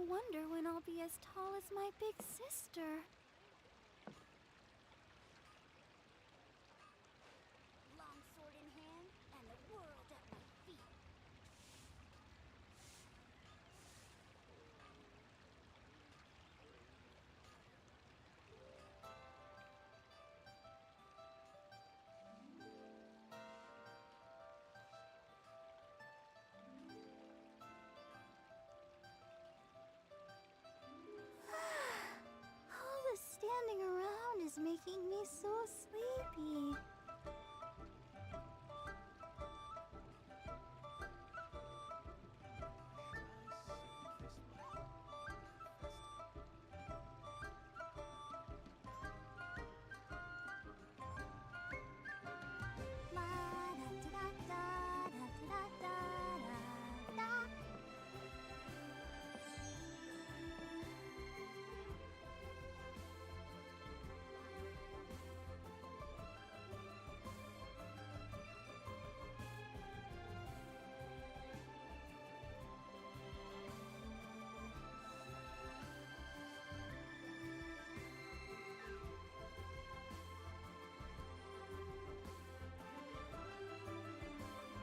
wonder when I'll be as tall as my big sister. Long sword in hand and the world at my feet. All this standing around is making me so sleepy.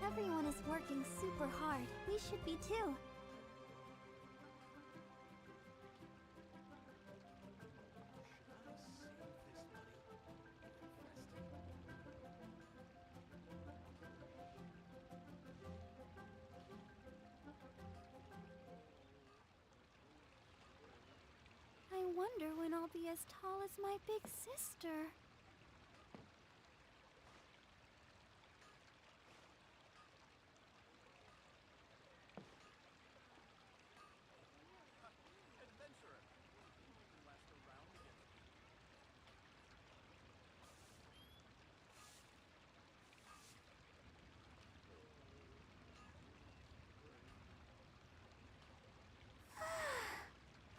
Everyone is working super hard. We should be too. I wonder when I'll be as tall as my big sister.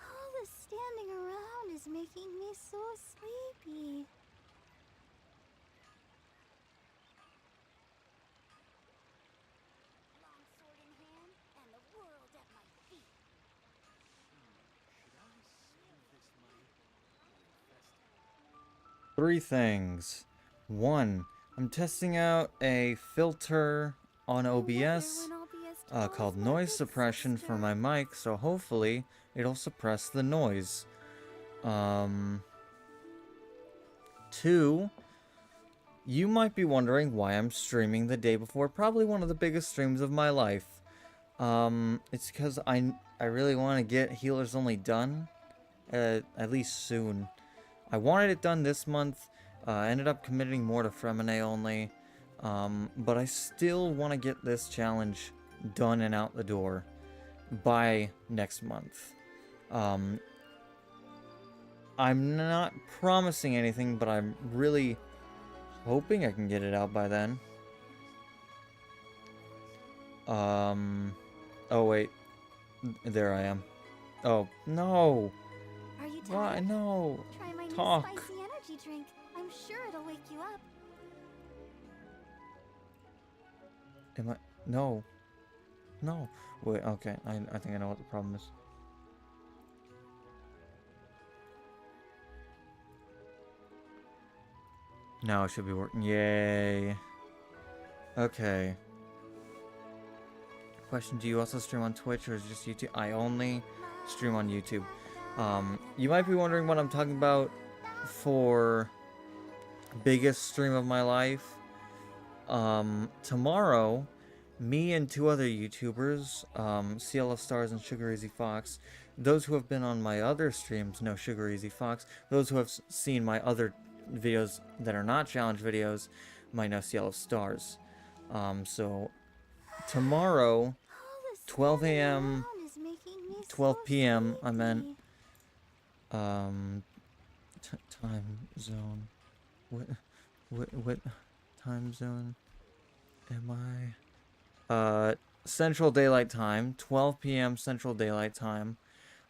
All this standing around is making me so sleepy. Long sword in hand and the world at my feet. Three things. One, I'm testing out a filter on OBS called noise suppression for my mic, so hopefully it'll suppress the noise. Two, you might be wondering why I'm streaming the day before probably one of the biggest streams of my life. It's because I really want to get Healers Only done, at least soon. I wanted it done this month, ended up committing more to Fremine only, but I still want to get this challenge done and out the door by next month. I'm not promising anything, but I'm really hoping I can get it out by then. Oh wait, there I am. Oh, no! Are you tired? Why? No! Try my Talk. new spicy energy drink. I'm sure it'll wake you up. Am I? No. No. Wait, okay. I think I know what the problem is. Now it should be working. Yay. Okay. Question, do you also stream on Twitch or is it just YouTube? I only stream on YouTube. You might be wondering what I'm talking about for biggest stream of my life. Tomorrow, me and two other YouTubers, CLF Stars and Sugar Easy Fox, those who have been on my other streams know Sugar Easy Fox. Those who have seen my other videos that are not challenge videos might know CLF Stars. So tomorrow, 12 a.m., 12 p.m., I meant, time zone, what time zone am I? Central Daylight Time, 12 p.m. Central Daylight Time,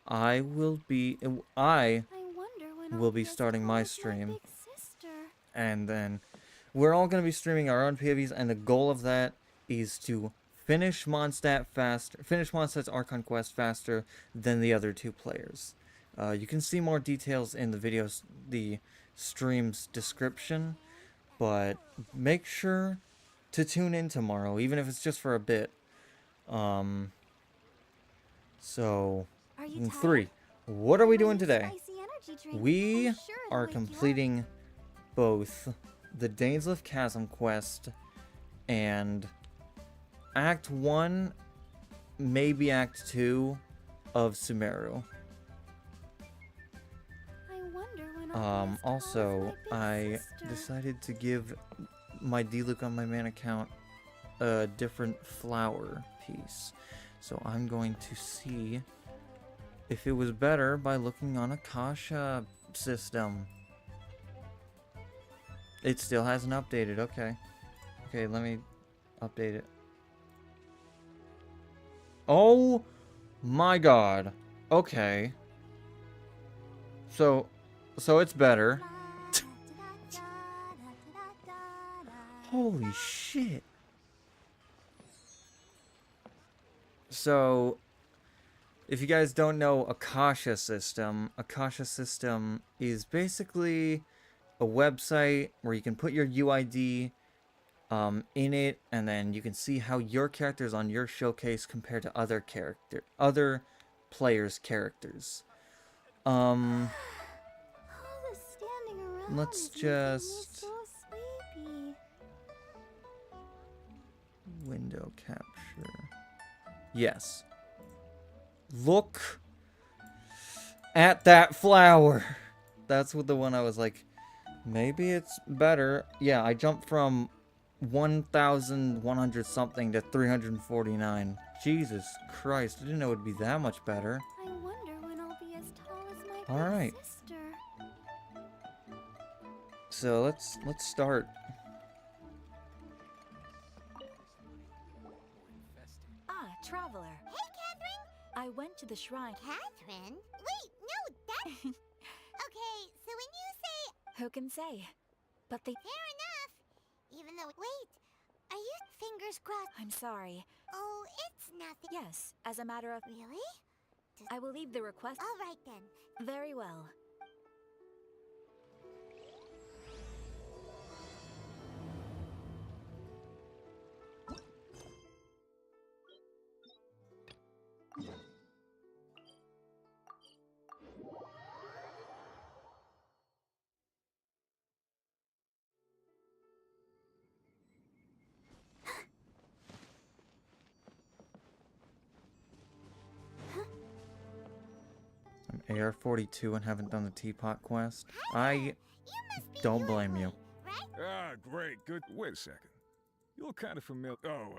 I will be starting my stream, and then we're all going to be streaming our own POVs, and the goal of that is to finish Mondstadt's Archon quest faster than the other 2 players. You can see more details in the stream's description, but make sure to tune in tomorrow, even if it's just for a bit. So, Are you 3. tired? What are we doing Want a today? spicy energy drink? We I'm sure it'll are wake you up. completing both the Dainsleif Chasm quest and Act 1, maybe Act 2 of Sumeru. I wonder when I'll be as tall as Also, my big I sister. decided to give my D-Look on my main account a different flower piece. So I'm going to see if it was better by looking on Akasha system. It still hasn't updated, okay. Okay, let me update it. Oh my god. Okay. So it's better. Holy shit. So, if you guys don't know Akasha system is basically a website where you can put your UID in it, and then you can see how your characters on your showcase compare to other players' characters. All the standing around Let's is making me just so sleepy. window capture. Yes. Look at that flower. That's what the one I was like, maybe it's better. Yeah, I jumped from 1,100 something to 349. Jesus Christ, I didn't know it would be that much better. I wonder when I'll be as tall as my big Alright. sister. So let's start. Ah, traveler. Hey, Catherine. I went to the shrine. Catherine? Wait, no, that's... Okay, so when you say Who can say? But they... fair enough, even though... Wait, are you fingers crossed? I'm sorry. Oh, it's nothing. Yes, as a matter of... Really? I will leave the request... All right, then. Very well. I'm AR-42 and haven't done the teapot quest. I You must be don't blame you. right? Ah, great. Good. Wait a second. You look kind of familiar. Oh,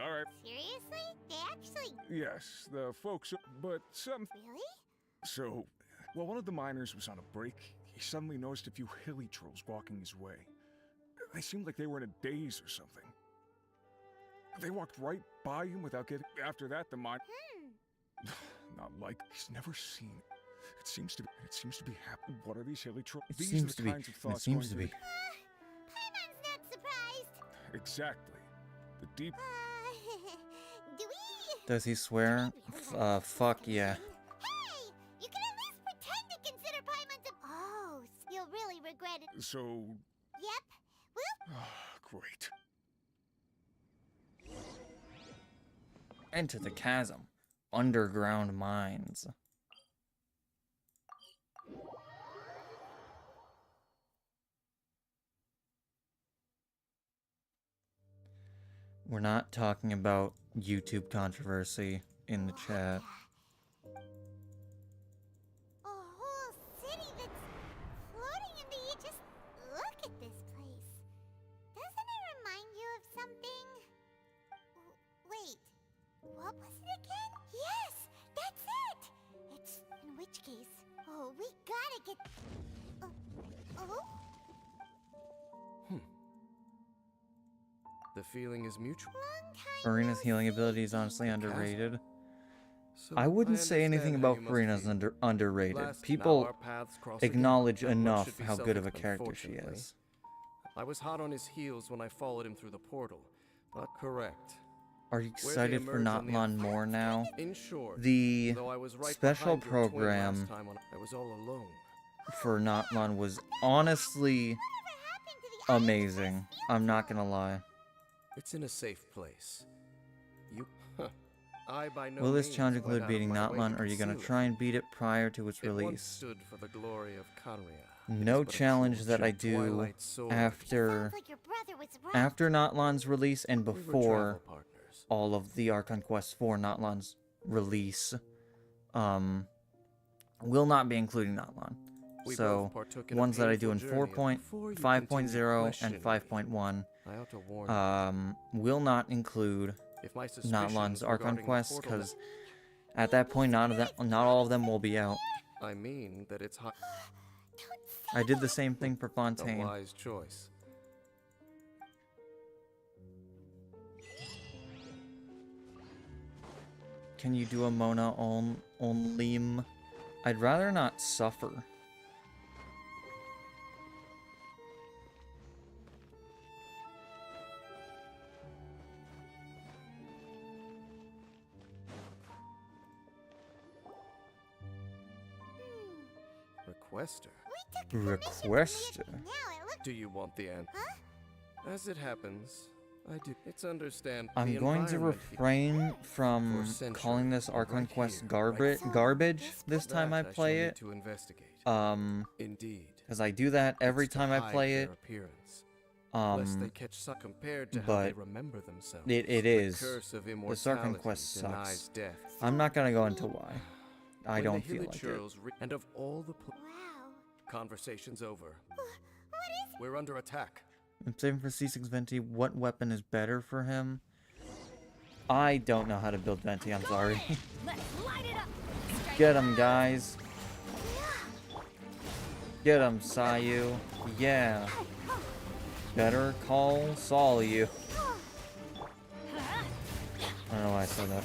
all right. Seriously? They actually... Yes, the folks. But some. Really? So, while one of the miners was on a break, he suddenly noticed a few hilly trolls walking his way. They seemed like they were in a daze or something. They walked right by him without getting. After that, the mine. Not like he's never seen it. It seems to be happening. What are these hilly trolls? It These seems are to the be. kinds of It thoughts seems to going be. Paimon's not surprised. Exactly. The deep. Do we... Does he swear? Fuck yeah. Hey! You can at least pretend to consider Paimon's a... Oh, so you'll really regret it. So. Yep. Well, Great. Enter the chasm. Underground mines. We're not talking about YouTube controversy in the chat. a whole city that's floating in the air. Just look at this place. Doesn't it remind you of something? Wait, what was it again? Yes, that's it. It's in which case? Oh, we gotta get. Oh. The feeling is mutual. Long time Farina's no healing see. ability is honestly underrated. So I wouldn't say understand anything how about you must Farina's feel. underrated. Last, now People our paths cross again. acknowledge What enough should be how good of a self-explanatory, character she unfortunately. is. I was hot on his heels when I followed him through the portal, but correct. Are you excited for Notlon more now? In short, The though I was right special behind your twin program last time I was all alone. for Notlon was honestly amazing. I'm not gonna lie. It's in a safe place. You... I by no Will this means challenge went include out of beating my way Notlon, or are you gonna conceal it. try and beat it prior to its It once release? stood for the glory of Conria. No It is but a challenge cruel that I chip do twilight sword. after Sounds like your brother was right. after Notlon's release and We were before travel partners. all of the Archon Quest for Notlon's release. Will not be including Notlon. We So, both partook in a ones that I do in painful journey, and before you 4.5.0 continue and questioning 5.1 I ought to warn you. will not include If my suspicions Notlon's Archon regarding the Quest, portal- because at that point, not all of them will be out. I mean that it's I did the same thing for a Fontaine. wise choice. Can you do a Mona only? I'd rather not suffer. Requester. Requester. Now it looks Do you want the answer? As it happens, I do. It's understand. I'm the going to environment refrain from For calling this centuries, Archon right Quest here, garbage this that time I shall play need it. To investigate. Because Indeed. I do that every It's to time I hide play their it. appearance, lest they catch compared to how they but remember themselves. it The is. curse of This Archon immortality Quest denies sucks. death. I'm not gonna go into why. I When don't the feel like it. Hilichurls and of all the wow. conversation's over. We're under attack. I'm saving for C6 Venti. What weapon is better for him? I don't know how to build Venti, I'm sorry. Let's light it up. Get him, guys. Get him, Sayu. Yeah. Better call Saul, you. I don't know why I said that.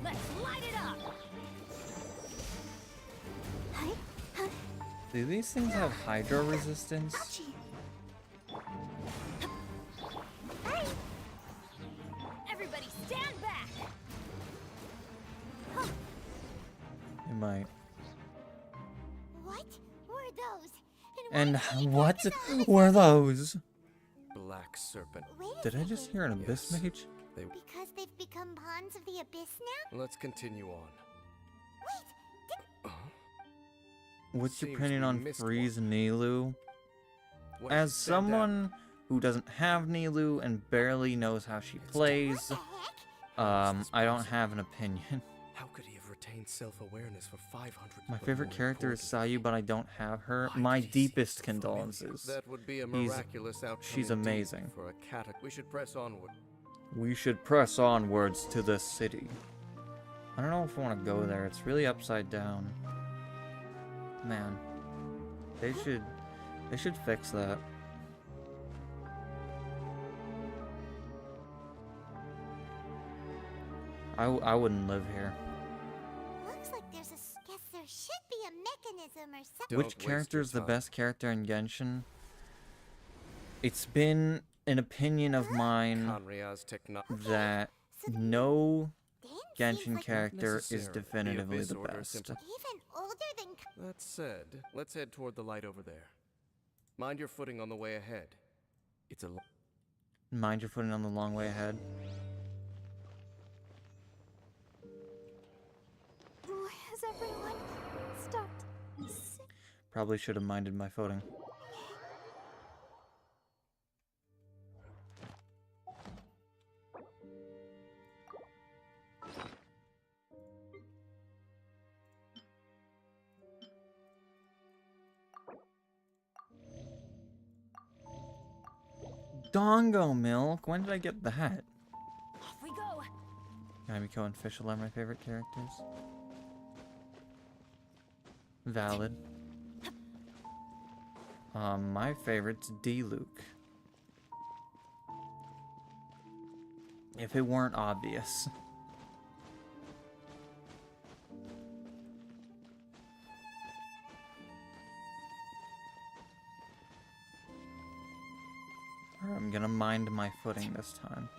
Let's light it up. Do these things have Hydro resistance? Everybody stand back. It might. What were those? And why did they what focus on us? were those? Black serpent. Wait a Did I just second. hear an Abyss Yes. Mage? They. Because they've become pawns of the abyss now? Let's continue on. Wait, What's your Seems opinion we on missed Freeze Nilu? What As stand out? someone who doesn't have Nilu and barely knows how she plays, what the heck? I don't have an opinion. How could he have retained self-awareness for 500? My but favorite more character is importantly, Sayu, but I don't have her. why My did he seem deepest so familiar? condolences. That would be a He's- miraculous outcome. she's indeed amazing. For a cat, we should press onward. We should press onwards to the city. I don't know if I want to go there. It's really upside down. Man, they should fix that. I wouldn't live here. Looks like there's a. Guess there should be a mechanism or something. Don't Which waste character your is the time. best character in Genshin? It's been an opinion of mine Conria's techno. that So the no Dan seems Genshin like character is necessarily. The definitively Abyss the Order best. simply- even older than. That said, let's head toward the light over there. Mind your footing on the way ahead. It's a. Mind your footing on the long way ahead. Why has everyone stopped? Probably should have minded my footing. Dongo milk? When did I get that? Off we go. Yamiko and Fischl are my favorite characters. Valid. My favorite's D-Luke. If it weren't obvious. I'm gonna mind my footing this time.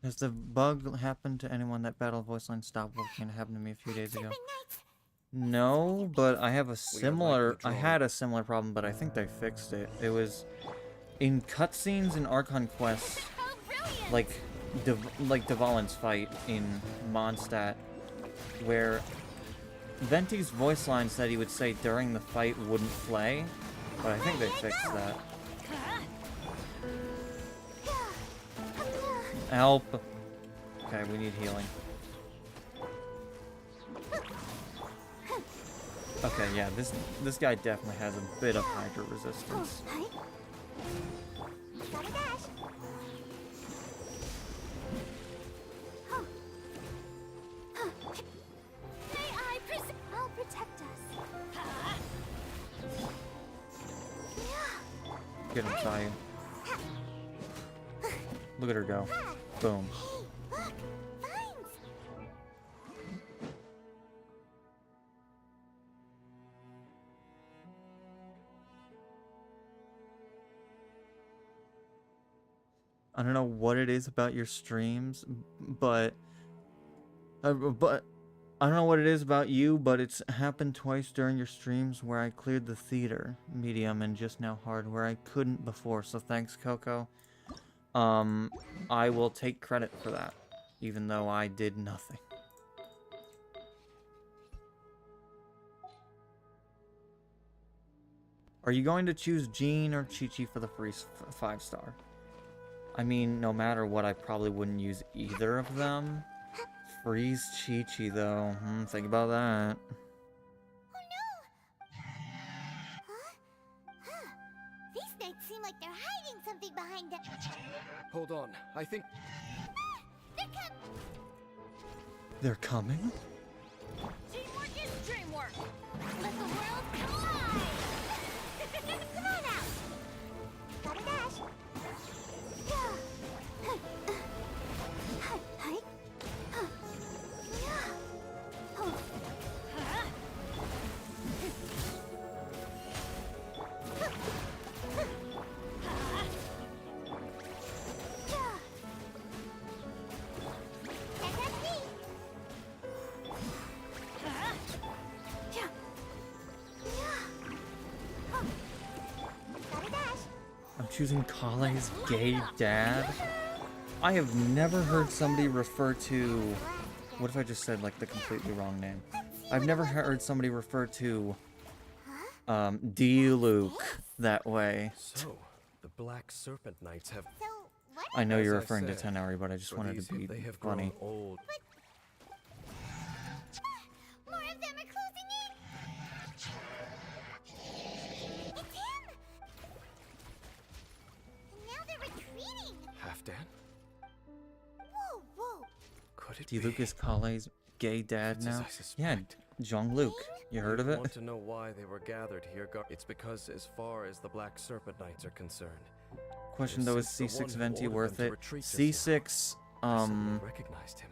Has the bug happened to anyone that battle voice line stopped working? It happened to me a few days ago. No, but I have a similar. I had a similar problem, but I think they fixed it. It was in cutscenes in Archon quests, like Dvalin's fight in Mondstadt, where Venti's voice line said he would say during the fight wouldn't play, but I think they fixed that. Help! Okay, we need healing. Okay, yeah, this guy definitely has a bit of Hydra resistance. Gotta dash. I'll protect us. Get him, Sayu. Look at her go. Boom. Hey, look! Vines! I don't know what it is about your streams, but I don't know what it is about you, but it's happened twice during your streams where I cleared the theater medium and just now hard where I couldn't before. So thanks, Coco. I will take credit for that, even though I did nothing. Are you going to choose Jean or Chi-Chi for the free 5-star? I mean, no matter what, I probably wouldn't use either of them. Freeze Chi-Chi, though. Think about that. Oh no! Huh? These knights seem like they're hiding something behind them. Hold on, I think... They're coming! They're coming? Teamwork is dreamwork. Let the world collide! Come on out! Gotta dash! I'm choosing Collei's gay dad. I have never heard somebody refer to... What if I just said, like, the completely wrong name? I've never heard somebody refer to D-Luke that way. So, the Black Serpent Knights have... So, what? I know you're As I referring to said, Tighnari, but I just for wanted these, to be they have funny. grown old. More of them are closing in! It's him! And now they're retreating! Halfdan? Whoa, whoa! Could it D-Luke be? is Collei's gay dad It's as now? I Yeah, suspect. Jean-Luc. You heard of it? Want to know why they were gathered here? It's because, as far as the Black Serpent Knights are concerned, Question though, is since the one C6 who Venti ordered worth them to it? retreat just now, C6, I suddenly recognized him.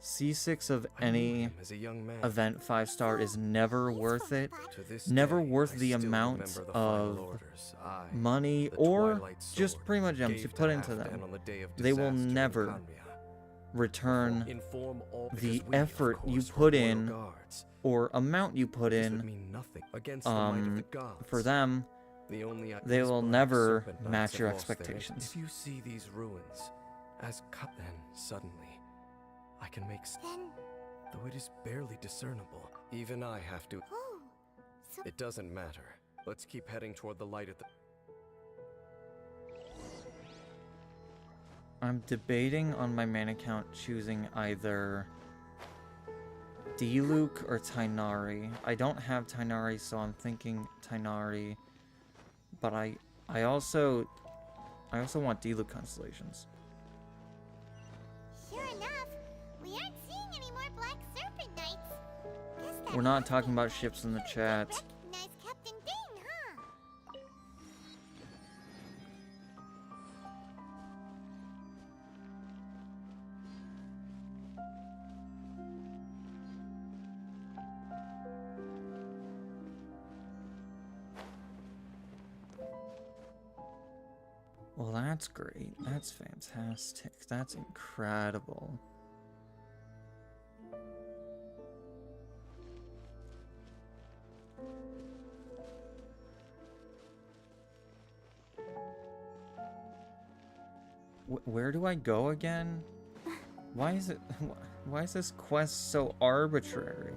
C6 of I knew any him as a young man. event 5-star is never worth it. To this Never day, worth I the still amount remember the of final orders I, money the or Twilight just Sword, pretty much gems gave you to put into Halfdan them. on the day of They will disaster in never Khaenri'ah. return Inform all, the because we, of effort you course, put were royal in guards. or amount you put This would in mean nothing against the might of the gods. for them. The only They these will Black never Serpent Knights match have your lost theirs. expectations. If you see these ruins, as cut, then suddenly, I can make. Then, Though it is barely discernible, even I have to. oh, so It doesn't matter. Let's keep heading toward the light at the. I'm debating on my main account choosing either D-Luke or Tighnari. I don't have Tighnari, so I'm thinking Tighnari. But I also want D-Luke constellations. sure enough, we aren't seeing any more Black Serpent Knights. Guess that We're not must talking mean about ships in the they chat. recognize Captain Dane, huh? Well, that's great. That's fantastic. That's incredible. Where do I go again? Why is it? Why is this quest so arbitrary?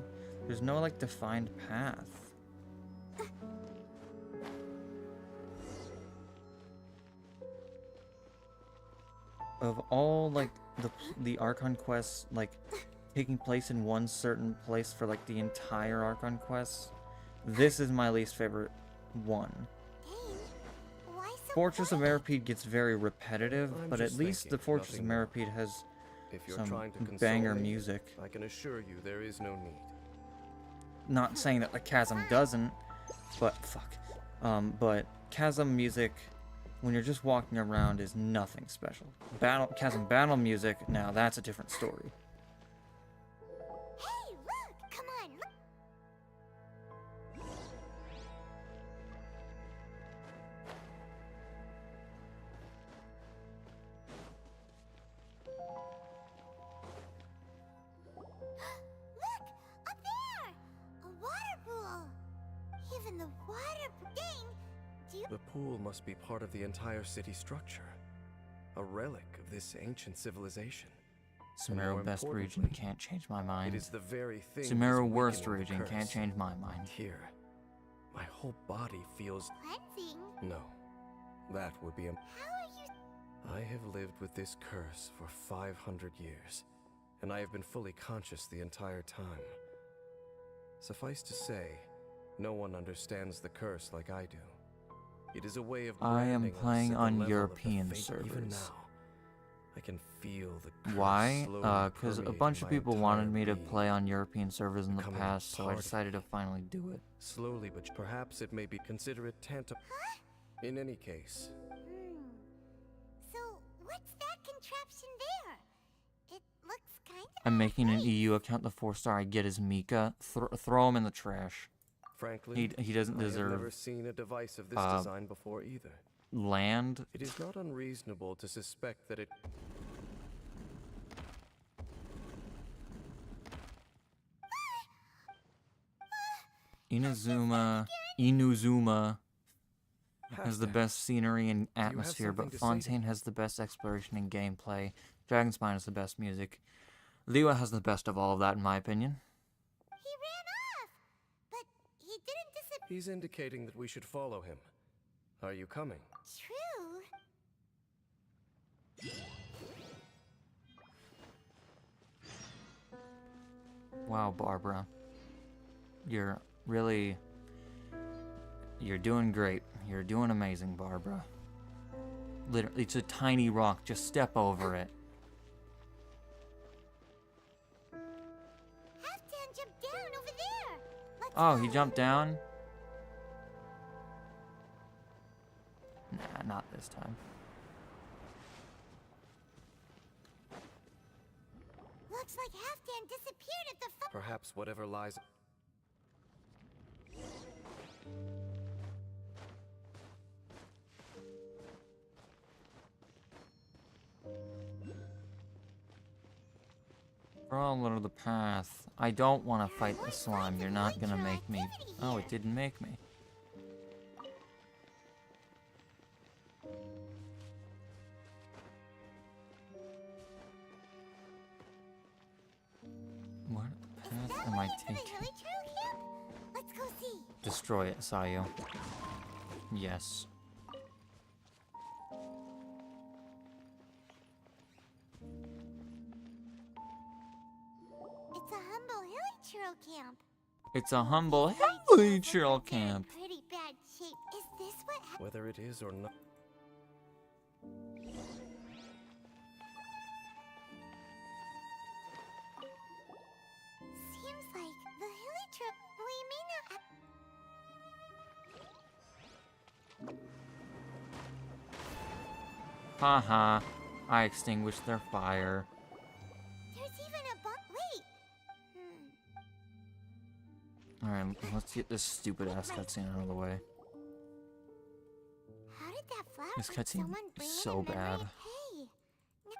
There's no like defined path. Of all like the Archon quests like taking place in one certain place for like the entire Archon quest, this is my least favorite one. Dang, why so Fortress of quiet? Meripede gets very repetitive, I'm but at just least the thinking, Fortress of nothing more. Meripede has If you're some trying to console banger me, music. I can assure you there is no need. Not saying that the Chasm doesn't, but fuck. But Chasm music, when you're just walking around, is nothing special. Chasm battle music, now that's a different story. Hey, look! Come on, look! Look! Up there! A water pool! Even the water... Dang! Do you... The pool must be part of the entire city structure. A relic of this ancient civilization. And Sumeru more best region, importantly, can't change my It mind. is the very thing that is Sumeru worst weakening the region, can't curse. change my mind. Here, my whole body feels... cleansing? No, that would be a... How are you... I have lived with this curse for 500 years, and I have been fully conscious the entire time. Suffice to say, no one understands the curse like I do. It is a way of I am branding us playing at the on level of the European fate. Even servers. now, I can feel the curse Why? slowly Because a permeating bunch of my people entire wanted me to being. play on European servers in the becoming a past, so I part of decided to me. finally do it. Slowly, but perhaps it may be considered tantamount. In any case, So, what's that contraption there? It looks kind of... I'm making an EU account. The 4-star I get is Mika. Throw him in the trash. frankly, He doesn't I have never deserve seen a device of this uh, design before either. land. It is not unreasonable to suspect that it... Inuzuma has the Half-staff. best scenery and have atmosphere, but something to say to Fontaine has the best exploration and gameplay. Dragonspine has the best music. Liwa has the best of all of that, in my opinion. He ran off! But he didn't disappear. He's indicating that we should follow him. Are you coming? True. Wow, Barbara. You're doing great. You're doing amazing, Barbara. Literally, it's a tiny rock. Just step over it. Halfdan jumped down over there. Let's Oh, go. he jumped down? Nah, not this time. Looks like Halfdan disappeared at the Perhaps whatever lies... Follow the path. I don't want to fight the slime. You're not gonna make me. Oh, it didn't make me. What path am I the taking? hilly trail camp. Let's go see. Destroy it, Sayo. Yes. It's a humble hilly trail camp. It's a humble, Hilly hilly trails trail look in camp. pretty bad shape. Is this what Whether it is or not... seems like the hilly trail? We may not. Haha. I extinguished their fire. There's even a bunk. Wait. Alright, let's get this stupid ass cutscene out of the way. How did that flower This from cutscene someone is bringing so in memory bad. of hay.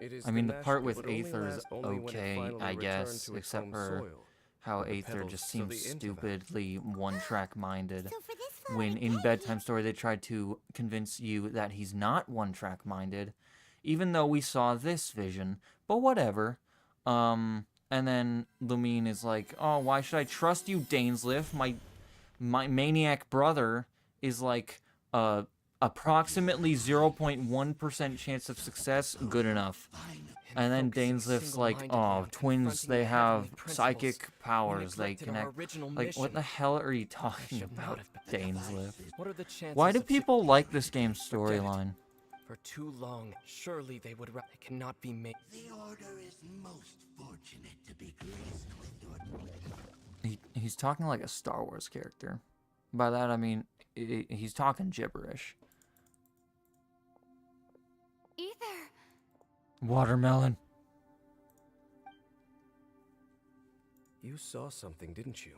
It is I mean, the natural, part with but only Aether's lasts only when it okay, finally I returns guess, to its except home for soil. how The Aether petals just to seems the introvert. stupidly one-track minded. So for this flower When in today, Bedtime Story they tried to convince you that he's not one-track minded, even though we saw this vision, but whatever. And then Lumine is like, oh, why should I trust you, Dainsleif? My maniac brother is like, approximately 0.1% chance of success, good enough. And then Dainsleif's like, oh, twins, they have psychic powers, they connect. Like, what the hell are you talking about, Dainsleif? What are the chances Why do of people like this game's storyline? For too long, surely they would. It cannot be made. The Order is most fortunate to be graced with your... He's talking like a Star Wars character. By that, I mean, he's talking gibberish. Ether. Watermelon. You saw something, didn't you?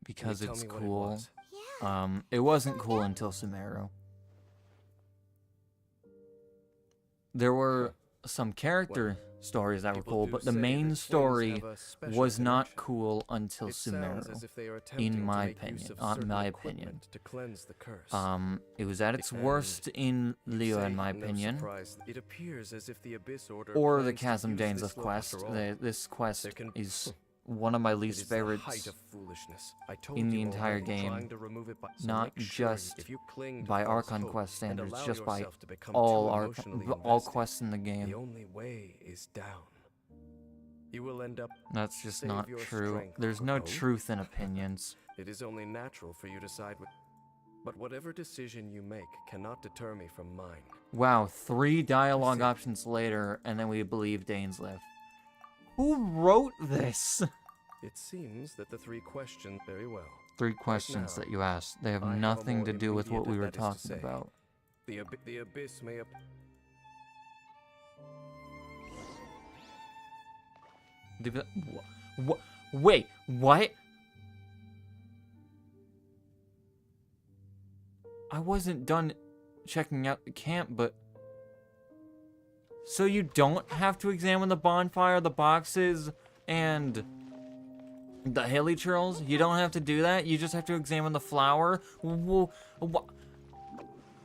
Because Can you it's tell me what it cool. was? yeah. It wasn't cool until Sumeru. There were some character stories that were People cool, do but the say main that twins story have a special was not connection. cool until It sounds Sumeru. as if they are attempting to my make use opinion, of on certain my equipment opinion. to cleanse the curse. It was at its And worst in You Leo, say, in my no opinion, surprise, it appears as if the Abyss Order or the plans to Chasm use Danes this of law Quest. after all. This quest There can- is one of my It least is the height favorites of foolishness. I told in the you entire already, game, trying to remove it by, so not make sure just if you cling to by false Archon hope quest and standards, allow just by yourself to become all too all invested, quests in the the game. only way is down. You will end up. That's just Save not your true. strength There's for no hope. truth in opinions. It is only natural for you to side with. But whatever decision you make cannot deter me from mine. Wow, 3 dialogue options later, and then we believe Dainsleif. Who wrote this? It seems that the 3 questions very well. 3 questions now, that you asked. They have I have a nothing more to do with what we immediate, were that is to talking say, about. The abyss may ap- Wait, what? I wasn't done checking out the camp, but... So you don't have to examine the bonfire, the boxes, and the hilichurls? You don't have to do that? You just have to examine the flower?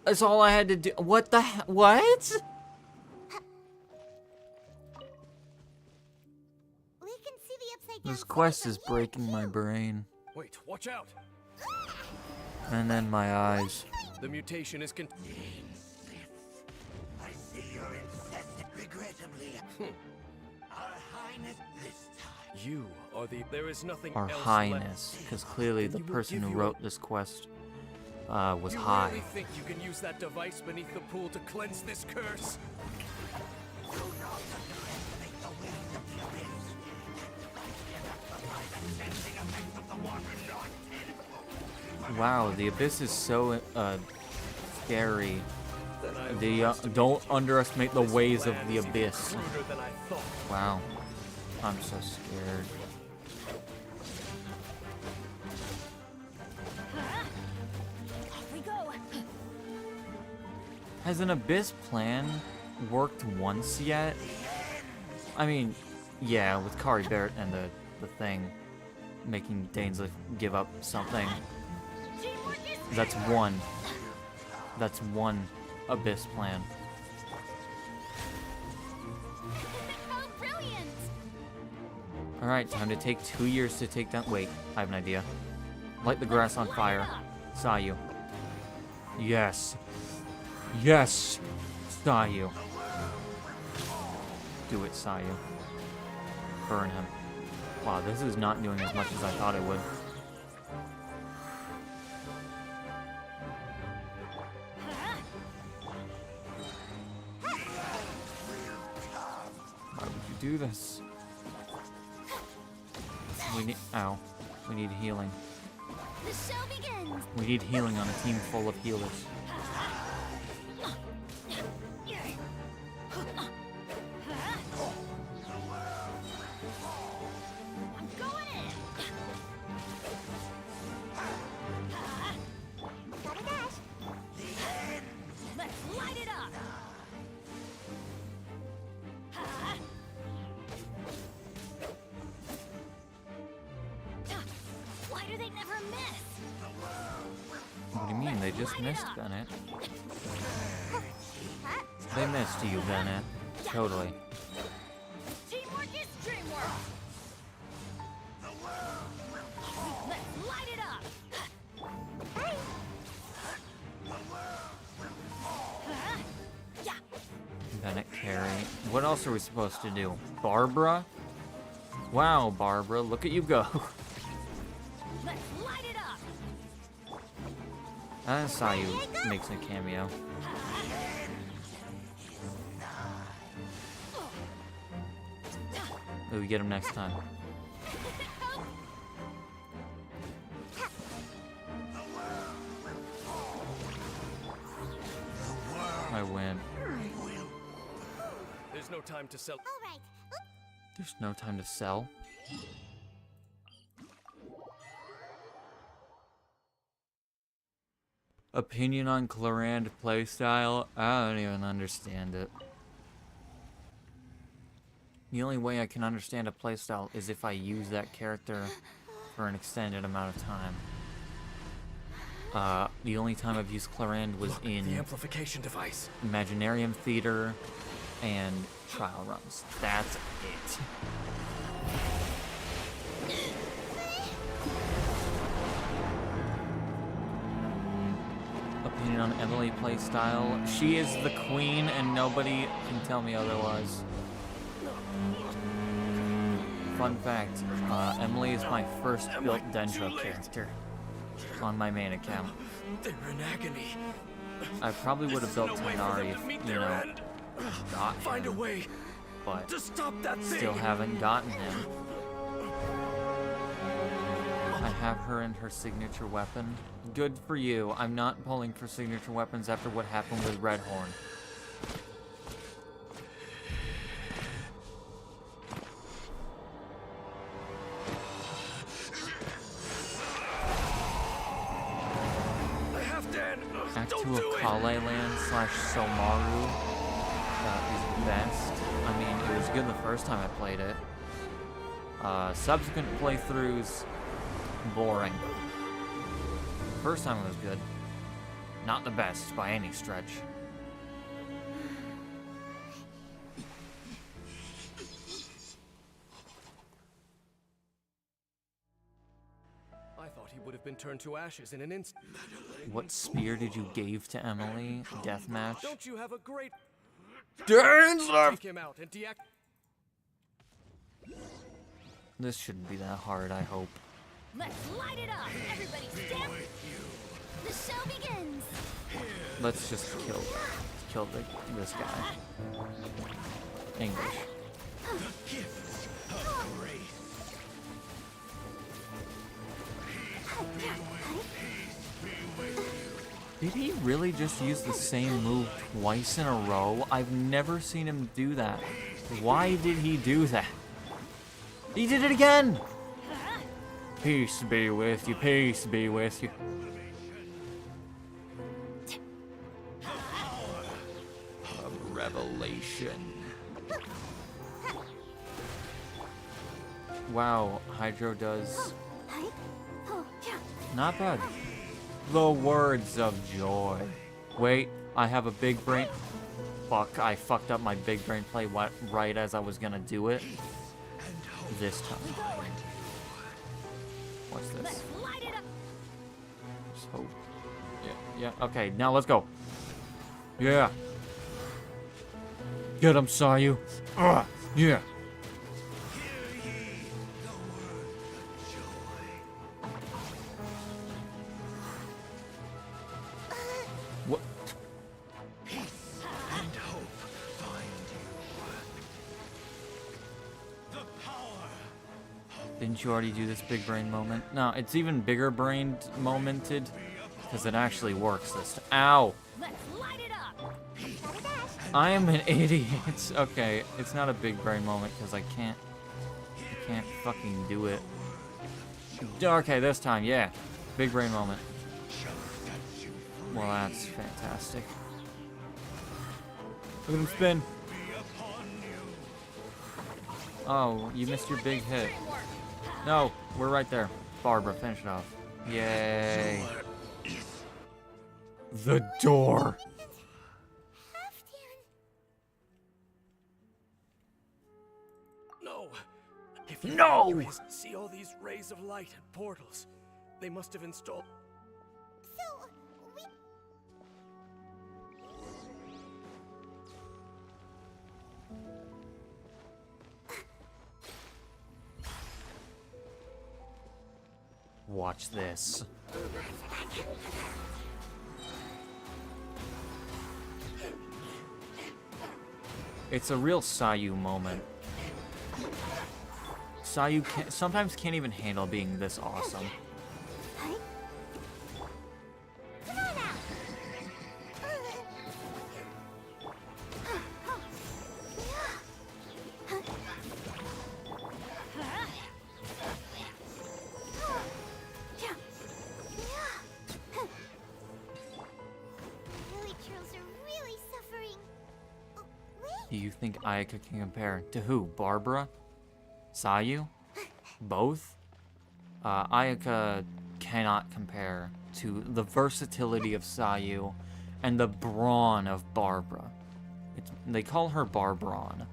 That's all I had to do. What the what? We can see the upside down This city quest from is here, breaking my too. brain. Wait, watch out! And then my eyes. The mutation is I see your incessant, regrettably. Our Highness this time. You are the. There is nothing Our else Highness, left. because clearly Then the you will person give who your- wrote this quest was You high. really think you can use that device beneath the pool to cleanse this curse? Do not underestimate the ways of the abyss. Amplify the cleansing effects of the water not tenfold. Wow, the abyss is so scary. Then I Don't underestimate the ways of the abyss. Cruder than I thought. Wow, I'm so scared. Off we go. Has an abyss plan worked once yet? I mean, yeah, with Kari Barrett and the thing making Dainsleif give up something. Teamwork is That's one. That's one abyss plan. How brilliant! Alright, time to take 2 years to take down. Wait, I have an idea. Light the grass on fire. Saw you. Yes. Yes! Saw you. Do it, saw you. Burn him. Wow, this is not doing as much as I thought it would. Why would you do this? We need. Ow. We need healing. The show begins! We need healing on a team full of healers. I'm going in. Gotta dash. Let's mean? They just missed Bennett. They missed you, Bennett. Totally. Teamwork is dreamwork. Let's light it up. Yeah. Bennett carry. What else are we supposed to do? Barbara? Wow, Barbara, look at you go. Let's light it up. I saw you make a cameo. Oh, we get him next time. I win. There's no time to sell. All right. There's no time to sell. Opinion on Clorand playstyle? I don't even understand it. The only way I can understand a playstyle is if I use that character for an extended amount of time. The only time I've used Clorand was Look, in the amplification device. Imaginarium Theater and trial runs. That's it. Opinion on Emily playstyle? She is the queen and nobody can tell me otherwise. Fun fact, Emily is my first built Dendro character on my main account. They're in agony. I probably would have built Tighnari if, you know, got Find a him, way but to stop that thing. still haven't gotten him. I have her and her signature weapon. Good for you. I'm not pulling for signature weapons after what happened with Redhorn. Act 2 of Collei land / Sumeru is the best. I mean, it was good the first time I played it. Subsequent playthroughs, boring. First time it was good. Not the best by any stretch. I thought he would have been turned to ashes in an instant. What spear did you give to Emily? Deathmatch? Don't you have a great... Dancer! Take him out and deact... This shouldn't be that hard, I hope. Let's light it up. Everybody stand. The show begins. Let's just kill this guy. English. Did he really just use the same move twice in a row? I've never seen him do that. Why did he do that? He did it again! Peace be with you, peace be with you. A revelation. Wow, Hydro does not bad. The words of joy. Wait, I have a big brain. Fuck, I fucked up my big brain play right as I was gonna do it. This time. What's this? Let's light it up. Just hope. Yeah, okay, now let's go. Yeah. Get him, saw you. Yeah. What? And hope find you. The power. Didn't you already do this big brain moment? No, it's even bigger brained momented because it actually works this time. Ow! Let's light it up. I am an idiot. Okay, it's not a big brain moment because I can't fucking do it. Okay, this time, yeah. Big brain moment. Well, that's fantastic. Look at him spin. Oh, you missed your big hit. No, we're right there. Barbara, finish it off. Yay. The door. No! If you No! see all these rays of light and portals, they must have installed. So, we... Watch this. It's a real Sayu moment. Sayu sometimes can't even handle being this awesome. Come on out! Really, trolls are really suffering. Oh, wait! You think Ayaka can compare to who? Barbara? Sayu? Both? Ayaka cannot compare to the versatility of Sayu and the brawn of Barbara. They call her Barbron.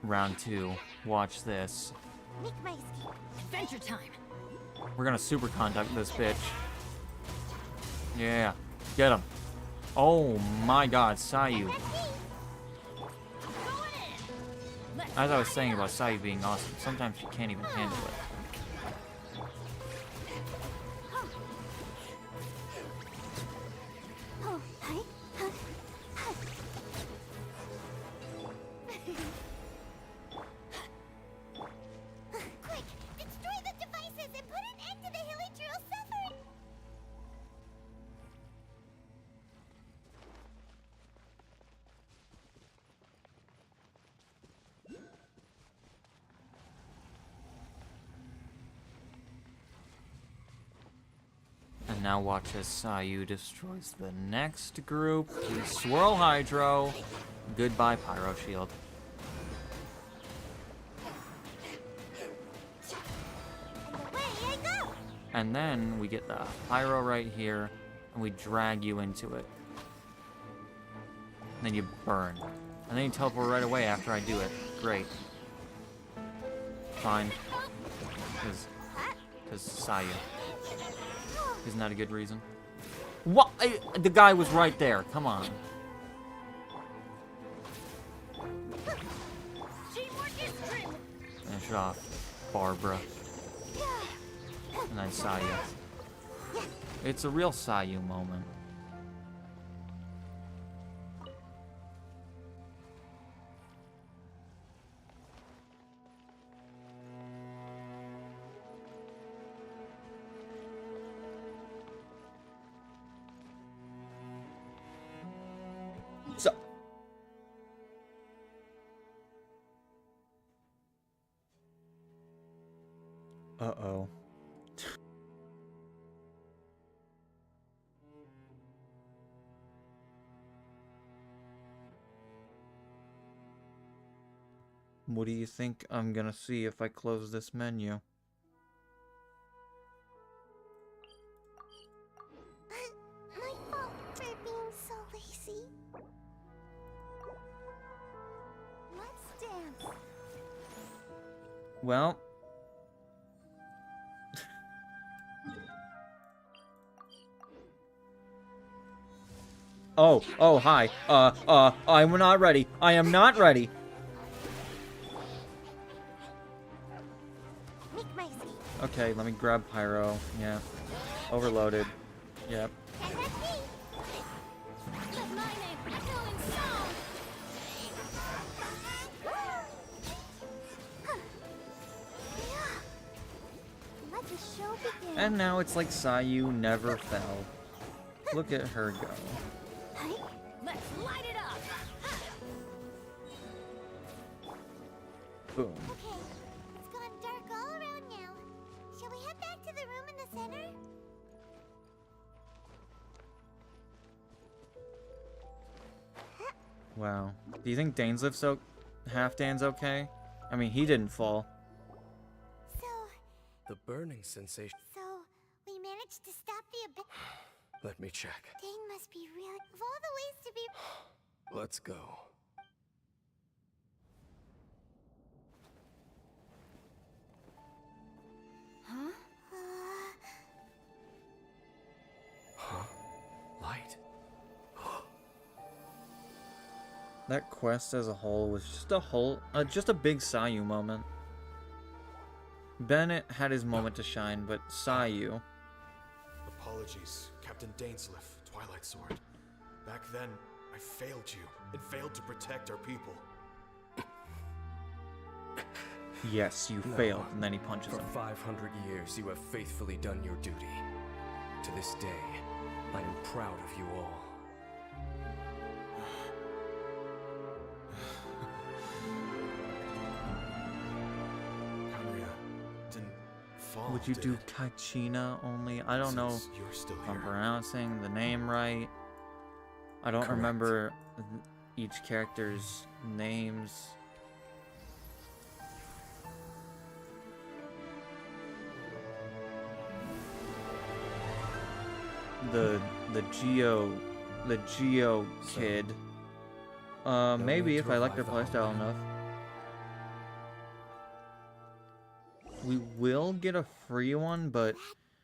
Round 2. Watch this. Make my escape. Adventure time. We're gonna super conduct this bitch. Yeah. Get him. Oh my god, Sayu. As I was saying about Sayu being awesome, sometimes she can't even handle it. Quick! Destroy the devices and put an end to the hilly drill suffering! And now watch as Sayu destroys the next group. Swirl Hydro. Goodbye, Pyro Shield. And away I go! And then we get the Pyro right here, and we drag you into it. And then you burn. And then you teleport right away after I do it. Great. Fine. Because Sayu. Isn't that a good reason? What? The guy was right there. Come on. Finish off Barbara. And then Sayu. It's a real Sayu moment. So. Uh-oh. What do you think I'm gonna see if I close this menu? My fault for being so lazy. Let's dance. Well... Oh, hi. I'm not ready. I am not ready. Make my escape. Okay, let me grab Pyro. Yeah. Overloaded. Yep. And that's me. Let my name echo in song. Let the show begin. And now it's like Sayu never fell. Look at her go. Let's light it up. Boom. Okay, it's gone dark all around now. Shall we head back to the room in the center? Wow. Do you think Dan's okay? I mean, he didn't fall. The burning sensation. So, we managed to stop the abyss. Let me check. Dane must be really... Of all the ways to be... Let's go. Huh? Huh? Light? That quest as a whole was just a big Sayu moment. Bennett had his moment to shine, but Sayu... Apologies, Captain Dainsleif, Twilight Sword. Back then, I failed you, and failed to protect our people. Yes, you No. failed, and then he punches For him. 500 years, you have faithfully done your duty. To this day, I am proud of you all. Kaeya didn't fall, Would you did do it? Kaichina only? I don't know Since you're still if I'm here. pronouncing the name right. I don't Correct. remember each character's names. The Geo So, kid. no Maybe need if to I like their revive the playstyle whole enough. We will get a free one, but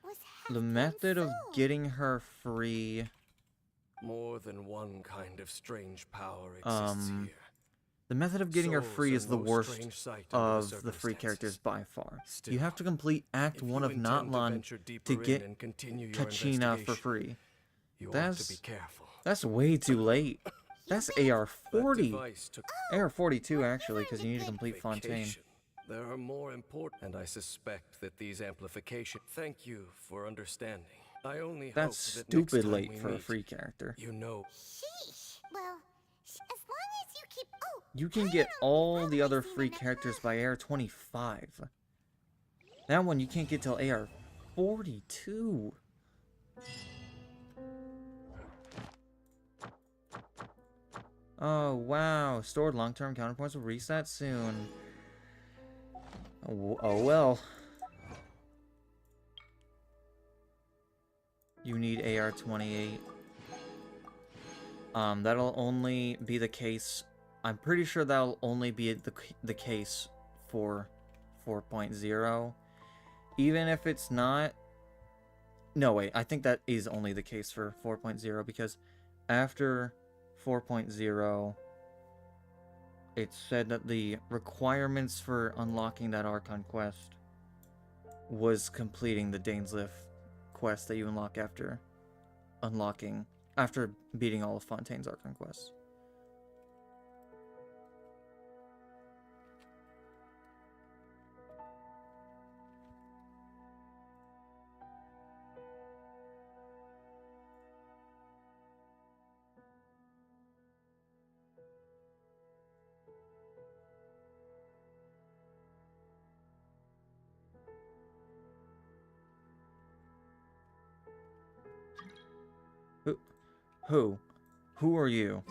Was the half method of soul. getting her free, more than one kind of strange power exists here. the method of getting her Souls free are is the no worst strange sight under of the free characters circumstances. by far. Still, You have to complete Act if 1 you of intend to Notlan venture to deeper in get and continue your Kachina for investigation, free. you ought to That's- be careful. That's way too late. That's That AR-40. device took AR-42 actually, because you need to complete Fontaine. vacation. There are more important, and I suspect that these amplification. Thank you for understanding. I only That's hope that next stupid time late we for a meet, free character. You know, Sheesh. Well, as long as you keep... Oh, You can I get don't know, all you've the other probably free seen characters by AR-25. That one you can't get till AR-42. Oh, wow. Stored long-term counterpoints will reset soon. Oh, well. You need AR-28. That'll only be the case... I'm pretty sure that'll only be the case for 4.0. Even if it's not... No, wait. I think that is only the case for 4.0 because after 4.0, it said that the requirements for unlocking that Archon quest was completing the Dainsleif quest that you unlock after beating all of Fontaine's Archon quests. Who are you?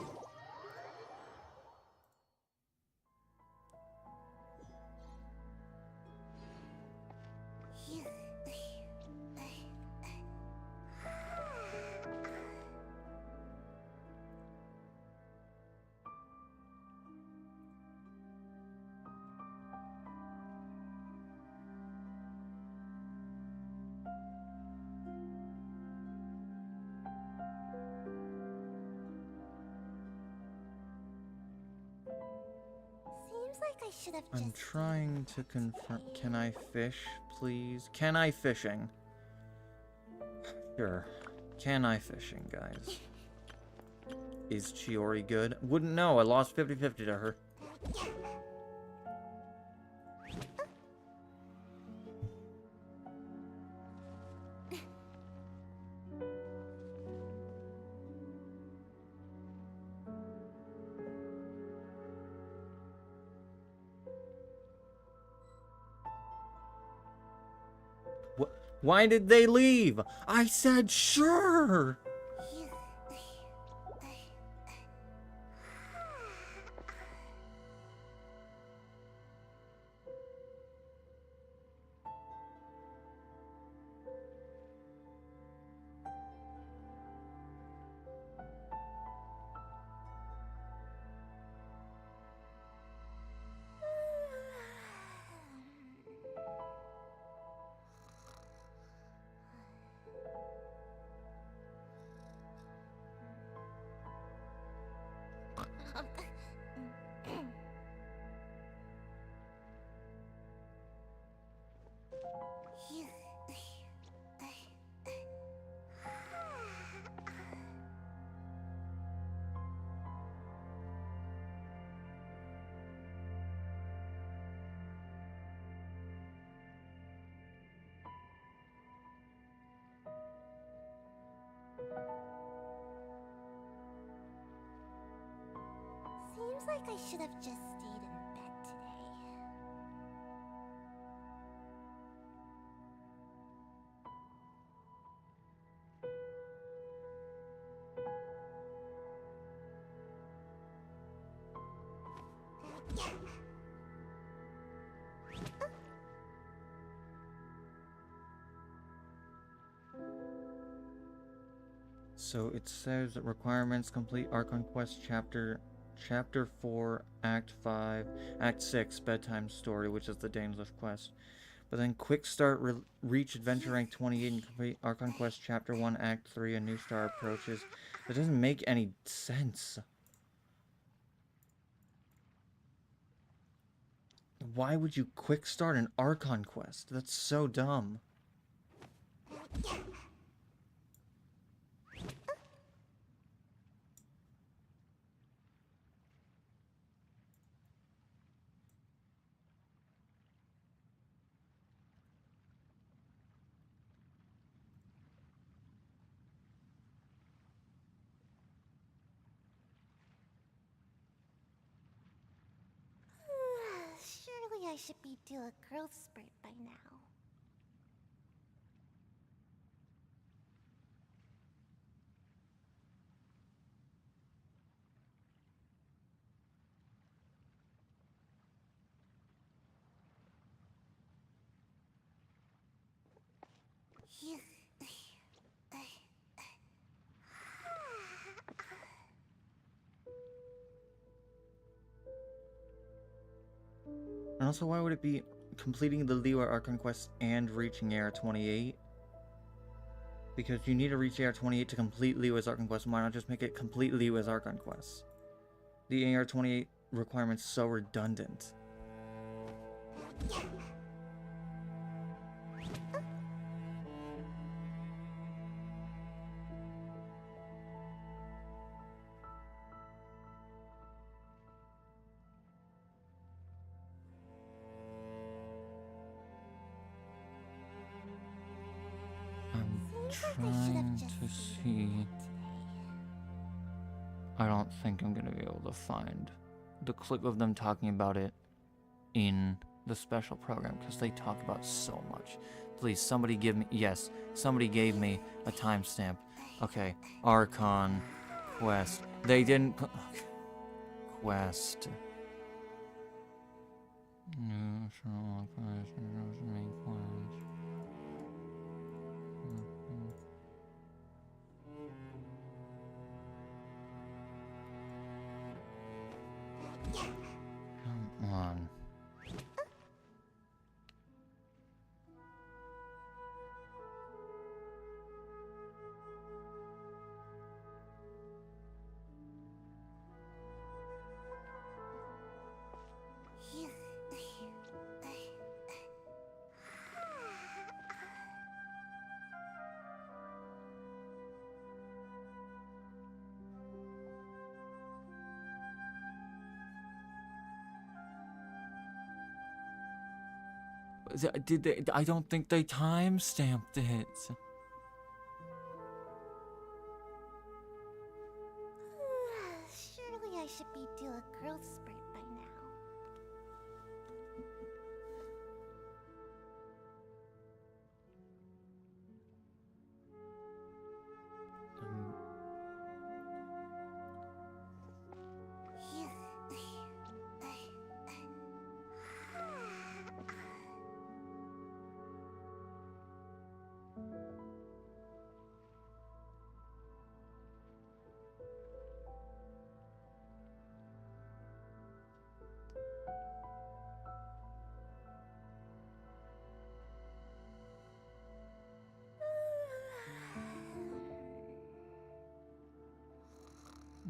Seems like I should have just... I'm trying to confirm. Can I fish, please? Can I fishing? Sure. Can I fishing, guys? Is Chiori good? Wouldn't know. I lost 50-50 to her. Why did they leave? I said sure. Seems like I should have just stayed in bed today. So it says that requirements: complete Archon Quest chapter 4, Act 5, Act 6, Bedtime Story, which is the Dainsliff quest. But then quick start, reach adventure rank 28 and complete Archon Quest chapter 1, Act 3, a new star approaches. That doesn't make any sense. Why would you quick start an Archon quest? That's so dumb. Surely I should be due a growth spurt by now. And also, why would it be completing the Liyue Archon quest and reaching AR 28? Because you need to reach AR 28 to complete Liyue's Archon quest. Why not just make it complete Liyue's Archon quest? The AR 28 requirement's so redundant. Trying to see. I don't think I'm gonna be able to find the clip of them talking about it in the special program because they talk about so much. Please, somebody give me. Yes, somebody gave me a timestamp. Okay, Archon quest. They didn't. Quest. Come on. Did they? I don't think they time-stamped it. Surely I should be due a growth spurt by now.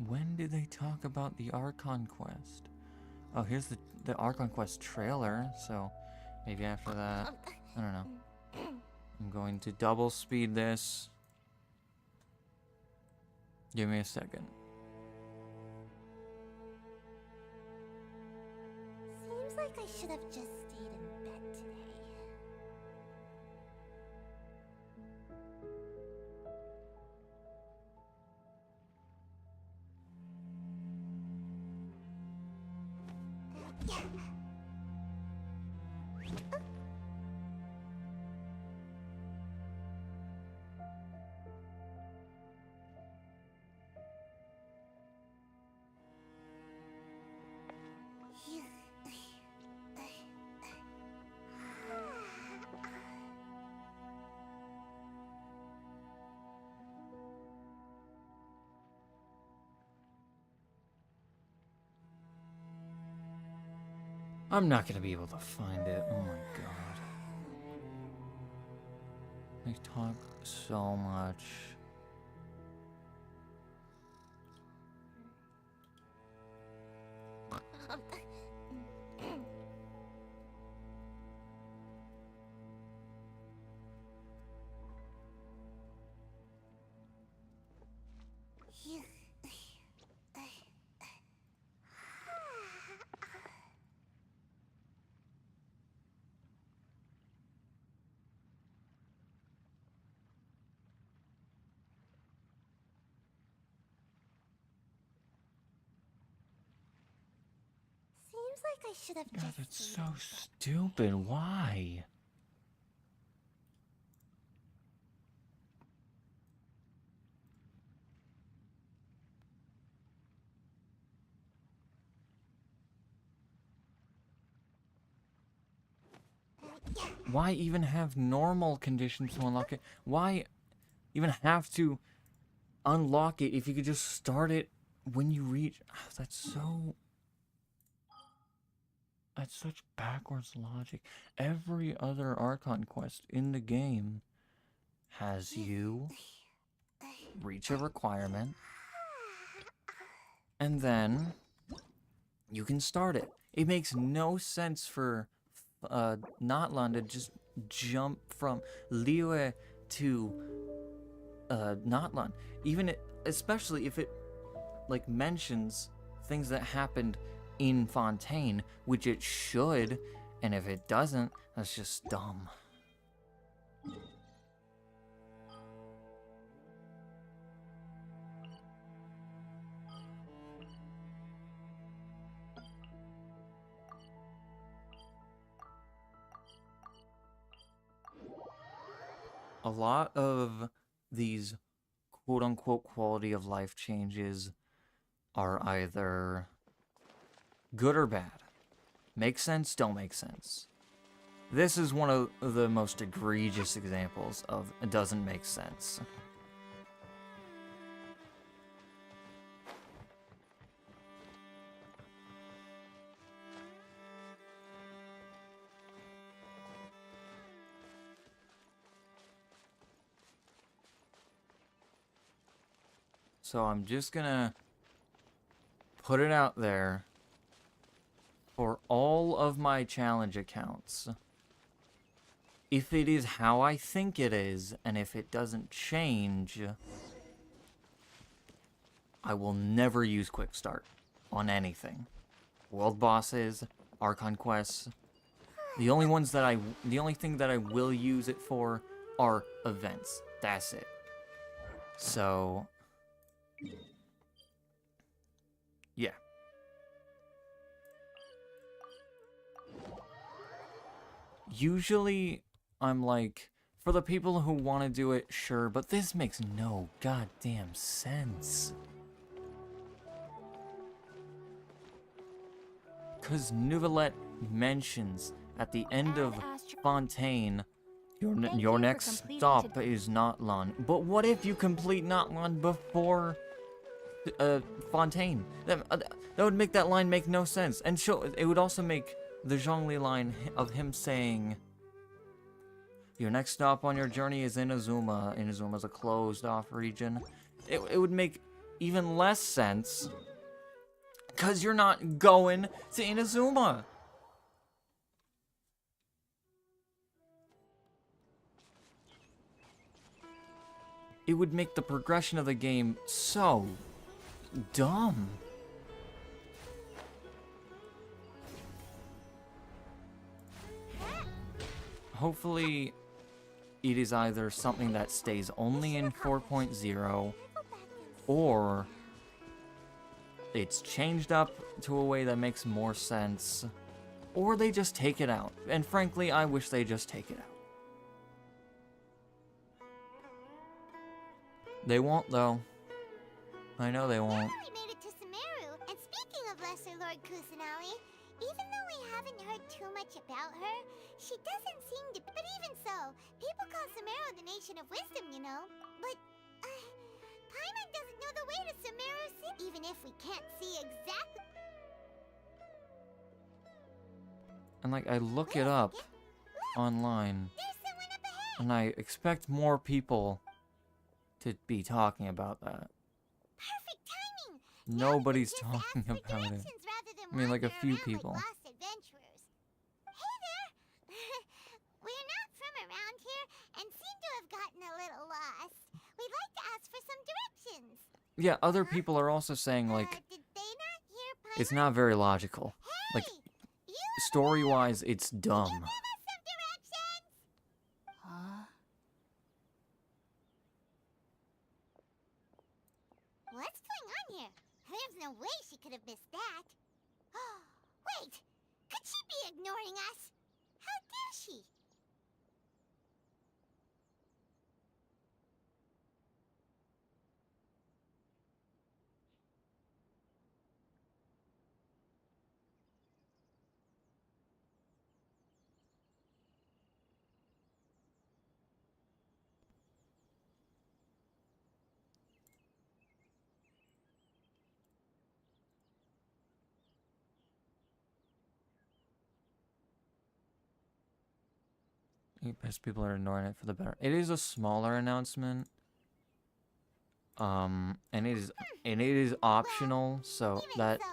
When did they talk about the Archon quest? Oh, here's the Archon quest trailer, so maybe after that. I don't know. I'm going to double speed this. Give me a second. Seems like I should have just stayed in bed today. I'm not gonna be able to find it. Oh my god. They talk so much. Seems like I should have God, just that's seen so it. stupid. Why? Why even have normal conditions to unlock it? Why even have to unlock it if you could just start it when you reach? That's so... That's such backwards logic. Every other Archon quest in the game has you reach a requirement, and then you can start it. It makes no sense for Notlan to just jump from Liyue to Notlan. Especially if it like mentions things that happened in Fontaine, which it should, and if it doesn't, that's just dumb. A lot of these quote-unquote quality of life changes are either good or bad. Make sense, don't make sense. This is one of the most egregious examples of it doesn't make sense. So I'm just gonna put it out there for all of my challenge accounts. If it is how I think it is, and if it doesn't change, I will never use Quick Start on anything. World bosses, Archon quests. The only thing that I will use it for are events. That's it. So yeah. Usually, I'm like, for the people who want to do it, sure, but this makes no goddamn sense. Because Neuvillette mentions at the end of Fontaine, your next stop is Notlan. But what if you complete Notlan before Fontaine? That would make that line make no sense. And it would also make the Zhongli line of him saying, your next stop on your journey is Inazuma. Inazuma's a closed-off region. It would make even less sense, because you're not going to Inazuma. It would make the progression of the game so dumb. Hopefully, it is either something that stays only in 4.0, or it's changed up to a way that makes more sense, or they just take it out. And frankly, I wish they just take it out. They won't, though. I know they won't. We made it to Sumeru, and speaking of Lesser Lord Kusanali, even though we haven't heard too much about her, she doesn't seem to. But even so, people call Sumeru the nation of wisdom, you know. But Paimon doesn't know the way to Sumeru City, even if we can't see exactly. And like, I look it up online, There's someone up ahead. and I expect more people to be talking about that. Perfect timing. Nobody's Just talking ask for about it. directions rather than I mean, like a wander few around people. Like lost adventurers. Hey there. We're not from around here and seem to have gotten a little lost. We'd like to ask for some directions. Yeah, other people are also saying, like, Did they not hear it's Paimon? not very logical. Like, You story-wise, it's dumb. give us some directions. Huh? What's going on here? There's no way she could have missed that. Wait! Could she be ignoring us? How dare she? Best people are ignoring it for the better. It is a smaller announcement. And it is optional, so Even that so,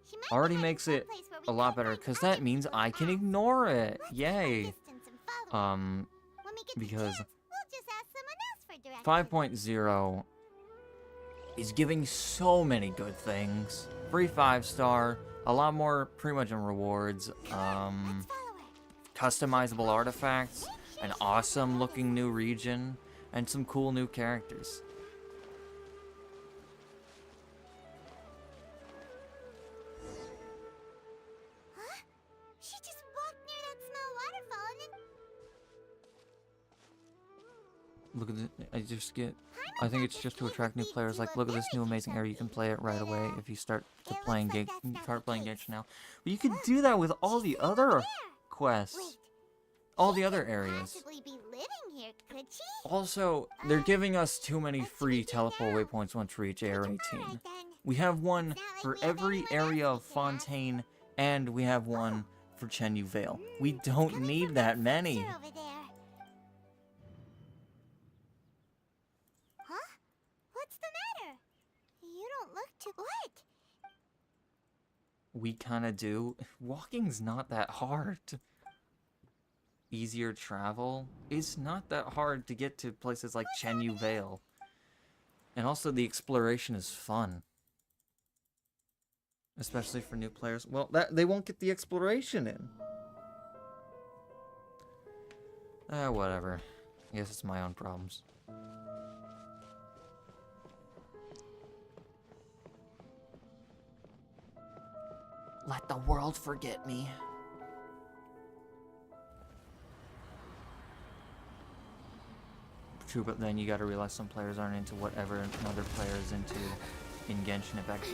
she might be already heading makes it someplace where we a lot can't better, find because that other means people's I can paths. ignore it. Let's Yay. keep our distance and follow her. When we get the Because chance, we'll just ask someone else for directions. 5.0 is giving so many good things. Free 5-star, a lot more pretty much in rewards, Let's follow her. customizable artifacts, an awesome looking new region, and some cool new characters. Huh? She just walked near that small waterfall and then... Look at it, I think it's just to attract new players. Like, look at this new amazing area. You can play it right away if you start playing Genshin now. But you can do that with all the other quests, Wait. all She the other couldn't areas. possibly be living here, could she? Also, they're giving us too many free teleport waypoints once we reach AR 18. Alright then. We have one It's not like for we have every anyone area else of we can ask. Fontaine, and we have one for Chenyu Vale. We It's don't coming need from that many. fixer over there. Huh? What's the matter? You don't look too... What? We kind of do. Walking's not that hard. Easier travel. It's not that hard to get to places like Chenyu Vale. And also the exploration is fun. Especially for new players. Well, they won't get the exploration in. Whatever. I guess it's my own problems. Let the world forget me. True, but then you gotta realize some players aren't into whatever another player is into in Genshin Impact.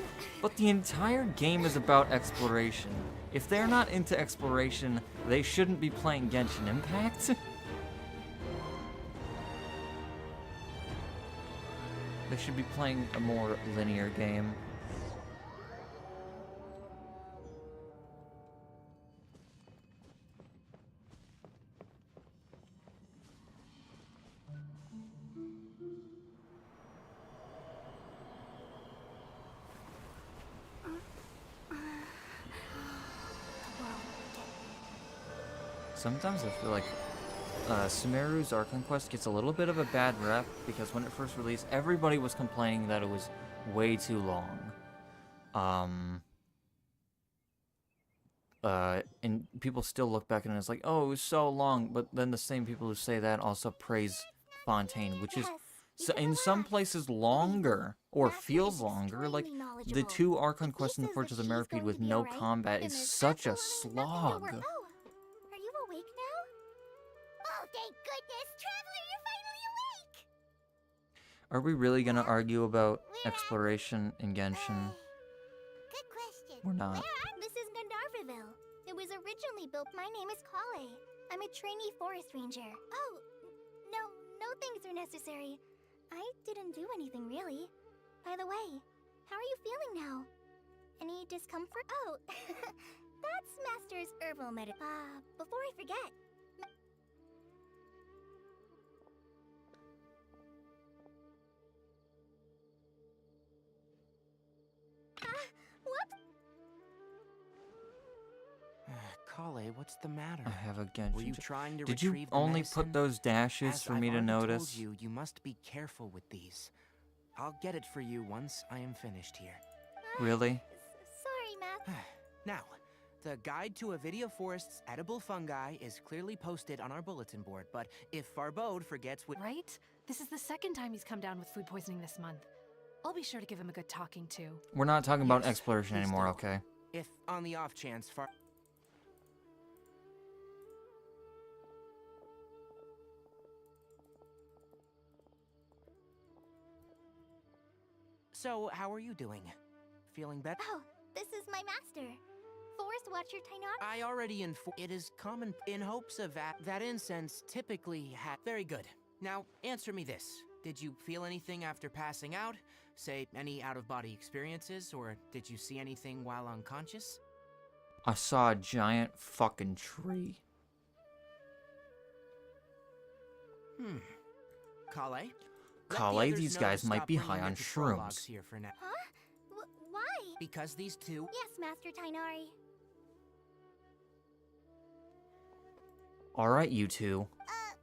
But the entire game is about exploration. If they're not into exploration, they shouldn't be playing Genshin Impact. They should be playing a more linear game. Sometimes I feel like Sumeru's Archon Quest gets a little bit of a bad rep because when it first released, everybody was complaining that it was way too long. And people still look back and it's like, oh, it was so long. But then the same people who say that also praise Fontaine, which is So in some places longer, or feels longer. Like, the 2 Archon quests in the Forge of the Mirrorpede with no combat is such a slog. Oh, are you awake now? Oh, thank goodness! Traveler, you're finally awake! Are we really gonna argue about exploration in Genshin? Good question. We're not. This is Gandharville. It was originally built. My name is Collei. I'm a trainee forest ranger. Oh, no things are necessary. I didn't do anything really. By the way, how are you feeling now? Any discomfort? Oh, that's Master's herbal medicine. Before I forget. Whoops. Collei, what's the matter? I have a Genshin. Were you trying to Did you retrieve the only medicine? put those dashes As for me I've to already notice? Told you, you must be careful with these. I'll get it for you once I am finished here. Really? Sorry, Matt. Now, the guide to Avidia Forest's edible fungi is clearly posted on our bulletin board, but if Farbode forgets what— Right? This is the second time he's come down with food poisoning this month. I'll be sure to give him a good talking to. We're not talking about Yes, exploration please anymore, do. okay? If on the off chance So, how are you doing? Feeling better? Oh, this is my master. Forest Watcher Tighnari. I already It is common in hopes of that incense typically very good. Now, answer me this. Did you feel anything after passing out? Say, any out-of-body experiences? Or did you see anything while unconscious? I saw a giant fucking tree. Collei? Let the Collei, others these know guys to might stop be bringing high the on control logs shrooms. here for now. Huh? Why? Because these two— Yes, Master Tighnari. Alright, you two.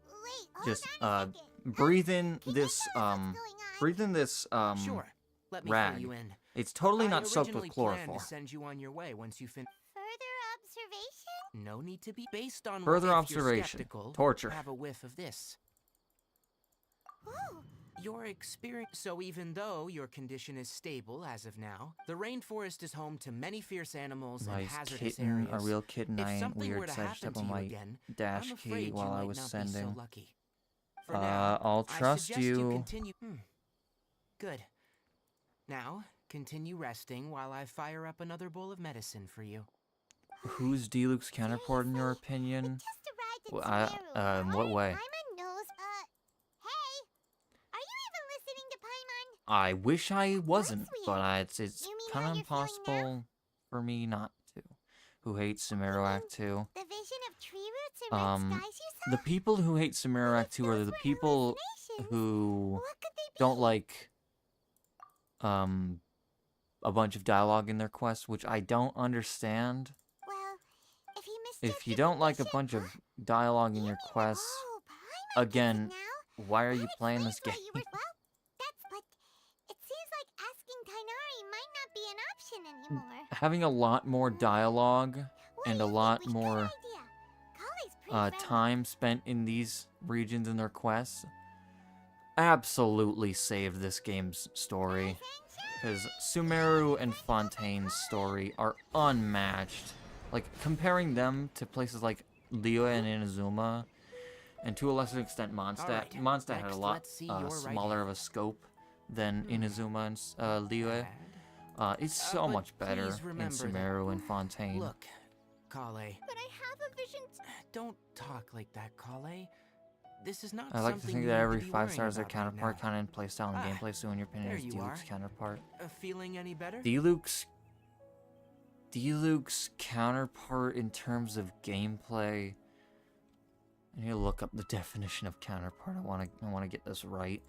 Wait, hold Just, on a second. breathe in Can you this, tell us what's going on? breathe in this, Sure. Let me rag. fill you in. It's totally I not soaked with originally planned chloroform. to send you on your way once you finish. Further observation? No need to be based on Further if you're observation. skeptical, Torture. Have a whiff of this. Ooh, Your experience. So even though your condition is stable as of now, the rainforest is home to many fierce animals and Nice hazardous kitten, areas. a real kitten. If I ain't something were weird, to so I happen just to on you my again, dash I'm key afraid while you I might was not be sending. so lucky. For now, I'll I trust suggest you you. continue. Good. Now, continue resting while I fire up another bowl of medicine for you. Who's Diluc's counterpart in your opinion? just arrived in Well, Sumeru. what way? Paimon knows, hey! Are you even listening to Paimon? I wish I wasn't, weird. but it's You mean kind how of you're feeling impossible for me not to. Who hates Sumeru Act 2? The vision of tree roots and red skies you saw? The people who hate Sumeru Act 2 are the people who What could they be? don't like a bunch of dialogue in their quests, which I don't understand. Well, if he misjudged If you the don't like a vision- bunch of dialogue in your quests, Oh, Paimon gets it again, now. why are you That playing this game? explains why you were- well, but it seems like asking Tighnari might not be an option anymore. Having a lot more dialogue What and do a you lot think? Good more idea. Collei's pretty friendly. time spent in these regions and their quests absolutely saved this game's story. Because Sumeru and Fontaine's story are unmatched. Like, comparing them to places like Liyue and Inazuma, and to a lesser extent Mondstadt. Alright, Mondstadt had a next, lot let's see your right smaller of a scope than Inazuma and Liyue. It's so but much better please in remember that- Sumeru and Fontaine. Look, Collei, But I have a vision. don't talk like that, Collei. This is not I like to something think you that need every to be 5 worrying stars their about right counterpart, now. kind of in playstyle and Ah, gameplay, so in your opinion there is you Diluc's are. counterpart. Feeling any better? Diluc's counterpart in terms of gameplay. I need to look up the definition of counterpart. I want to get this right,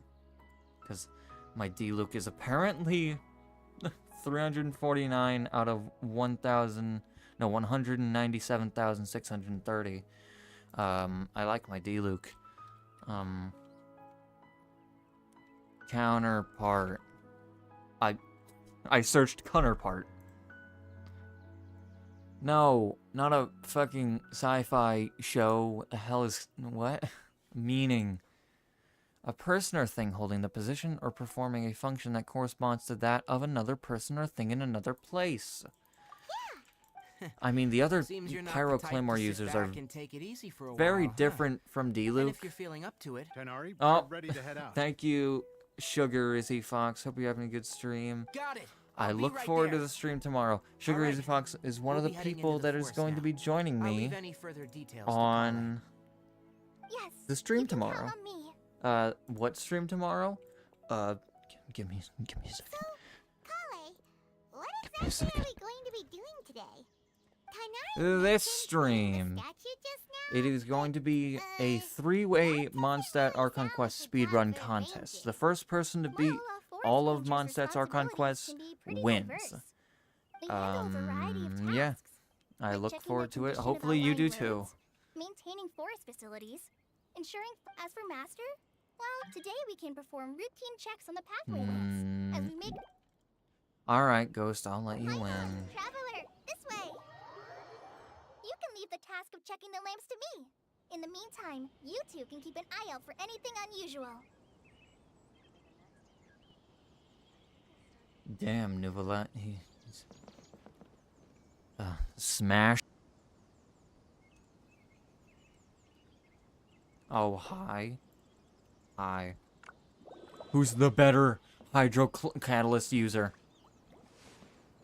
because my Diluc is apparently 349 out of 197,630. I like my Diluc. Counterpart. I searched counterpart. No, not a fucking sci-fi show. What the hell is what? Meaning. A person or thing holding the position or performing a function that corresponds to that of another person or thing in another place. I mean, the other Seems you're not Pyro the type Claymore to sit users are back and take it easy for a very while, huh? different from And D-Luke. if you're feeling up to it, Tighnari, Oh, we're ready to head out. thank you, Sugar Izzy Fox. Hope you're having a good stream. got it. I I'll be look right forward there. to the stream tomorrow. Sugar Alright. Izzy Fox is one We'll of be the heading people into the that is forest going to now. be joining I'll me leave any further details to on Yes. the stream you can count tomorrow. on me. What stream tomorrow? Give me a second. Collei, what Give me a exactly second. are we going to be doing today? Tighnari This mentioned stream, the statue just now. it is going to be a three-way Mondstadt Archon Quest speedrun contest. The first person to beat Well, all of forest Mondstadt's rangers' Archon responsibilities quests can be pretty wins. diverse. They handle a variety of tasks, Yeah. I like look checking forward the to it. condition of Hopefully you do outlying too. roads, maintaining forest facilities, ensuring. As for Master, well, today we can perform routine checks on the pathway lamps as we make. Alright, Ghost, I'll let you Hi, win. Traveler, this way. You can leave the task of checking the lamps to me. In the meantime, you two can keep an eye out for anything unusual. Damn, Neuvillette. He's... smash. Oh, hi. Hi. Who's the better catalyst user?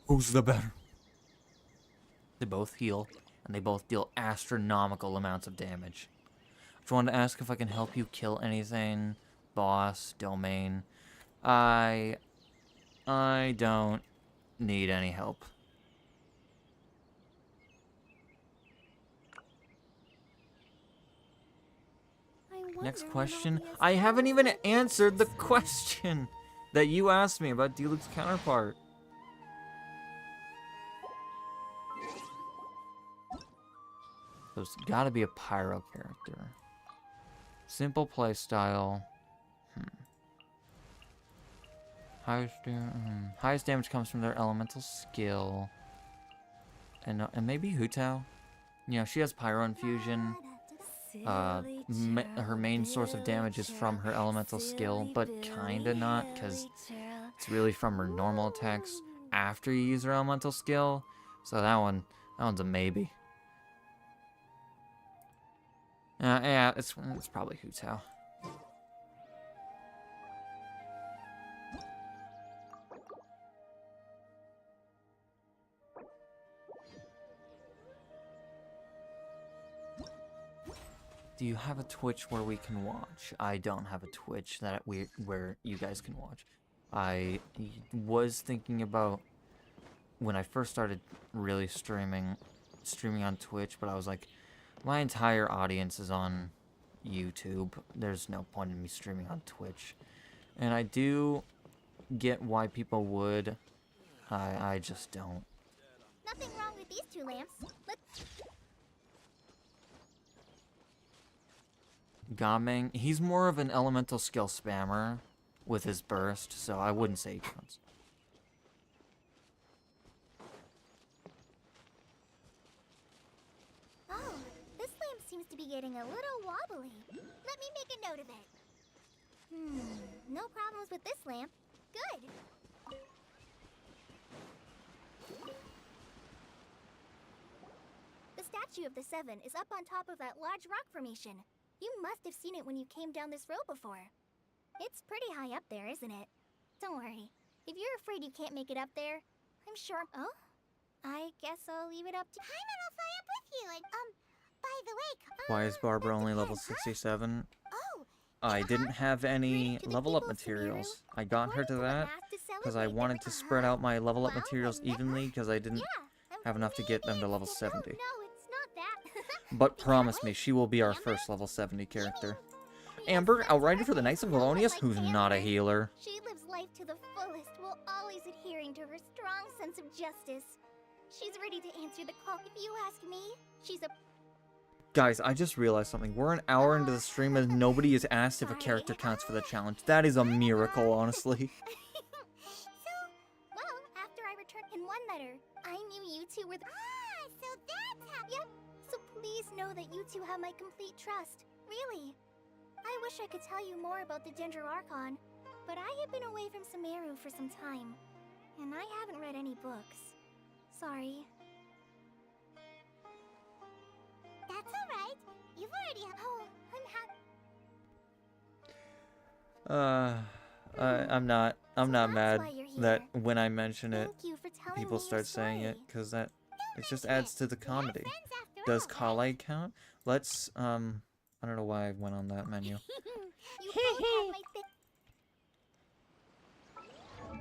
Who's the better? They both heal, and they both deal astronomical amounts of damage. Just wanted to ask if I can help you kill anything. Boss, domain. I don't need any help. Next question. I haven't even answered the question that you asked me about D-Luke's counterpart. There's gotta be a pyro character. Simple playstyle. Highest damage comes from their elemental skill. And maybe Hutao. You know, she has pyro infusion. Her main source of damage is from her elemental skill, but kinda not, because it's really from her normal attacks after you use her elemental skill. So that one's a maybe. Yeah, it's probably Hutao. Do you have a Twitch where we can watch? I don't have a Twitch where you guys can watch. I was thinking about when I first started really streaming on Twitch, but I was like, my entire audience is on YouTube. There's no point in me streaming on Twitch. And I do get why people would. I just don't. Nothing wrong with these two lamps. Gameng, he's more of an elemental skill spammer with his burst, so I wouldn't say he counts. Oh, this lamp seems to be getting a little wobbly. Let me make a note of it. No problems with this lamp. Good. The statue of the Seven is up on top of that large rock formation. You must have seen it when you came down this road before. It's pretty high up there, isn't it? Don't worry. If you're afraid you can't make it up there, I'm sure... Oh? I guess I'll leave it up to... Paimon will fly up with you, and, by the way... Why is Barbara that only level depends, huh? 67? Oh, I didn't have any Greeting to the level up people of materials. Sumeru. I got her According to the that math to because I celebrate wanted to spread out my level up Well, materials and then- evenly because I didn't Yeah, have enough to get them to maybe level it's- 70. No, it's not that. But promise me, she will be our first level 70 character. Amber, Outrider for the Knights of Valonius, who's not a healer. She lives life to the fullest while always adhering to her strong sense of justice. She's ready to answer the call. If you ask me, she's a... Guys, I just realized something. We're an hour into the stream and nobody has asked if a character counts for the challenge. That is a miracle, honestly. Well, after I returned in one letter, I knew you two were the... Ah, so that's how... Yep. So please know that you two have my complete trust. Really. I wish I could tell you more about the Dendroarchon, but I have been away from Sumeru for some time, and I haven't read any books. Sorry. That's alright. You've already... Oh, I'm I'm not that's mad why you're that here. when I mention it, Thank you for telling people me your start saying it, story. because that it just mention adds it. to the We are comedy. friends after Does all, right? Collei count? Let's, I don't know why I went on that menu. You both have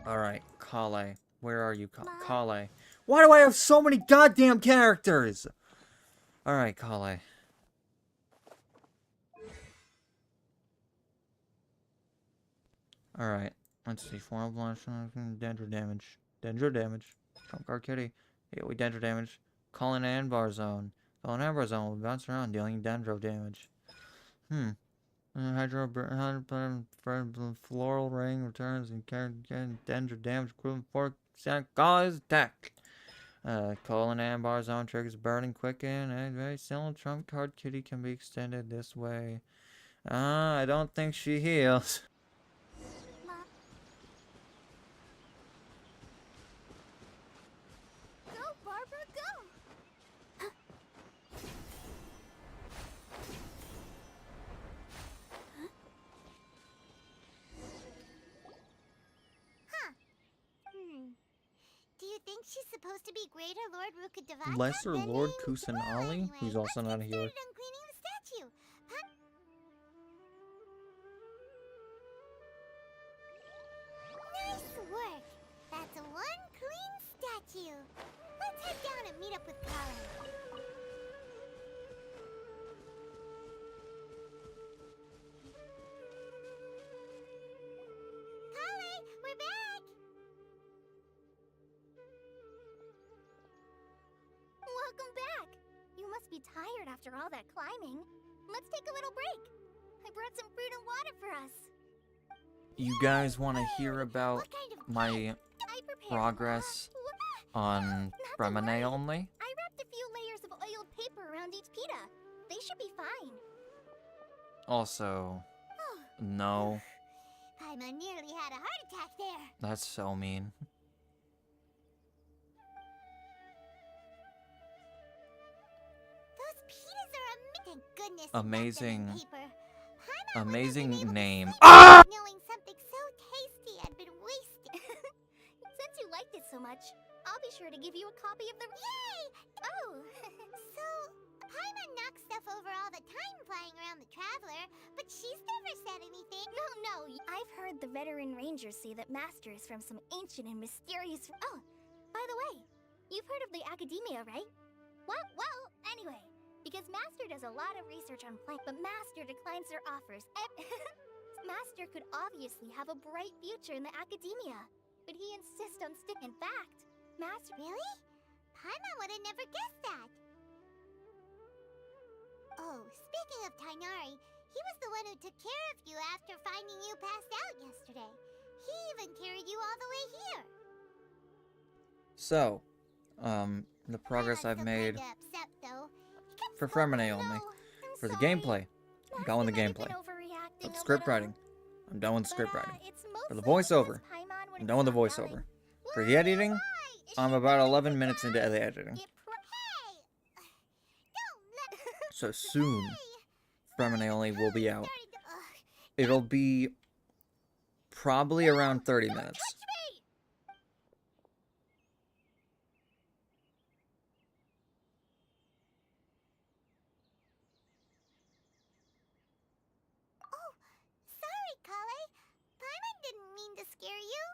my Alright, Collei. Where are you, Mom? Collei? Why do I have so many goddamn characters? Alright, Collei. Alright, let's see. Formal blast, Dendro damage. Dendro damage. Trump card kitty. AoE Dendro damage. Calling an Anbar zone. Calling an Anbar zone will bounce around, dealing Dendro damage. Hydro floral ring returns and Dendro damage equivalent 4% cause attack. Call an Anbar zone triggers burning quicken and very similar trump card kitty can be extended this way. I don't think she heals. Mom. Go, Barbara, go! Do you think she's supposed to be Greater Lord Rukkhadevata? Lesser Then Lord who- Kusanali, Anyway, who's also let's not a get healer. started on cleaning the statue. Nice work. That's one clean statue. Let's head down and meet up with Collei. Collei, we're back. Welcome back! You must be tired after all that climbing. Let's take a little break. I brought some fruit and water for us. You guys want to hear about What kind of my I prepared progress on Fremine only? I wrapped a few layers of oiled paper around each pita. They should be fine. Also, no, Paimon nearly had a heart attack there. that's so mean. Those pitas are thank goodness. Amazing. You wrapped them in paper. Paimon Amazing wouldn't have been name. able to sleep knowing something so tasty had been wasted. Since you liked it so much, I'll be sure to give you a copy of the... Yay! Oh! So, Paimon knocks stuff over all the time flying around the Traveler, but she's never said anything. No. I've heard the veteran rangers say that Master is from some ancient and mysterious... Oh, by the way, you've heard of the Academia, right? Well, anyway, because Master does a lot of research on plank, but Master declines their offers. Master could obviously have a bright future in the Academia, but he insists on sticking. In fact, Master... Really? Paimon would have never guessed that. Oh, speaking of Tighnari, he was the one who took care of you after finding you passed out yesterday. He even carried you all the way here. So, the progress Paimon's I've still made kinda upset, though. He kept for scolding Fremine me. only. I'm For the sorry. gameplay, I'm done with the Master might have gameplay. been overreacting For the a script little, writing, I'm done with the but, script writing. it's For the mostly voiceover, because Paimon I'm wouldn't done with the stop voiceover. yelling. For the editing, Why? I'm about 11 minutes into the editing. It Hey! Don't let... So soon, Fremine only will be out. Started to- Ugh. It'll be probably around 30 minutes. touch me! Oh, sorry, Collei. Paimon didn't mean to scare you.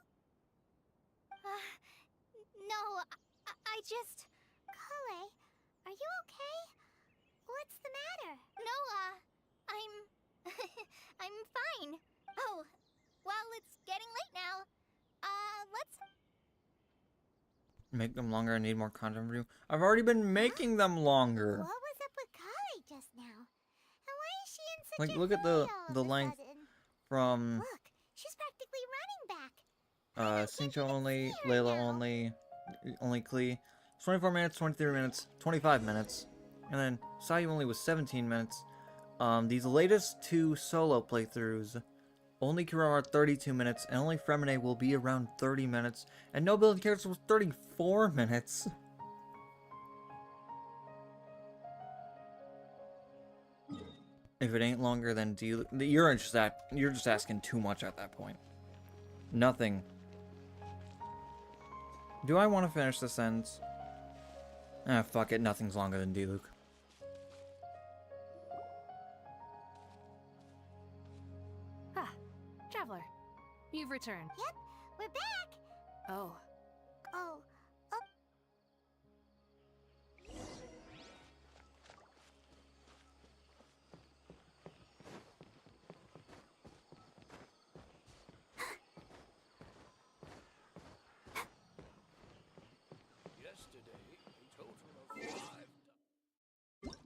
No, I just... Collei, are you okay? What's the matter? No, I'm... I'm fine. Oh, well, it's getting late now. Let's... Make them longer. I need more content for you. I've already been making them longer. What was up with Collei just now? And why is she in such Like, a look at hurry all the of a length sudden? from Look, she's practically running back. Sincho only, Layla only Klee. 24 minutes, 23 minutes, 25 minutes. And then Sayu only was 17 minutes. These latest 2 solo playthroughs only can run 32 minutes, and only Fremine will be around 30 minutes, and no building characters was 34 minutes. If it ain't longer than you're just asking too much at that point. Nothing. Do I want to finish this sentence? Ah, fuck it. Nothing's longer than Diluc. Ah, Traveler. You've returned. Yep, we're back. Oh. Oh, Yesterday, a total of 5.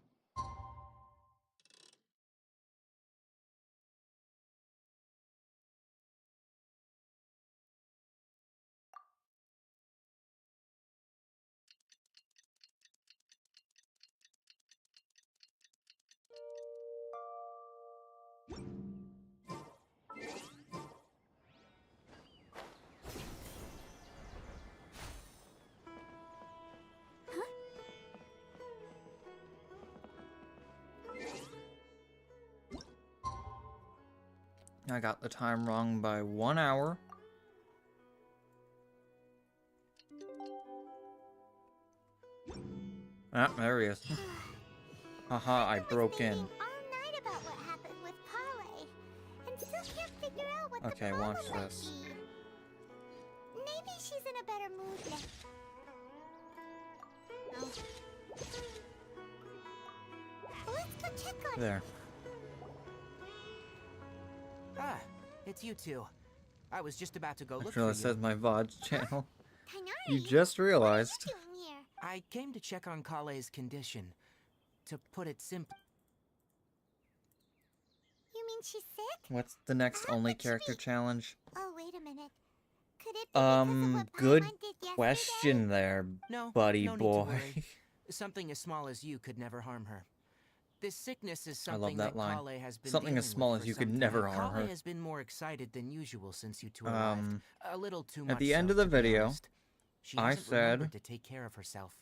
I got the time wrong by 1 hour. Ah, there he is. Haha, I broke in. all night about what happened with Collei, and still can't figure out what Okay, the watch problem might this. be. Maybe she's in a better mood now. Let's go check on her. There. Ah, it's you two. I was just about to go I look just for realized you. it says my VOD channel. Tighnari, You just what are realized. you doing here? I came to check on Collei's condition. To put it simply, You mean she's sick? What's the next only But she character be- challenge? Oh, wait a minute. Could it be because of what Good Paimon did yesterday? question there, no, buddy no need to boy. worry. Something as small as you could never harm her. This sickness is I something love that line. Collei has been Something as dealing small with as for you could some never time. harm her. Collei has been more excited than usual since you two arrived. A little too much. At the end so, of the to be video, honest. She I hasn't said remembered to take care of herself.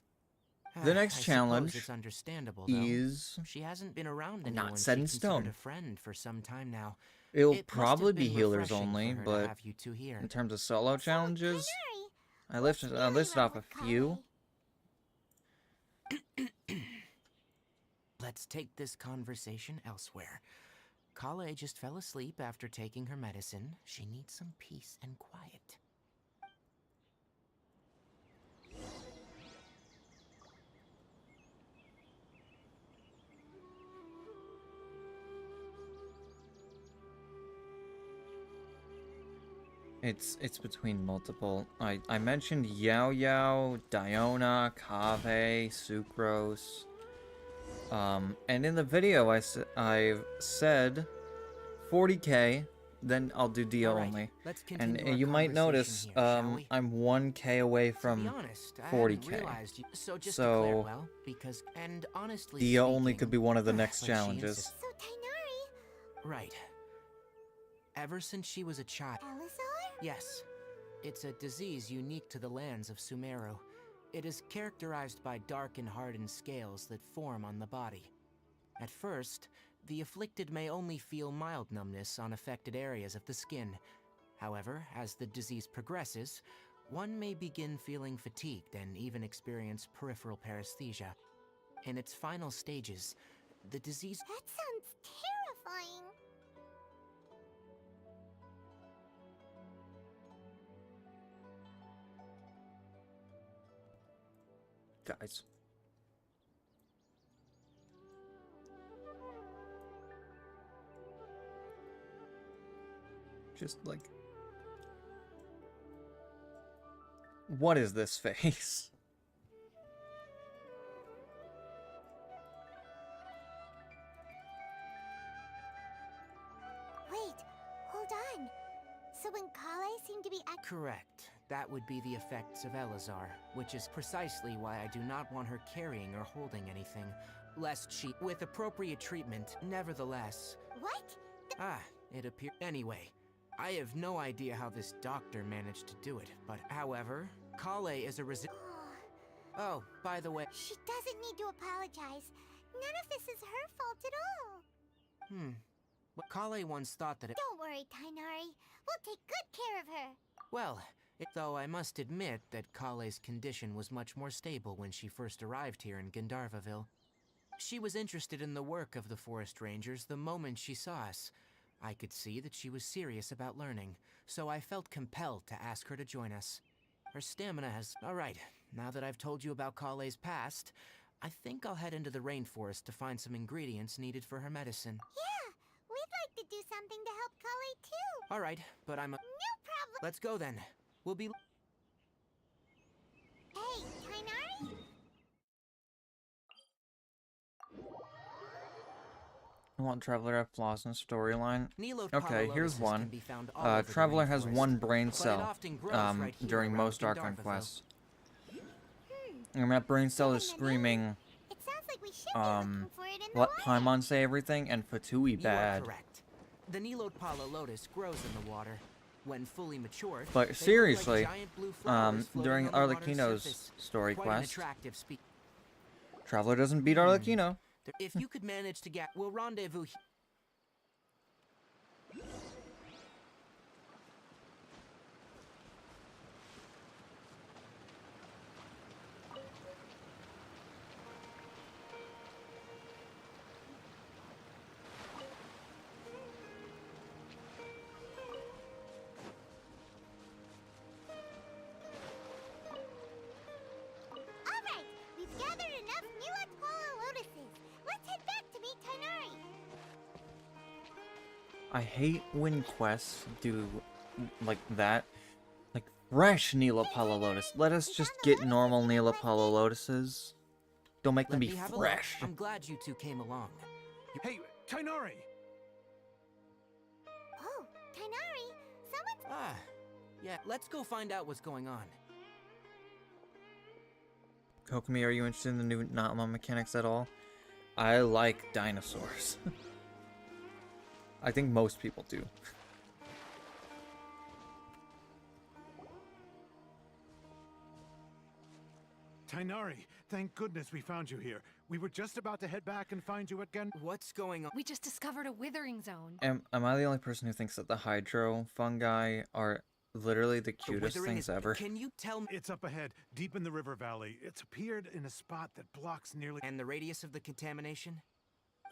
the next I suppose challenge it's understandable, though. is She hasn't been around not anyone set she in considered stone. a friend for some time now. It'll It must have probably be been healers refreshing only, for her to but have you two here. in terms of solo challenges, Tighnari, I listed really off wrong a with few. Collei? Let's take this conversation elsewhere. Collei just fell asleep after taking her medicine. She needs some peace and quiet. It's between multiple. I mentioned Yao Yao, Diona, Kave, Sucrose. And in the video I've said 40k, then I'll do Dehya All right, only. let's And continue our you might conversation notice here, shall we? I'm 1k away To be from honest, I 40K. hadn't realized you. So just So, declare well, because and honestly Dehya only speaking, could be one of the but next she challenges. insists- So, Tighnari, Right. Ever since she was a child. Elazar? Yes. It's a disease unique to the lands of Sumeru. It is characterized by dark and hardened scales that form on the body. At first, the afflicted may only feel mild numbness on affected areas of the skin. However, as the disease progresses, one may begin feeling fatigued and even experience peripheral paresthesia. In its final stages, the disease... That sounds terrifying. Guys. Just like... What is this face? Wait, hold on. So when Collei seemed to be Correct. That would be the effects of Elazar, which is precisely why I do not want her carrying or holding anything, lest she... With appropriate treatment, nevertheless... What? It appears... Anyway, I have no idea how this doctor managed to do it, but however, Collei is a Oh, by the way... She doesn't need to apologize. None of this is her fault at all. But Collei once thought that it... Don't worry, Tighnari. We'll take good care of her. Well, though I must admit that Collei's condition was much more stable when she first arrived here in Gandharvaville. She was interested in the work of the Forest Rangers the moment she saw us. I could see that she was serious about learning, so I felt compelled to ask her to join us. Her stamina has... Alright, now that I've told you about Collei's past, I think I'll head into the rainforest to find some ingredients needed for her medicine. Yeah, we'd like to do something to help Collei too. Alright, but I'm a... No problem. Let's go then. We'll be... Hey, Tighnari? I want Traveler to have flaws in storyline. Okay, Nilotpalalotuses here's one. can be found all over the Traveler has rainforest, one brain but it cell often grows right here during around most Archon Gandharvaville. quests. And that brain cell is screaming, It sounds like we should be looking for it in the let water. Paimon say everything and Fatui You bad. are correct. The Nilotpala lotus grows in the water. When fully matured, But they look seriously, like giant blue flowers floating during on the water's Arlecchino's surface. story Quite an quest, attractive Traveler doesn't beat Arlecchino. If you could manage to get... We'll rendezvous... Alright, we've gathered enough Nilotpala lotuses. Let's head back to meet Tighnari. I hate when quests do like that. Like fresh Neelopala Lotus. Let us just get normal Neelopala Lotuses. Don't make them Let be me have a look. fresh. I'm glad you two came along. Hey, Tighnari! Oh, Tighnari, someone's... Yeah, let's go find out what's going on. Kokomi, are you interested in the new Natma mechanics at all? I like dinosaurs. I think most people do. Tighnari, thank goodness we found you here. We were just about to head back and find you at What's going on? We just discovered a withering zone. Am I the only person who thinks that the hydro fungi are literally the cutest Withering things is... ever? Can you tell me... It's up ahead, deep in the river valley. It's appeared in a spot that blocks nearly... And the radius of the contamination?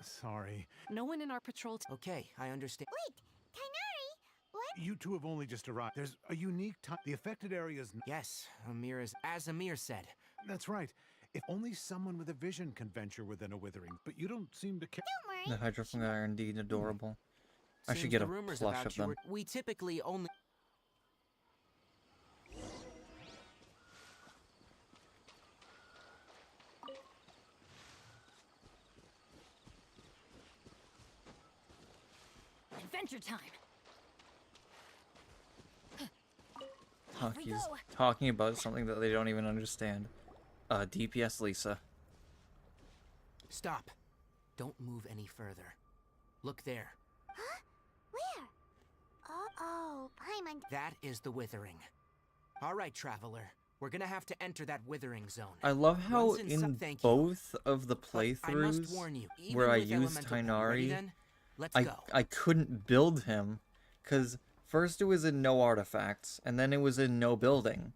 Sorry. No one in our patrol Okay, I understand. Wait, Tighnari, what? You two have only just arrived. There's a unique time. The affected area is... Yes, Amir is... As Amir said. That's right. If only someone with a vision can venture within a withering, but you don't seem to care. Don't The worry. hydro fungi are indeed adorable. I should Seems get the a rumors plush about of you them. were- We typically only... Adventure time. Hockey's talking about something that they don't even understand. DPS Lisa. Stop. Don't move any further. Look there. Huh? Where? Oh, Paimon. That is the Withering. All right, Traveler. We're gonna have to enter that Withering zone. I love how Once inside- in Thank you. both of the But I must playthroughs warn you, even where I with used elemental pool ready Tighnari, then, let's I go. couldn't build him because first it was in no artifacts and then it was in no building.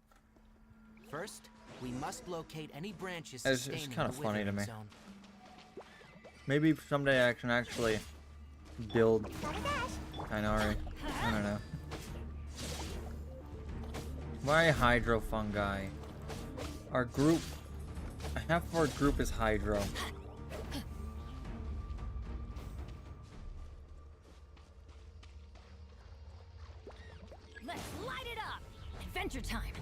First, we must locate any branches It's sustaining kinda the funny to Withering me. zone. Maybe someday I can actually build Gotta dash. Tighnari. I don't know. Why hydro fungi? Our group, half of our group is hydro. Let's light it up. Adventure time.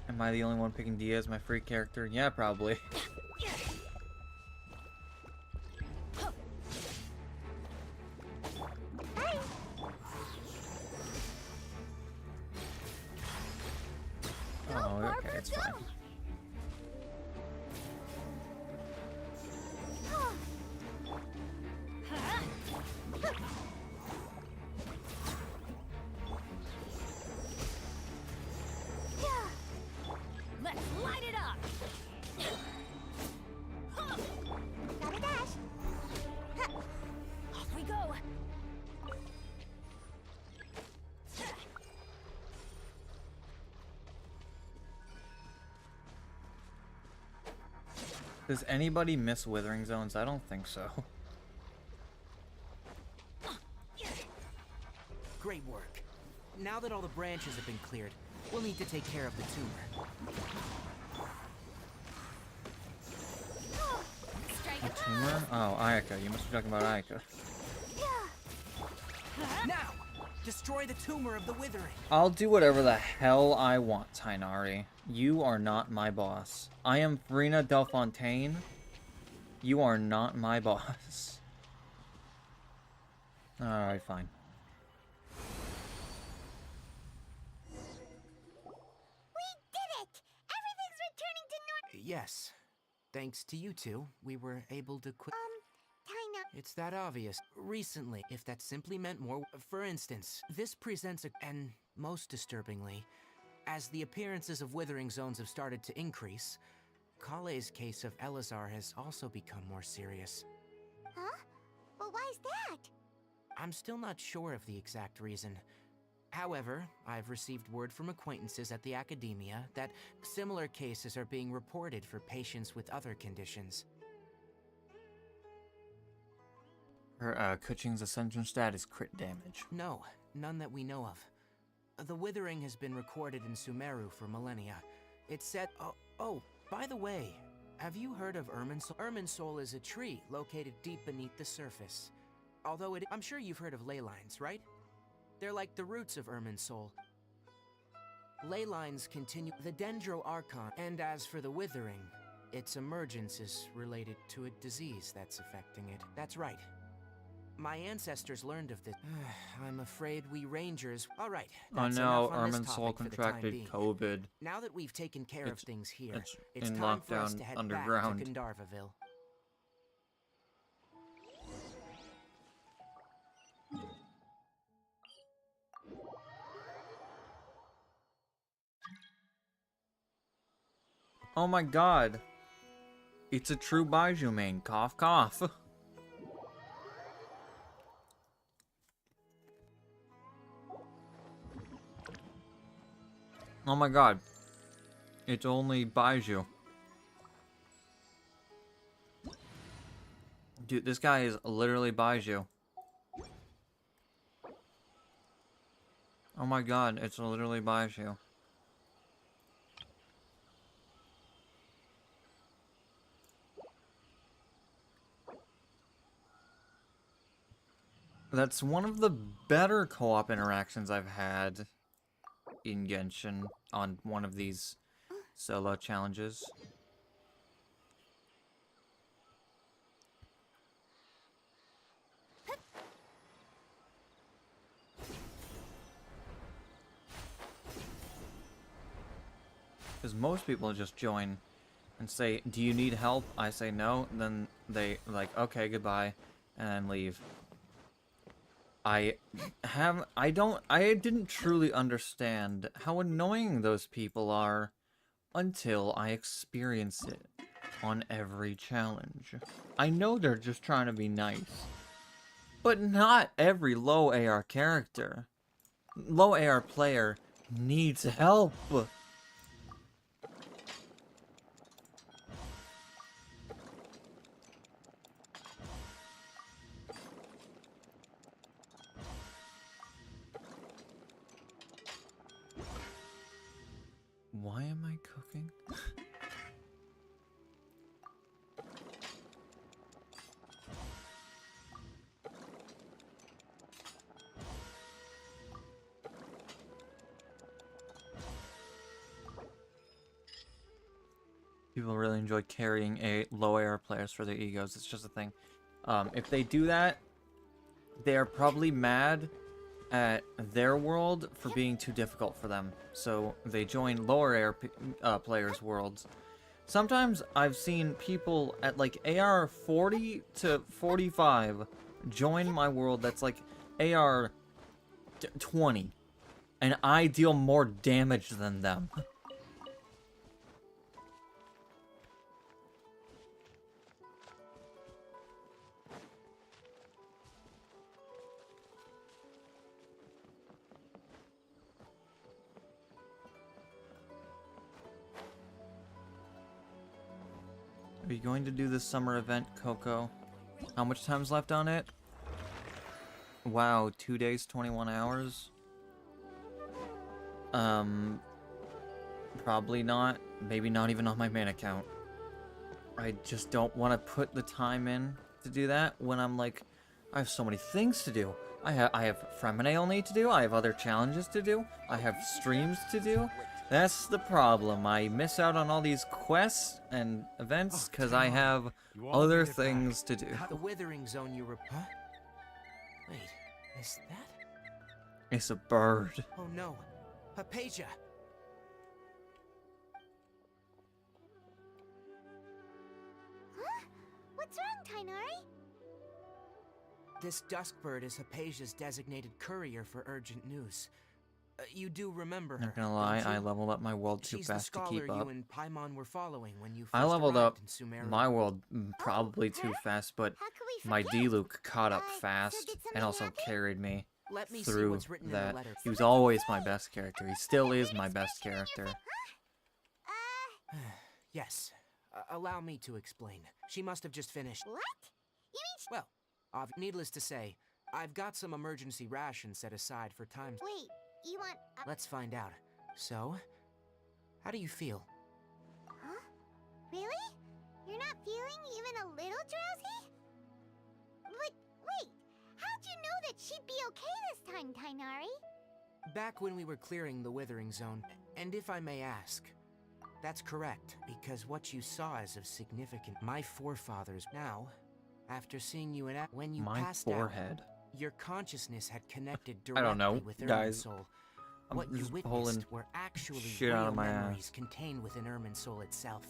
Am I the only one picking Dehya as my free character? Yeah, probably. Oh, okay, it's fine. Does anybody miss Withering Zones? I don't think so. Great work. Now that all the branches have been cleared, we'll need to take care of the tumor. A tumor? Oh, Ayaka. You must be talking about Ayaka. Now, destroy the tumor of the Withering. I'll do whatever the hell I want, Tighnari. You are not my boss. I am Farina Delfontaine. You are not my boss. Alright, fine. We did it! Everything's returning to normal. Yes. Thanks to you two, we were able to quit. Tighnari. It's that obvious. Recently, if that simply meant more. For instance, this presents and most disturbingly, as the appearances of Withering Zones have started to increase, Collei's case of Elazar has also become more serious. Huh? Well, why is that? I'm still not sure of the exact reason. However, I've received word from acquaintances at the academia that similar cases are being reported for patients with other conditions. Her, Kuching's ascension stat is crit damage. No, none that we know of. The Withering has been recorded in Sumeru for millennia. It's said. Oh, by the way, have you heard of Irminsul? Irminsul is a tree located deep beneath the surface. Although I'm sure you've heard of ley lines, right? They're like the roots of Irminsul. Ley lines continue the Dendro-Archon, and as for the Withering, its emergence is related to a disease that's affecting it. That's right. My ancestors learned of this. I'm afraid we rangers. All right. Oh That's no, enough on this Irminsul topic for the time contracted being. COVID. Now that we've taken care of things here, it's in time for us lockdown to head underground. back to Gandharvaville. Oh my god. It's a true Baiju main. Cough, cough. Oh my god. It's only Baiju. Dude, this guy is literally Baiju. Oh my god, it's literally Baiju. That's one of the better co-op interactions I've had in Genshin on one of these solo challenges. Because most people just join and say, "Do you need help?" I say no, and then they like, "Okay, goodbye," and then leave. I didn't truly understand how annoying those people are until I experience it on every challenge. I know they're just trying to be nice, but not every low AR character. Low AR player needs help. Why am I cooking? People really enjoy carrying low AR players for their egos. It's just a thing. If they do that, they are probably mad at their world for being too difficult for them. So they join lower AR players' worlds. Sometimes I've seen people at like AR 40 to 45 join my world that's like AR 20. And I deal more damage than them. Are you going to do this summer event, Coco? How much time's left on it? Wow, 2 days, 21 hours? Probably not. Maybe not even on my main account. I just don't want to put the time in to do that when I'm like, I have so many things to do. I have Fremine I'll need to do. I have other challenges to do. I have streams to do. That's the problem. I miss out on all these quests and events because I have other things to do. The Withering Zone you were... Huh? Wait, is that... It's a bird. Oh no, Hypatia! Huh? What's wrong, Tighnari? This Duskbird is Hypatia's designated courier for urgent news. You do remember her, Not gonna lie, don't you? I leveled up my world too She's fast the to scholar keep up. you and Paimon were following when you first I leveled up arrived in Sumeru. my world probably too fast, but How could we my forget? D-Luke caught up So fast did something and also happen? carried me Let me see through what's written in that. the letter. He was always my best character. He still is my best character. Yes. Allow me to explain. She must have just finished. What? You mean Well, needless to say, I've got some emergency rations set aside for times. wait, you want Let's find out. So, how do you feel? Huh? Really? You're not feeling even a little drowsy? But wait, how'd you know that she'd be okay this time, Tighnari? Back when we were clearing the Withering Zone, and if I may ask, that's correct, because what you saw is of significant. My forefathers now, after seeing you in when you My passed forehead. out, your consciousness had connected I don't know, directly with Ermin's guys. soul. I'm What you just witnessed pulling were actually shit real out of my memories ass. contained within Ermin's soul itself.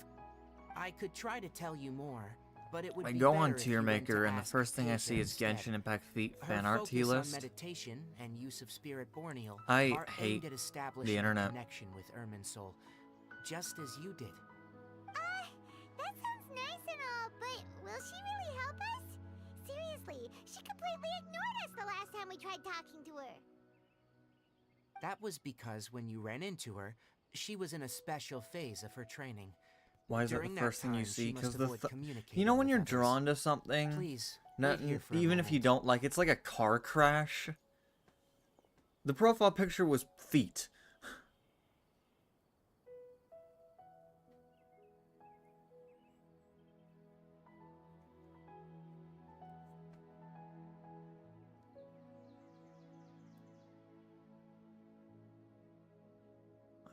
I could try to tell you more, but it would I be go better on if you went to Tiermaker and the ask first thing I Kaeya see is instead. Genshin Impact Feet Her fan art T focus on list. meditation and use of spirit borneal I are hate aimed at establishing internet. a connection with Ermin's soul, just as you did. That sounds nice and all, but will she really help us? Seriously, she completely ignored us the last time we tried talking to her. That was because when you ran into her, she was in a special phase of her training. Why is that During the first thing you time, see? she must Because the avoid you communicating know when with you're others. drawn to something, Please, not, wait here for a even if you moment. don't like, it's like a car crash. The profile picture was feet.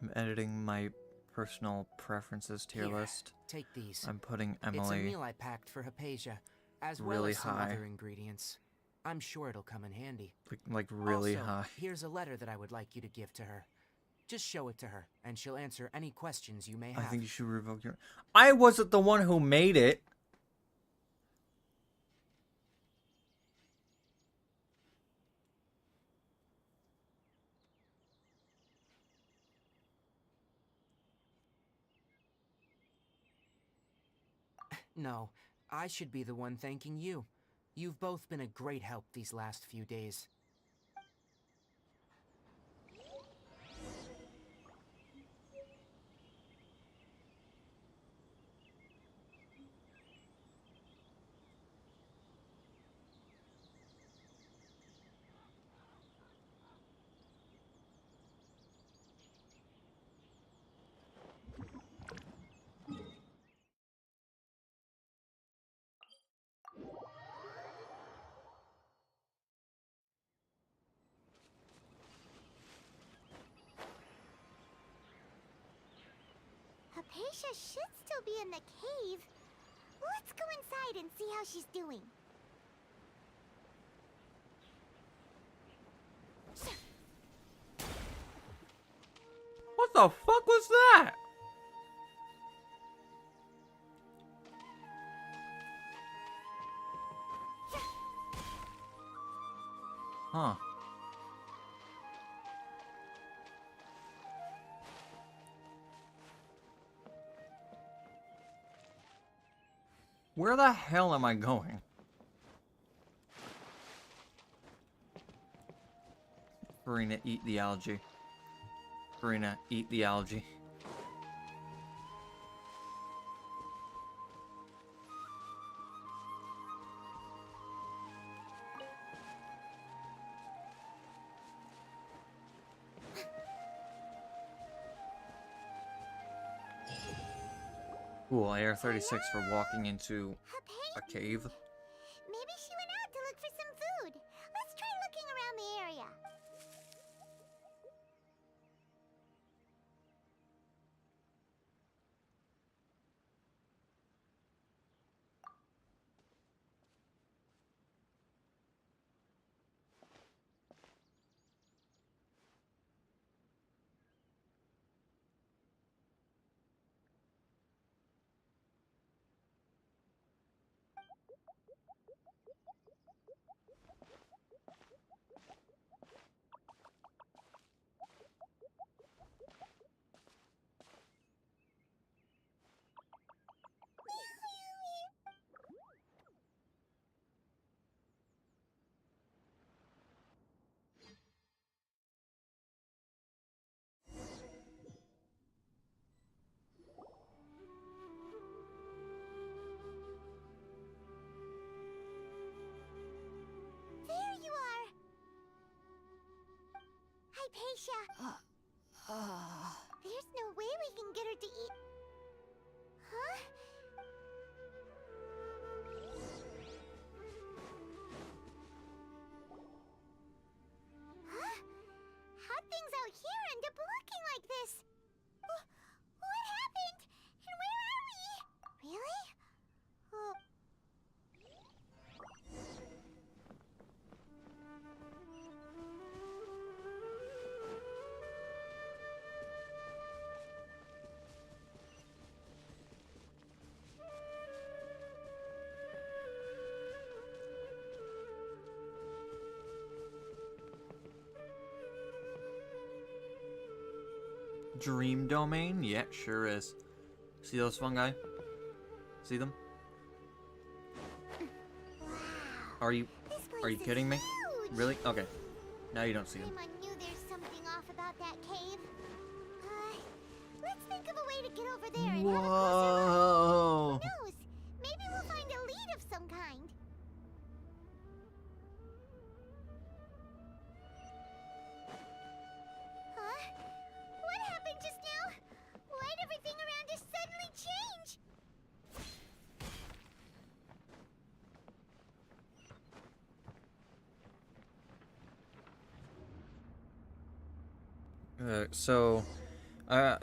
I'm editing my personal preferences tier Here, list. Take these. I'm putting It's a Emily meal I packed for Hypatia, as well really as some high. other ingredients. I'm sure it'll come in handy. like really Also, high. Here's a letter that I would like you to give to her. Just show it to her, and she'll answer any questions you may I have. think you should revoke your. I wasn't the one who made it. No, I should be the one thanking you. You've both been a great help these last few days. Hypatia should still be in the cave. Let's go inside and see how she's doing. What the fuck was that? Huh. Where the hell am I going? Farina, eat the algae. Farina, eat the algae. Cool, AR-36 for walking into a cave. Maybe she went out to look for some food. Let's try looking around the area. There you are. Hypatia. There's no way we can get her to eat. Huh? Huh? How'd things out here end up looking like this? What happened? And where are we? Really? Oh. Dream domain? Yeah, sure is. See those fungi? See them? Are you kidding me? Huge. Really? Okay. Now you don't see them. I knew there's something off about that cave. Let's think of a way to get over there and have a closer Whoa! look. Who knows? Maybe we'll find a lead of some kind. Huh? What happened just now? Why'd everything around us suddenly change?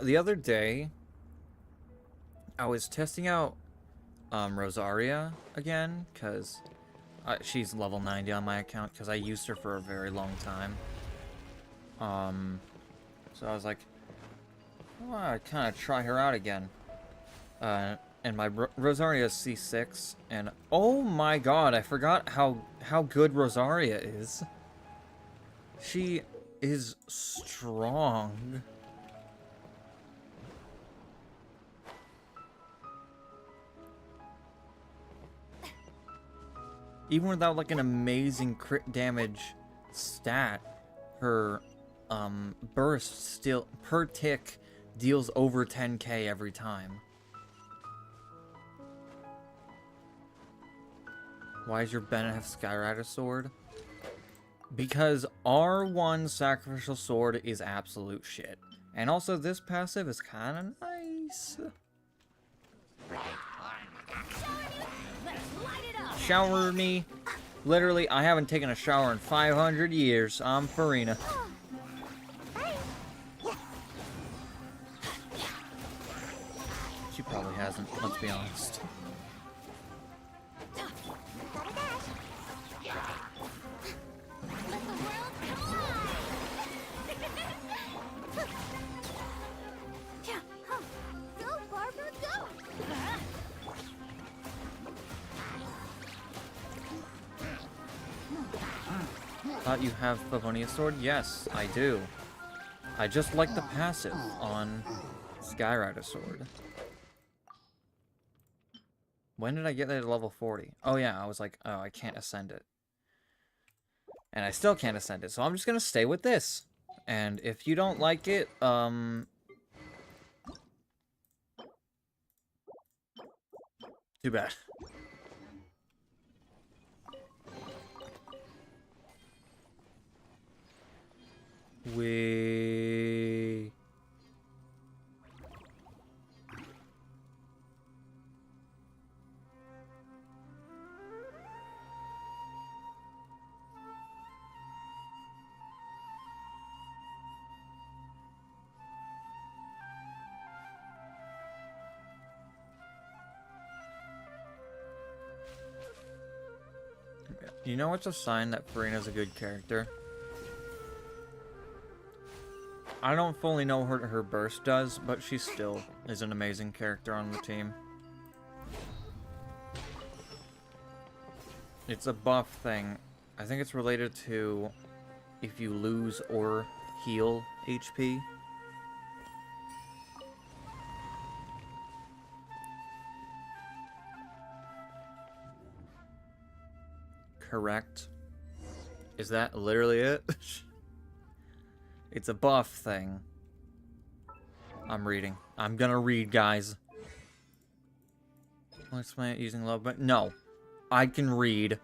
The other day, I was testing out Rosaria again, because she's level 90 on my account, because I used her for a very long time. So I was like, oh, I'd kind of try her out again. And my Rosaria is C6, and oh my god, I forgot how good Rosaria is. She is strong. Even without like an amazing crit damage stat, her burst still per tick deals over 10k every time. Why does your Bennett have Skyrider sword? Because R1 sacrificial sword is absolute shit. And also this passive is kind of nice. Shower me. Literally, I haven't taken a shower in 500 years. I'm Farina. She probably hasn't, let's be honest. You have Favonia's sword? Yes, I do. I just like the passive on Skyrider sword. When did I get there to level 40? Oh yeah, I was like, oh, I can't ascend it. And I still can't ascend it, so I'm just gonna stay with this. And if you don't like it, too bad. You know what's a sign that Furina's a good character? I don't fully know what her burst does, but she still is an amazing character on the team. It's a buff thing. I think it's related to if you lose or heal HP. Correct. Is that literally it? It's a buff thing. I'm reading. I'm gonna read, guys. I'll explain it using love, but no. I can read.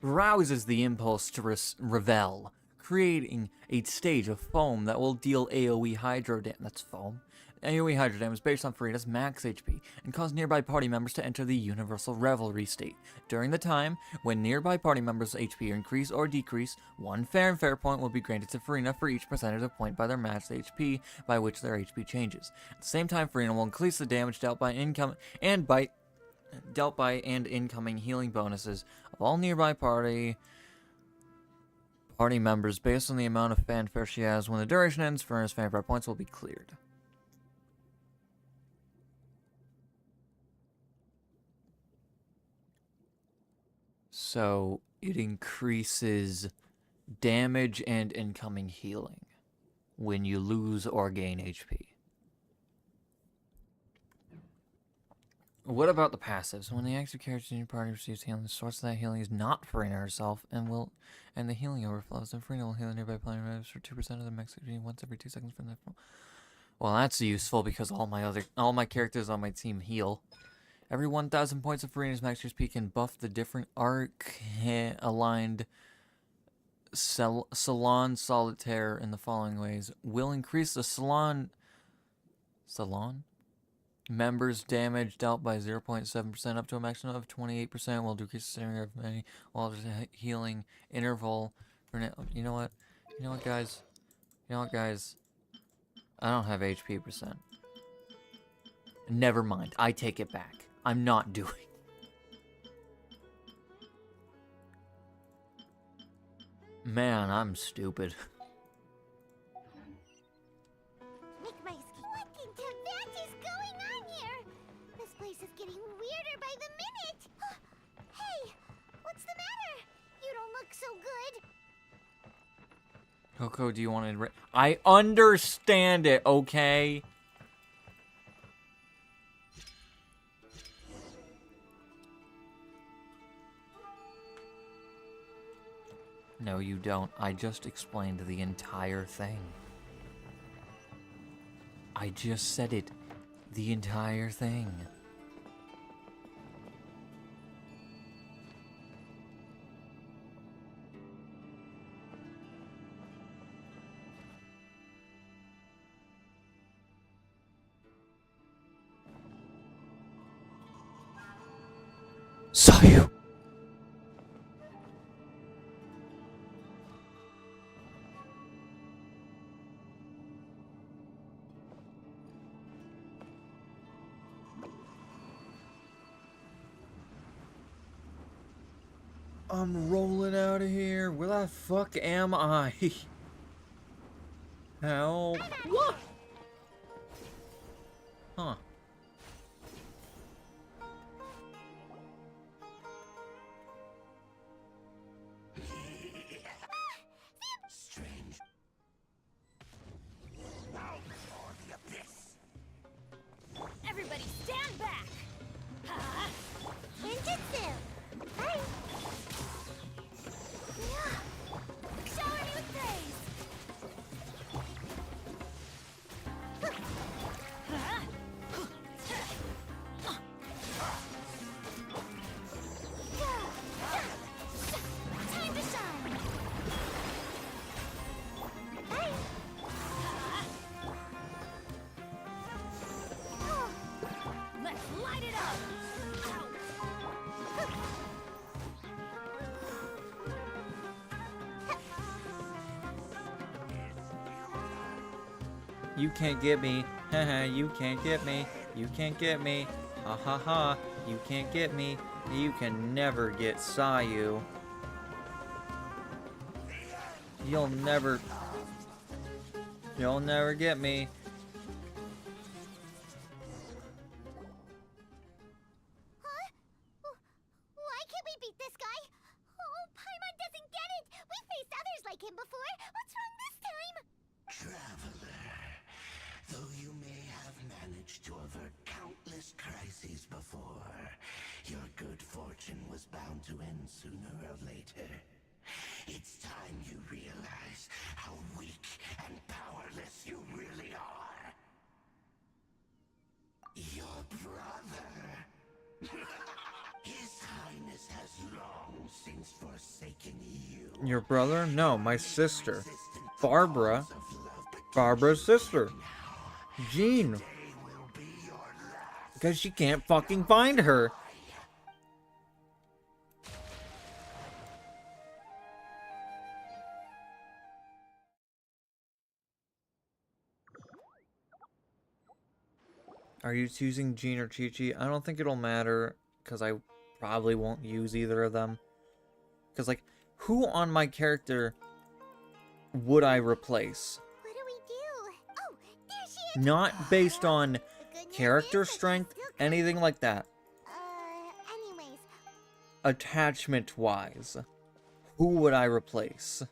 Rouses the impulse to revel, creating a stage of foam that will deal AoE hydro damage. That's foam. AoE hydro damage based on Furina's max HP, and cause nearby party members to enter the universal revelry state. During the time when nearby party members' HP increase or decrease, one fair and fair point will be granted to Furina for each percentage of point by their matched HP by which their HP changes. At the same time, Furina will increase the damage dealt by incoming healing bonuses of all nearby party members based on the amount of fanfare she has. When the duration ends, Furina's fanfare points will be cleared. So it increases damage and incoming healing when you lose or gain HP. What about the passives? When the active character in your party receives healing, the source of that healing is not Furina herself, and the healing overflows. Then Furina will heal nearby player members for 2% of the max HP once every 2 seconds from that. Well, that's useful because all my characters on my team heal. Every 1,000 points of Furina's max HP can buff the different arc-aligned Salon Solitaire in the following ways. Will increase the Salon members' damage dealt by 0.7% up to a maximum of 28%. Will decrease the stamina of many while there's a healing interval. You know what, guys? I don't have HP percent. Never mind. I take it back. I'm not doing. Man, I'm stupid. What in Tibet is going on here? This place is getting weirder by the minute. Hey, what's the matter? You don't look so good. Coco, do you want to... I understand it, okay? No, you don't. I just explained the entire thing. I just said it. The entire thing. Saw you. I'm rolling out of here. Where the fuck am I? Help. What? Huh. Strange. Now before the abyss. Everybody stand back! Ninjutsu! Bye! Shower me with praise! Time to shine! Bye! Let's light it up! You can't get me. Haha, you can't get me. You can't get me. Ha ha ha. You can't get me. You can never get Sayu. You'll never get me. Huh? Why can't we beat this guy? Oh, Paimon doesn't get it! We faced others like him before! What's wrong this time? Traveler, though you may have managed to avert countless crises before, your good fortune was bound to end sooner or later. It's time you realize how weak and powerless you really are. Your brother. His Highness has long since forsaken you. Your brother? No, my sister. Barbara. Barbara's sister. Jean. Because she can't fucking find her. Are you choosing Jean or Chi-Chi? I don't think it'll matter, because I probably won't use either of them. Because, like, who on my character would I replace? What do we do? Oh, there she is! Not based on The good news character is that she's strength, still anything like that. anyways. Attachment-wise, who would I replace?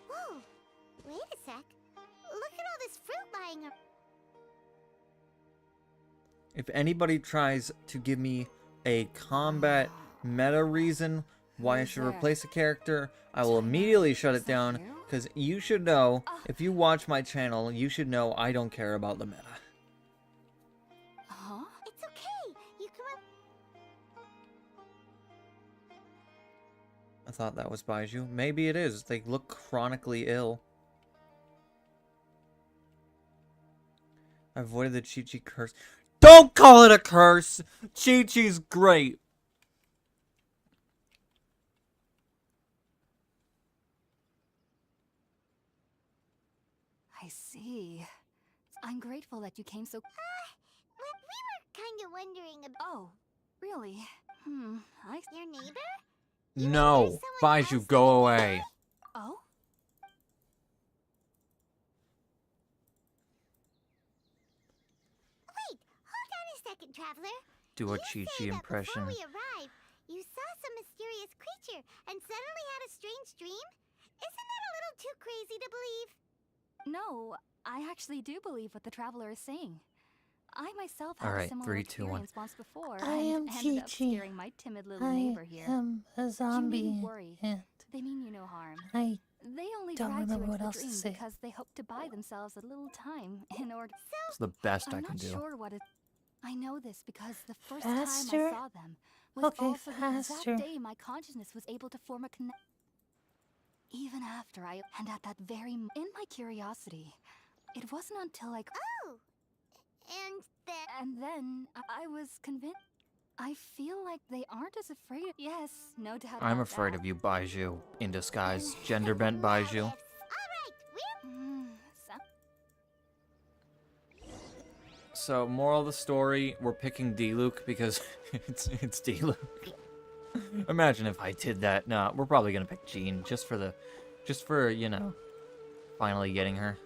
Whoa, wait a sec. Look at all this fruit lying around. If anybody tries to give me a combat meta reason why I should replace a character, I will immediately shut it down, because you should know, if you watch my channel, you should know I don't care about the meta. Huh? It's okay. You can I thought that was Baiju. Maybe it is. They look chronically ill. I avoided the Chi-Chi curse. Don't call it a curse! Chi-Chi's great! I see. I'm grateful that you came so... we were kind of wondering about Oh, really? your neighbor? No! Baiju, go away! Oh? Wait, hold on a second, traveler. Do a You Chi-Chi say that impression. Before we arrived, you saw some mysterious creature and suddenly had a strange dream? Isn't that a little too crazy to believe? No, I actually do believe what the traveler is saying. I myself had Alright, a similar 3, 2, 1. experience once before, I and am ended up Chi-Chi. scaring my timid little neighbor here. I am a zombie. You needn't worry. And They mean you no harm. I They only don't dragged you remember into what the else to dream say. because they hope to buy themselves a little time in order. It's the best I I'm can not do. sure what it. I know this because the first Faster? time I saw them was Okay, also the faster. exact day my consciousness was able to form a connection. Even after and at that very in my curiosity, it wasn't until Oh! And then I was convinced. I feel like they aren't as afraid. Yes, no doubt. I'm about afraid that. of you, Baiju. In disguise. Gender bent Baiju. Alright, we're So, moral of the story, we're picking D-Luke because it's D-Luke. Imagine if I did that. Nah, we're probably gonna pick Jean just for, you know, finally getting her.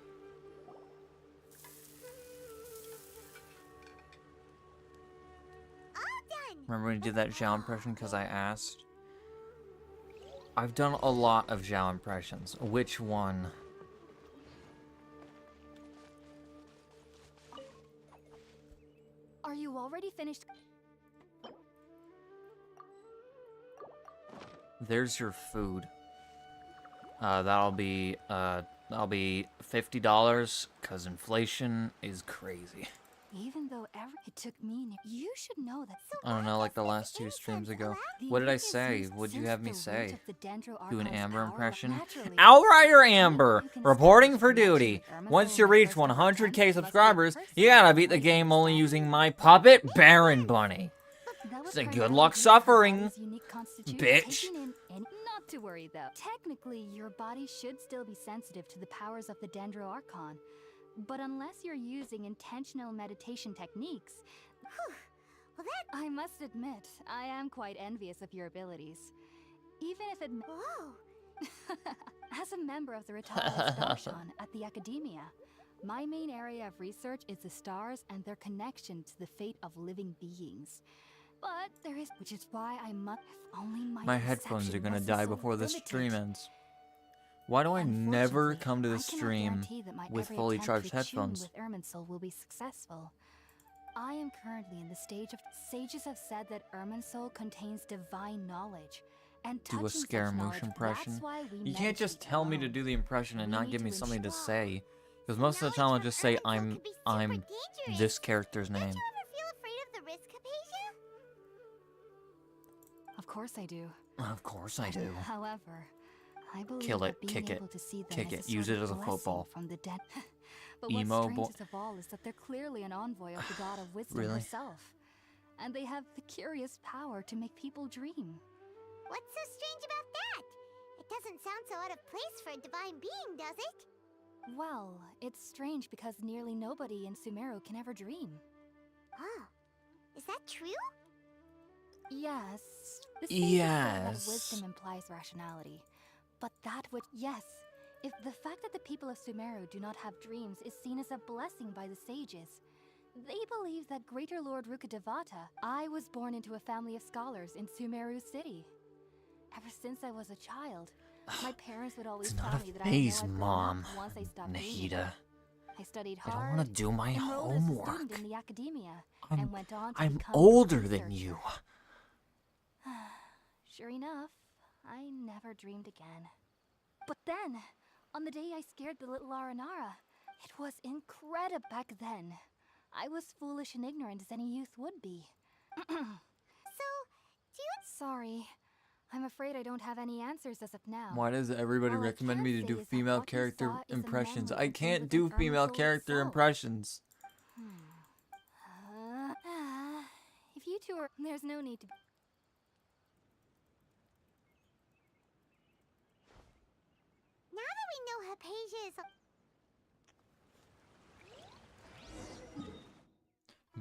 all done. Remember when you did that Zhao impression because I asked? I've done a lot of Zhao impressions. Which one? Are you already finished? There's your food. That'll be $50 because inflation is crazy. Even though it took me, you should know that. I don't know, like the last 2 streams ago. What did I say? What'd you have me say? Do an Amber impression? Outrider Amber! Reporting for duty. Once you reach 100k subscribers, you gotta beat the game only using my puppet, Baron Bunny. Say good luck suffering, bitch. Not to worry though. Technically, your body should still be sensitive to the powers of the Dendro Archon. But unless you're using intentional meditation techniques, Well, that... I must admit, I am quite envious of your abilities. Even if it... Whoa! As a member of the retired Darshan at the Academia, my main area of research is the stars and their connection to the fate of living beings. But there is... Which is why I must... If only My headphones are perception gonna wasn't die so before the limited. stream ends. Why do I never Unfortunately, come to the I cannot stream guarantee that my with every fully attempt charged to attune headphones? with Irminsul will be successful. I am currently in the stage of... Sages have said that Irminsul contains divine knowledge. And Do a touching such Scaramouche knowledge, impression. that's why we You can't just meditate tell me to alone. do the impression and We not need give me to something to ensure- say. Because most of the time I'll just say I'm this character's Don't you name. ever feel afraid of the risk, Kaeya? Of course I do. Of course I do. However, I believe Kill it, that being kick it, able to see them kick as it, use sort it of as a blessing football. from the dead. But Emo what's boy- strangest of all is that they're clearly an envoy of the god of wisdom Really? herself. And they have the curious power to make people dream. What's so strange about that? It doesn't sound so out of place for a divine being, does it? Well, it's strange because nearly nobody in Sumeru can ever dream. Oh, is that true? Yes. The sages say that Yes. wisdom implies rationality. But that would... Yes. If the fact that the people of Sumeru do not have dreams is seen as a blessing by the sages, they believe that Greater Lord Rukkhadevata... I was born into a family of scholars in Sumeru City. Ever since I was a child, my parents would always It's tell not me a that phase, I would grow Mom. up once I stopped dreaming. Nahida. I studied I hard, don't want to do my enrolled as a homework. student in the academia, I'm- and went on to I'm become a older than researcher. you. Sure enough, I never dreamed again. But then, on the day I scared the little Aranara, it was incredible back then. I was foolish and ignorant as any youth would be. So, do you... Sorry, I'm afraid I don't have any answers as of now. Why does everybody All I recommend can me to say do is that female what you character saw is a impressions? memory I that can't comes do within female Irminsul character itself. impressions. If you two are... There's no need to... Now that we know Hypatia is...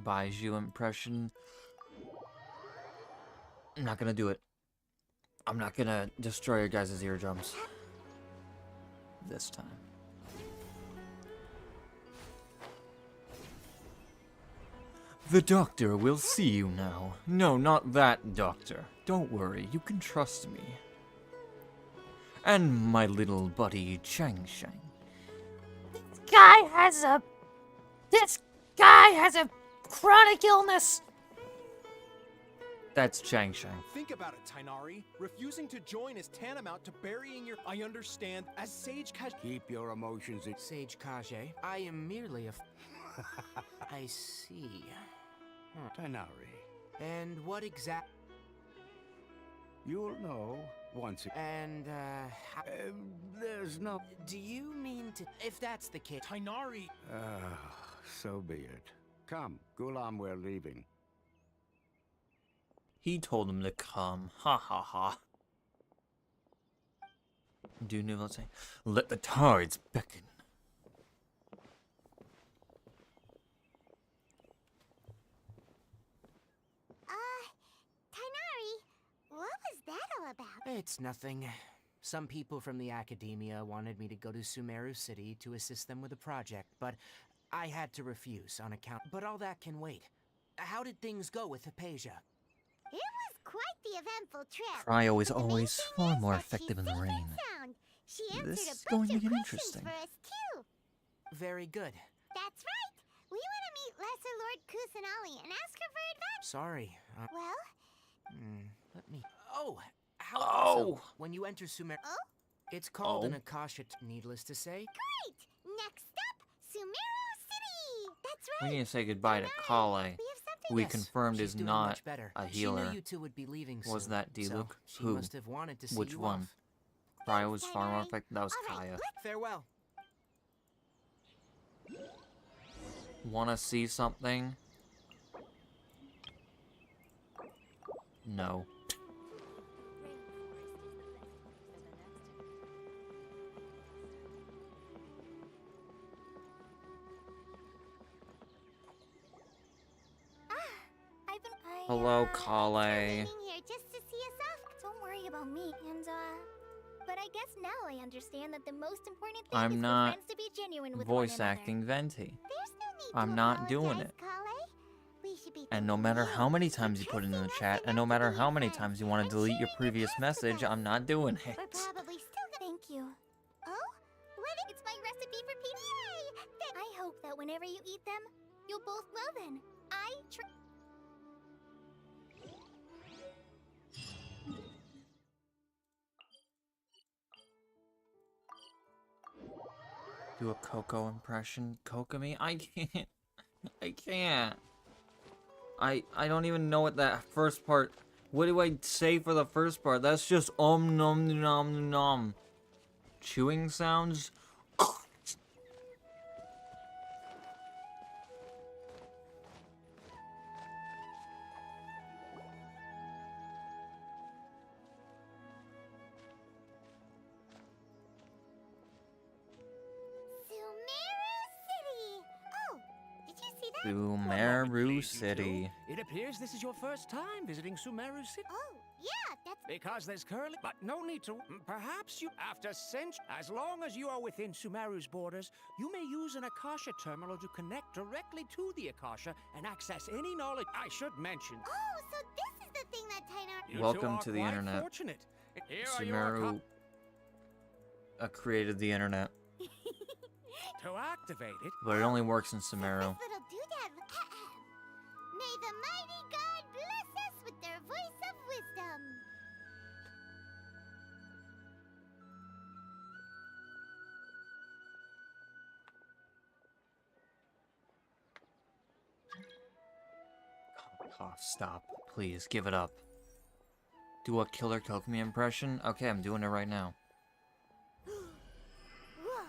Baiju impression. I'm not gonna do it. I'm not gonna destroy your guys' eardrums. This time. The doctor will see you now. No, not that doctor. Don't worry, you can trust me. And my little buddy Chang Shang. This guy has a chronic illness. That's Chang Shang. Think about it, Tighnari. Refusing to join is tantamount to burying your... I understand. As Sage Kaj... Keep your emotions in... Sage Kaeya, I am merely a... I see. Tighnari. And what exact... You'll know once... And, how... there's no... Do you mean to... If that's the case... Tighnari! So be it. Come, Gulam, we're leaving. He told him to come. Ha ha ha. Do Neuvillette say, let the tides beckon. Tighnari, what was that all about? It's nothing. Some people from the Academia wanted me to go to Sumeru City to assist them with a project, but I had to refuse on account... But all that can wait. How did things go with Hypatia? It was quite the eventful trip. Cryo is But the main always thing far is more that she's effective in the safe and rain. sound. She answered This a is going bunch to of get questions interesting. for us too. Very good. That's right. We want to meet Lesser Lord Kusanali and ask her for advice. Sorry. Well, Let me... Oh! How Oh! also, when you enter Sumeru... Oh? It's called an Oh. Akasha, needless to say. great. Next up, Sumeru City. That's We right. need to say goodbye to Tighnari, Collei. We have something. We Yes, confirmed she's is doing not much better. a She healer. knew you two would be leaving Was soon, that so Diluc? she Who? must have wanted to see Which you one? off. Cryo was far more Tighnari. effective. That was All right, Kaeya. Farewell. Wanna see something? No. Hello, Collei. Waiting here just to see us off. Don't worry about me. And, but I guess now I understand that the most important thing I'm is not for friends to be genuine with voice one another. acting Venti. There's no need I'm to not doing apologize, it. Collei. We should be And no thanking matter you how many for times you put it in the trusting us chat, and no enough to matter be how many friends times you want to and delete your sharing previous past with message, us. I'm not doing it. We're probably still gonna... Thank you. Oh? What? It's my recipe for pizza. I hope that whenever you eat them, you'll both well then. Do a Coco impression. Kokomi? I can't. I can't. I don't even know what that first part... What do I say for the first part? That's just nom nom nom. Chewing sounds? Sumeru City. It appears this is your first time visiting Sumeru City. Oh, yeah, that's... Because there's currently... But no need to... Perhaps you... After centuries... As long as you are within Sumeru's borders, you may use an Akasha terminal to connect directly to the Akasha and access any knowledge... I should mention... Oh, so this is the thing that Tighnari... Welcome to the internet. Fortunate. Sumeru created the internet. To activate it... But it only works in Sumeru. This little doodad... May the mighty God bless us with their voice of wisdom. Cough, stop. Please, give it up. Do a killer Kokomi impression? Okay, I'm doing it right now. Whoa.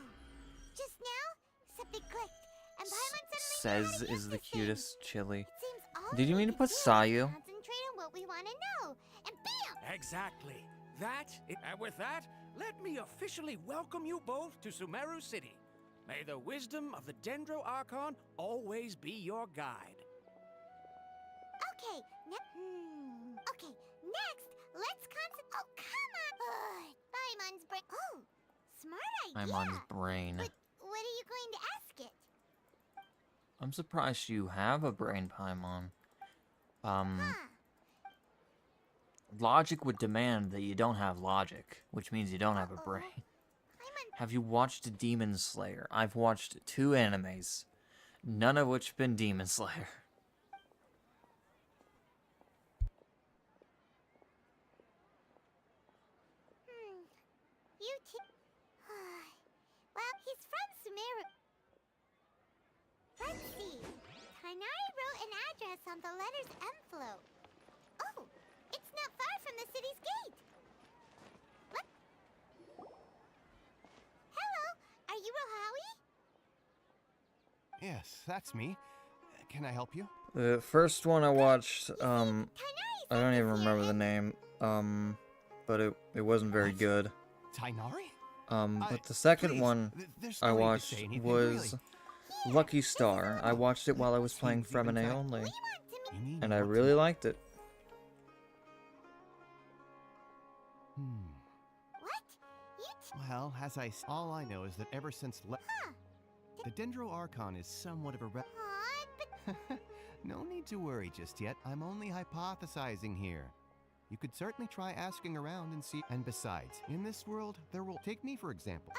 Just now, something clicked, and Paimon suddenly Says is the cutest chili. It seems all Did you we mean to need put do is Sayu? concentrate on what we want to know, and bam! Exactly. And with that, let me officially welcome you both to Sumeru City. May the wisdom of the Dendro Archon always be your guide. Okay, okay, next, let's Oh, come on! Paimon's brain... Oh, smart idea! Paimon's brain. But what are you going to ask it? I'm surprised you have a brain, Paimon. Logic would demand that you don't have logic, which means you don't have a brain. Have you watched Demon Slayer? I've watched 2 animes, none of which have been Demon Slayer. Well, he's from Sumeru. Let's see. Tighnari wrote an address on the letter's envelope. Oh, it's not far from the city's gate. Hello, are you Rohawi? Yes, that's me. Can I help you? The first one I watched, I don't even remember the name, but it wasn't very good. Tighnari? But the second one there's I no need to watched say anything, was Lucky Star. I watched it while I was playing Fremine only, and I really liked it. Well, as all I know is that ever since the Dendro Archon is somewhat of a No need to worry just yet. I'm only hypothesizing here. You could certainly try asking around and see. And besides, in this world, there will... Take me, for example.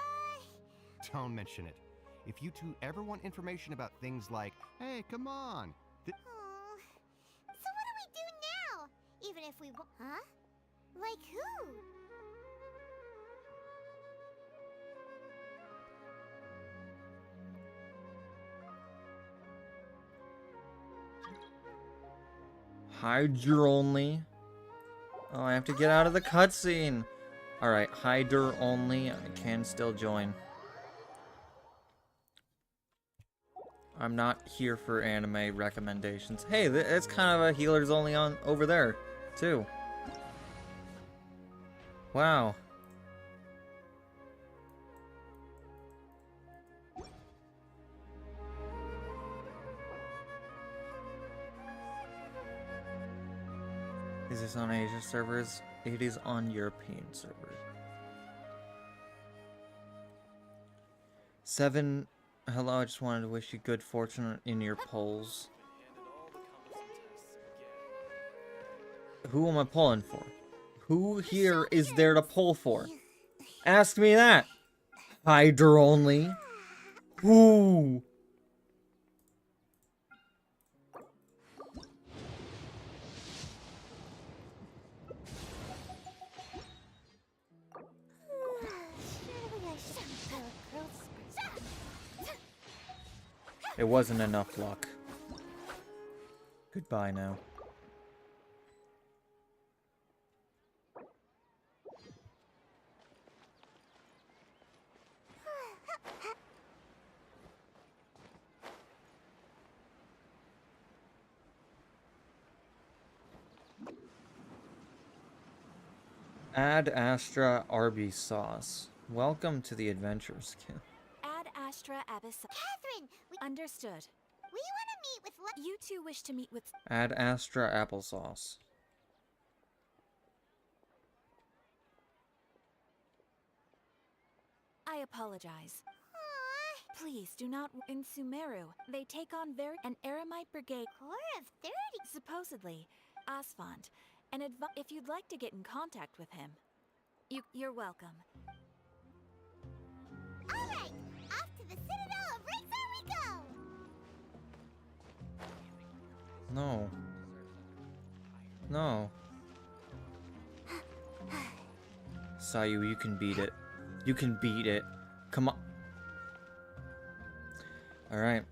Don't mention it. If you two ever want information about things like, hey, come on. So what do we do now? Even if we want... Huh? Like who? Hydra only. Oh, I have to get out of the cutscene. Alright, Hydra only. I can still join. I'm not here for anime recommendations. Hey, it's kind of a healers only on over there, too. Wow. Is this on Asia servers? It is on European servers. 7. Hello, I just wanted to wish you good fortune in your polls. Who am I polling for? Who here is there to poll for? Ask me that. Hydra only. Who? It wasn't enough luck. Goodbye now. Ad Astra Arby's sauce. Welcome to the Adventures Guild. Ad Astra Abyss. Catherine, Understood. we want to meet with You two wish to meet with. Ad Astra applesauce. I apologize. Please do not. In Sumeru, they take on an Eremite brigade. Core of 30. Supposedly, Asphalt. And if you'd like to get in contact with him, you're welcome. All right, off to the Citadel of Razor we go. No. No. Sayu, you can beat it. You can beat it. Come on. Alright.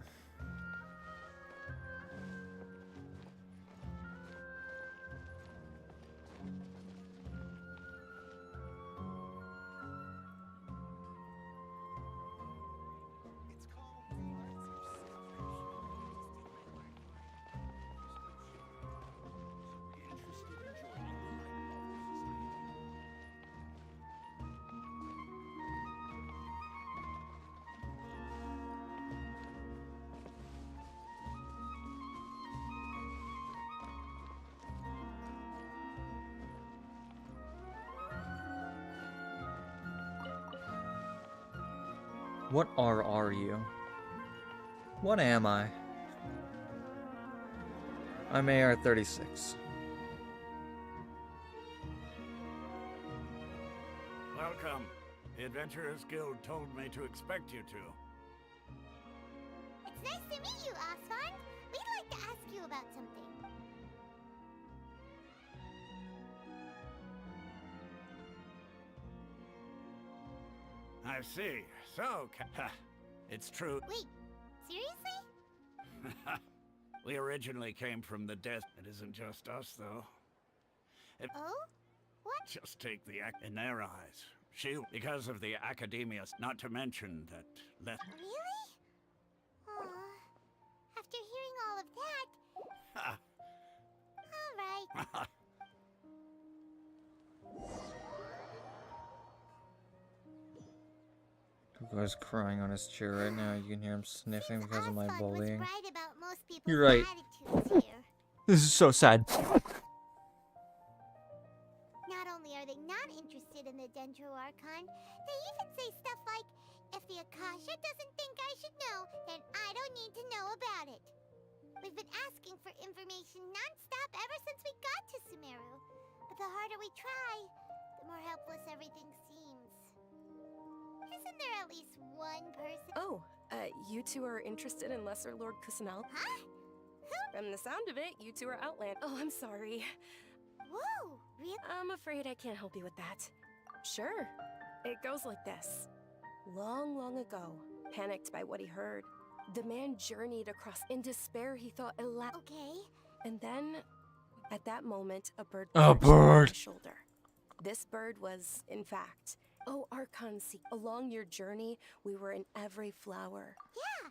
What are you? What am I? I'm AR-36. Welcome. The Adventurers Guild told me to expect you two. It's nice to meet you, Asphalt. We'd like to ask you about something. I see. So, it's true. Wait, seriously? We originally came from the desert. It isn't just us, though. Oh? What? Just take the act in their eyes. Shield, because of the academia, not to mention that Really? Aw. After hearing all of that... All right. Guy's crying on his chair right now. You can hear him sniffing because of my bullying. Right about most people's You're right. attitudes here. This is so sad. Not only are they not interested in the Dendro Archon, they even say stuff like, if the Akasha doesn't think I should know, then I don't need to know about it. We've been asking for information non-stop ever since we got to Sumeru. But the harder we try, the more helpless everything seems. Isn't there at least one person? Oh, you two are interested in Lesser Lord Kusanal? Huh? From the sound of it, you two are Outland. Oh, I'm sorry. Whoa, really? I'm afraid I can't help you with that. Sure. It goes like this. Long, long ago, panicked by what he heard, the man journeyed across. In despair, he thought Okay. And then, at that moment, a bird A perched on bird. his shoulder. This bird was, in fact, oh, Archon Sea. Along your journey, we were in every flower. Yeah,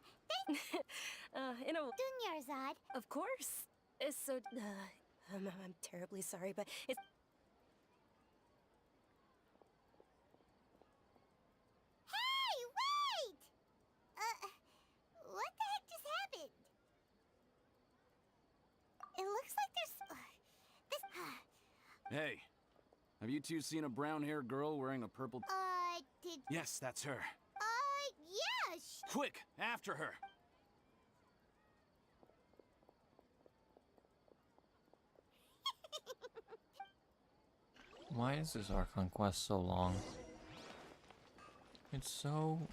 In a... Dunyarzad. Of course. It's so... I'm terribly sorry, but it's... Hey, wait! What the heck just happened? It looks like there's... Hey, have you two seen a brown-haired girl wearing a purple... did... Yes, that's her. Yeah, Quick, after her! Why is this Archon quest so long? It's so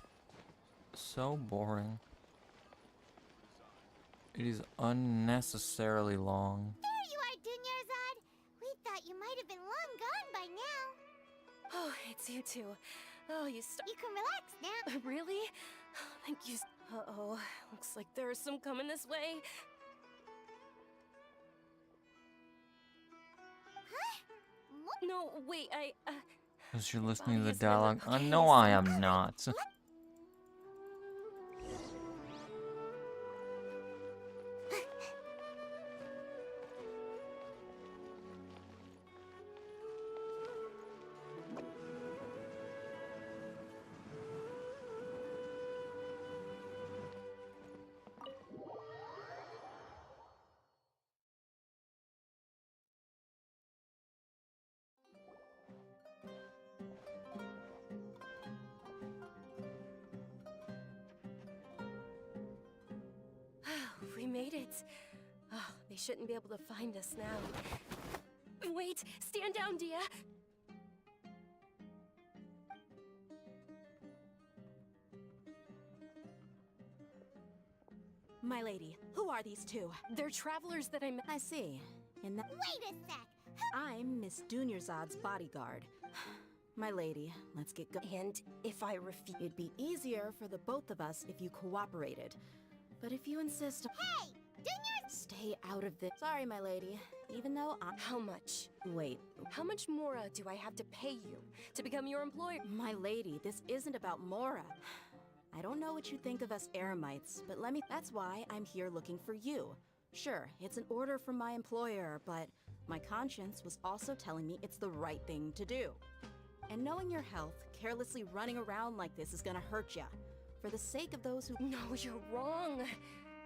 boring. It is unnecessarily long. There you are, Dunyarzad. We thought you might have been long gone by now. Oh, it's you two. Oh, you can relax now. Really? Thank you. Uh-oh. Looks like there's some coming this way. No, wait, Because you're listening to the dialogue. No, I am not. We made it. Oh, they shouldn't be able to find us now. Wait, stand down, Dehya. My lady, who are these two? They're travelers that I see. Wait a sec. I'm Miss Dunyarzad's bodyguard. My lady, let's get going. And if I refuse... It'd be easier for the both of us if you cooperated. But if you insist... Hey! Stay out of this. Sorry, my lady. Even though How much? Wait. How much more do I have to pay you to become your employer? My lady, this isn't about Mora. I don't know what you think of us Eremites, but that's why I'm here looking for you. Sure, it's an order from my employer, but my conscience was also telling me it's the right thing to do. And knowing your health, carelessly running around like this is gonna hurt ya. For the sake of those who... No, you're wrong.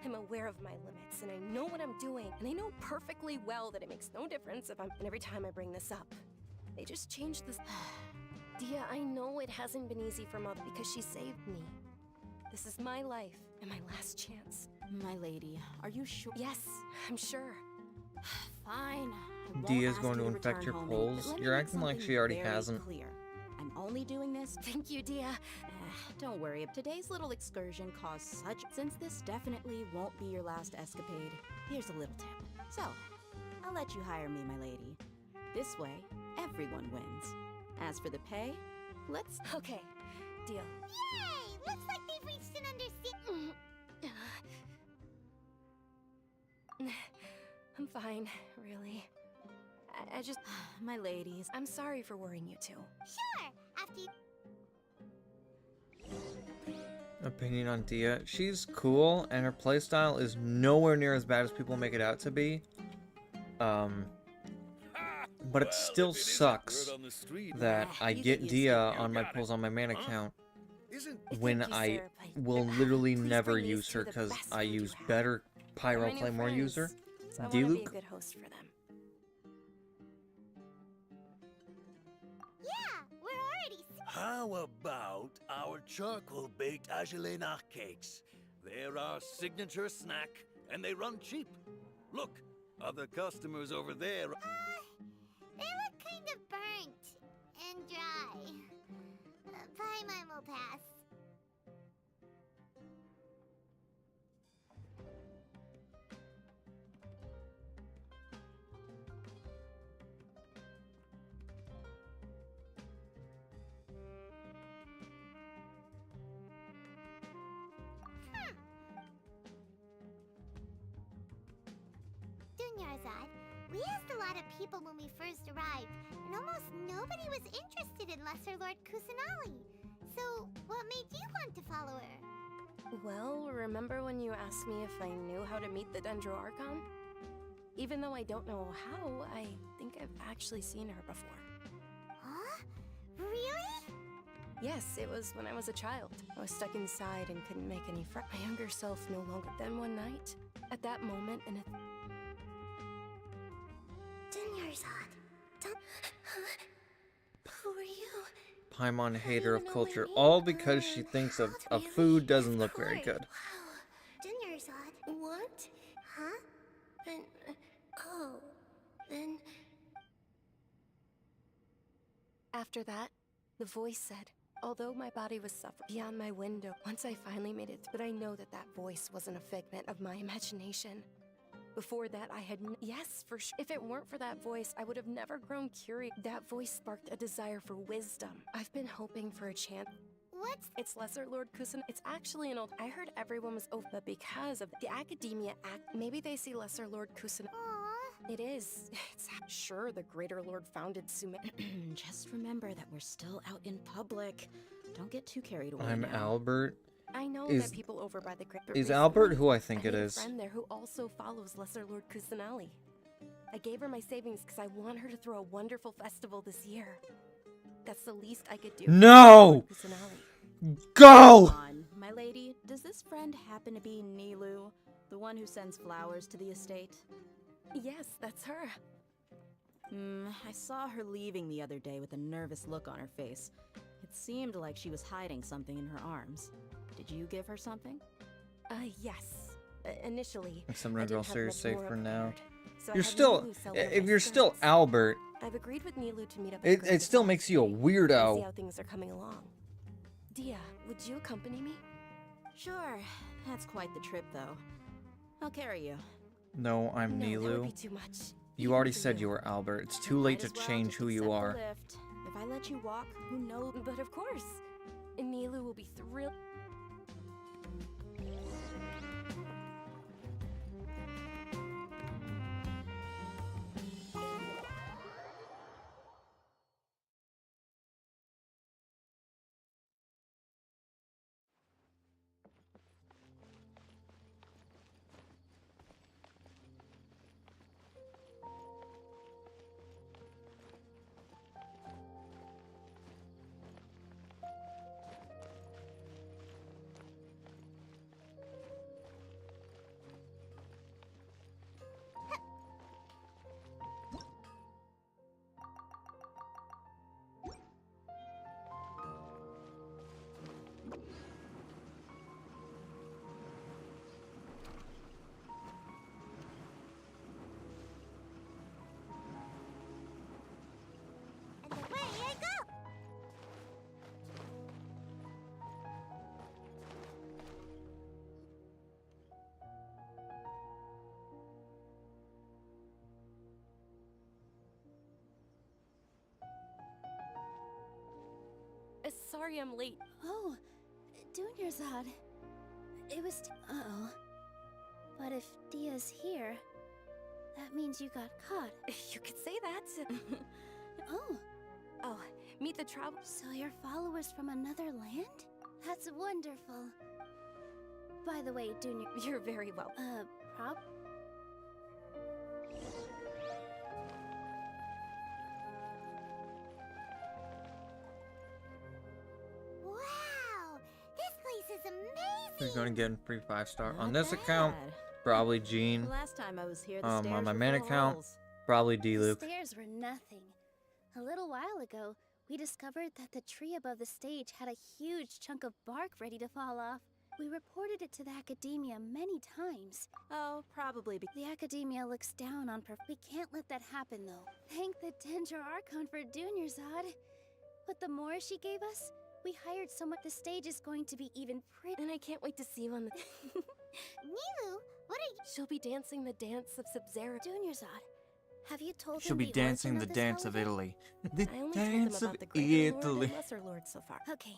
I'm aware of my limits, and I know what I'm doing. And I know perfectly well that it makes no difference if I'm... And every time I bring this up, they just change this... Dehya, I know it hasn't been easy for Mother because she saved me. This is my life and my last chance. My lady, are you sure? Yes, I'm sure. Fine. Dehya's going to infect your poles. You're acting like she already hasn't. Clear. I'm only doing this... Thank you, Dehya. Don't worry, today's little excursion caused such... Since this definitely won't be your last escapade, here's a little tip. So, I'll let you hire me, my lady. This way, everyone wins. As for the pay, let's... Okay, deal. Yay! Looks like they've reached an understanding. I'm fine, really. I just... My ladies, I'm sorry for worrying you two. Sure, after you... Opinion on Dehya. She's cool, and her playstyle is nowhere near as bad as people make it out to be. But it still sucks that I get Dehya on my pulls on my main account when I will literally never use her because I use better Pyro Claymore user. So I want to be a good host for them. How about our charcoal-baked Agelenach cakes? They're our signature snack, and they run cheap. Look, other customers over there... they look kind of burnt and dry. Paimon will pass. Dunyarzad, we asked a lot of people when we first arrived, and almost nobody was interested in Lesser Lord Kusanali. So, what made you want to follow her? Well, remember when you asked me if I knew how to meet the Dendro Archon? Even though I don't know how, I think I've actually seen her before. Huh? Really? Yes, it was when I was a child. I was stuck inside and couldn't make any friends. My younger self no longer. Then one night, at that moment in a... Dunyarzad. Who are you? Paimon hater of culture, all because she thinks of a food doesn't look very good. Dunyarzad. What? Huh? Then... oh... then... After that, the voice said, although my body was suffering beyond my window, once I finally made it, but I know that that voice wasn't a figment of my imagination. Before that, I had yes, for sure. If it weren't for that voice, I would have never grown curious. That voice sparked a desire for wisdom. I've been hoping for a chance. What's... It's Lesser Lord Kusan. It's actually an old... I heard everyone was over, but because of the Academia Act, maybe they see Lesser Lord Kusan. It is. It's sure the Greater Lord founded Sumeru. Just remember that we're still out in public. Don't get too carried away. I'm now. Albert. I know Is- that people over by the Great... Is Albert who I think I it made is? a friend there who also follows Lesser Lord Kusanali. I gave her my savings because I want her to throw a wonderful festival this year. That's the least I could do. No! For Kusanali. Go! Come on, my lady, does this friend happen to be Nilu, the one who sends flowers to the estate? Yes, that's her. I saw her leaving the other day with a nervous look on her face. It seemed like she was hiding something in her arms. Did you give her something? Yes. Initially, Some I red didn't girl have series much safe more for now. prepared, so I You're had still, Nilu sell one of if my you're still skirts. Albert, I've agreed with Nilu to meet up. it still makes you a and see weirdo. how things are coming along. Dehya, would you accompany me? Sure. That's quite the trip, though. I'll carry you. No, I'm No, that would Nilu. be too much. You Even already for said you were Albert. It's too late to Might as well change just who you accept the are. lift. If I let you walk, who knows? But of course, Nilu will be thrilled. And away I go! Sorry I'm late. Oh, Dunyarzad. It was... uh-oh. But if Dehya's here, that means you got caught. You could say that. Oh. Oh, meet the travel... So you're followers from another land? That's wonderful. By the way, You're very well. Prob... Wow! This place is amazing! Who's gonna get a free 5-star on Not this account? bad. Probably Jean. The last time I was here, the On stairs my were main full of account, holes. probably The D-Luke. stairs were nothing. A little while ago, we discovered that the tree above the stage had a huge chunk of bark ready to fall off. We reported it to the Academia many times. Oh, probably The Academia looks down on We can't let that happen, though. Thank the Dendro Archon for Dunyarzad. But the more she gave us, we hired someone. The stage is going to be even pretty. And I can't wait to see you on the... Nilu, what are you... She'll be dancing the dance of Sub-Zero. Dunyarzad, have you told She'll them be the dancing origin the of this dance of holiday? Italy. The I only told them dance of about the Greater Lord Italy. and Lesser Lord so far. Okay.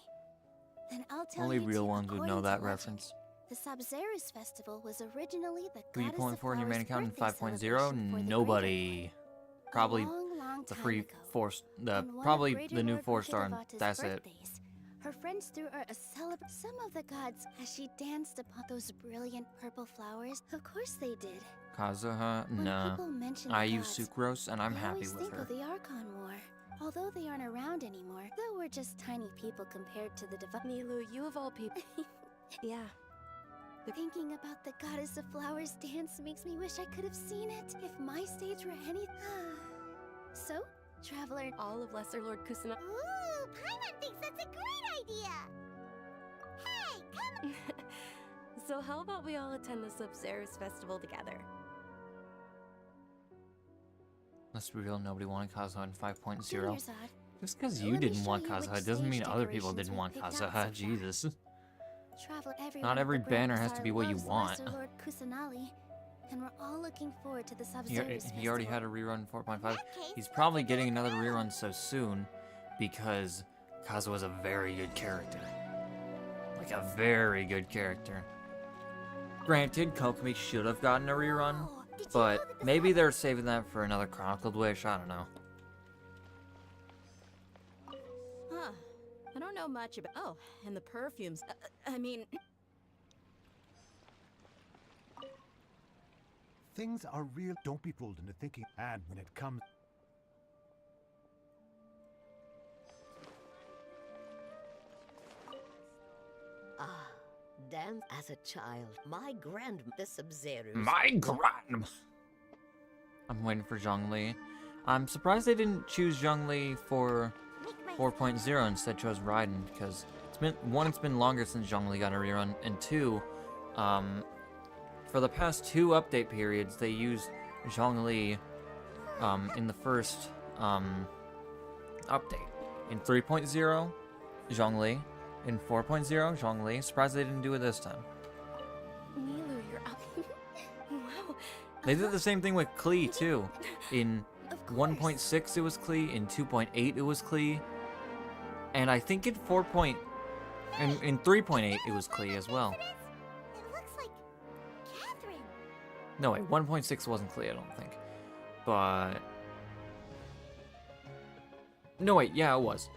Then I'll tell Only you real two, ones would know according that to legend, reference. The Sub-Zero's festival was originally the goddess of 3.4 in your main flowers' account and birthday 5.0, celebration for the nobody. Probably A long, long the time free ago. 4, the On one of probably Greater the new Lord 4-star, and Rukkhadevata's that's it. birthdays, her friends threw her a Some of the gods, as she danced upon those brilliant purple flowers, of course they did. Kazuha, When nah. people mention I the use gods, sucrose and I'm I happy always with think her. of the Archon War. Although they aren't around anymore, though we're just tiny people compared to the divine. Nilu, you of all people. Yeah. Thinking about the goddess of flowers dance makes me wish I could have seen it. If my stage were any... So, Traveler, all of Lesser Lord Kusanagi. Ooh, Paimon thinks that's a great idea! Hey, come on! So how about we all attend the Sub-Zerus festival together? Let's be real, nobody wanted Kazuha in 5.0. Dunyarzad, Just because you let me didn't show want you Kazuha which doesn't mean stage other people decorations didn't we want picked out Kazuha. so far. Jesus. Traveler, Not every banner has to be what you want. Lesser Lord Kusanagi, and we're all looking forward to the Sub-Zerus He already had a rerun in 4.5. He's probably getting another rerun so soon because Kazuha's a very good character. Like a very good character. Granted, Kokomi should have gotten a rerun, but maybe they're saving that for another Chronicled Wish, I don't know. Huh. I don't know much about. Oh, and the perfumes. I mean. Things are real. Don't be fooled into thinking. And when it comes. Ah, dance as a child. My grandmother Sub-Zerus. My grandma! I'm waiting for Zhongli. I'm surprised they didn't choose Zhongli for 4.0 instead chose Raiden, because it's been longer since Zhongli got a rerun, and two, for the past 2 update periods, they used Zhongli in the first update. In 3.0, Zhongli. In 4.0, Zhongli. Surprised they didn't do it this time. Milu, you're up. Wow. They did the same thing with Klee, too. In 1.6 it was Klee, in 2.8 it was Klee, and I think in 3.8 it was Klee as well. It looks like Catherine. No, wait, 1.6 wasn't Klee, I don't think. But... no, wait, yeah, it was.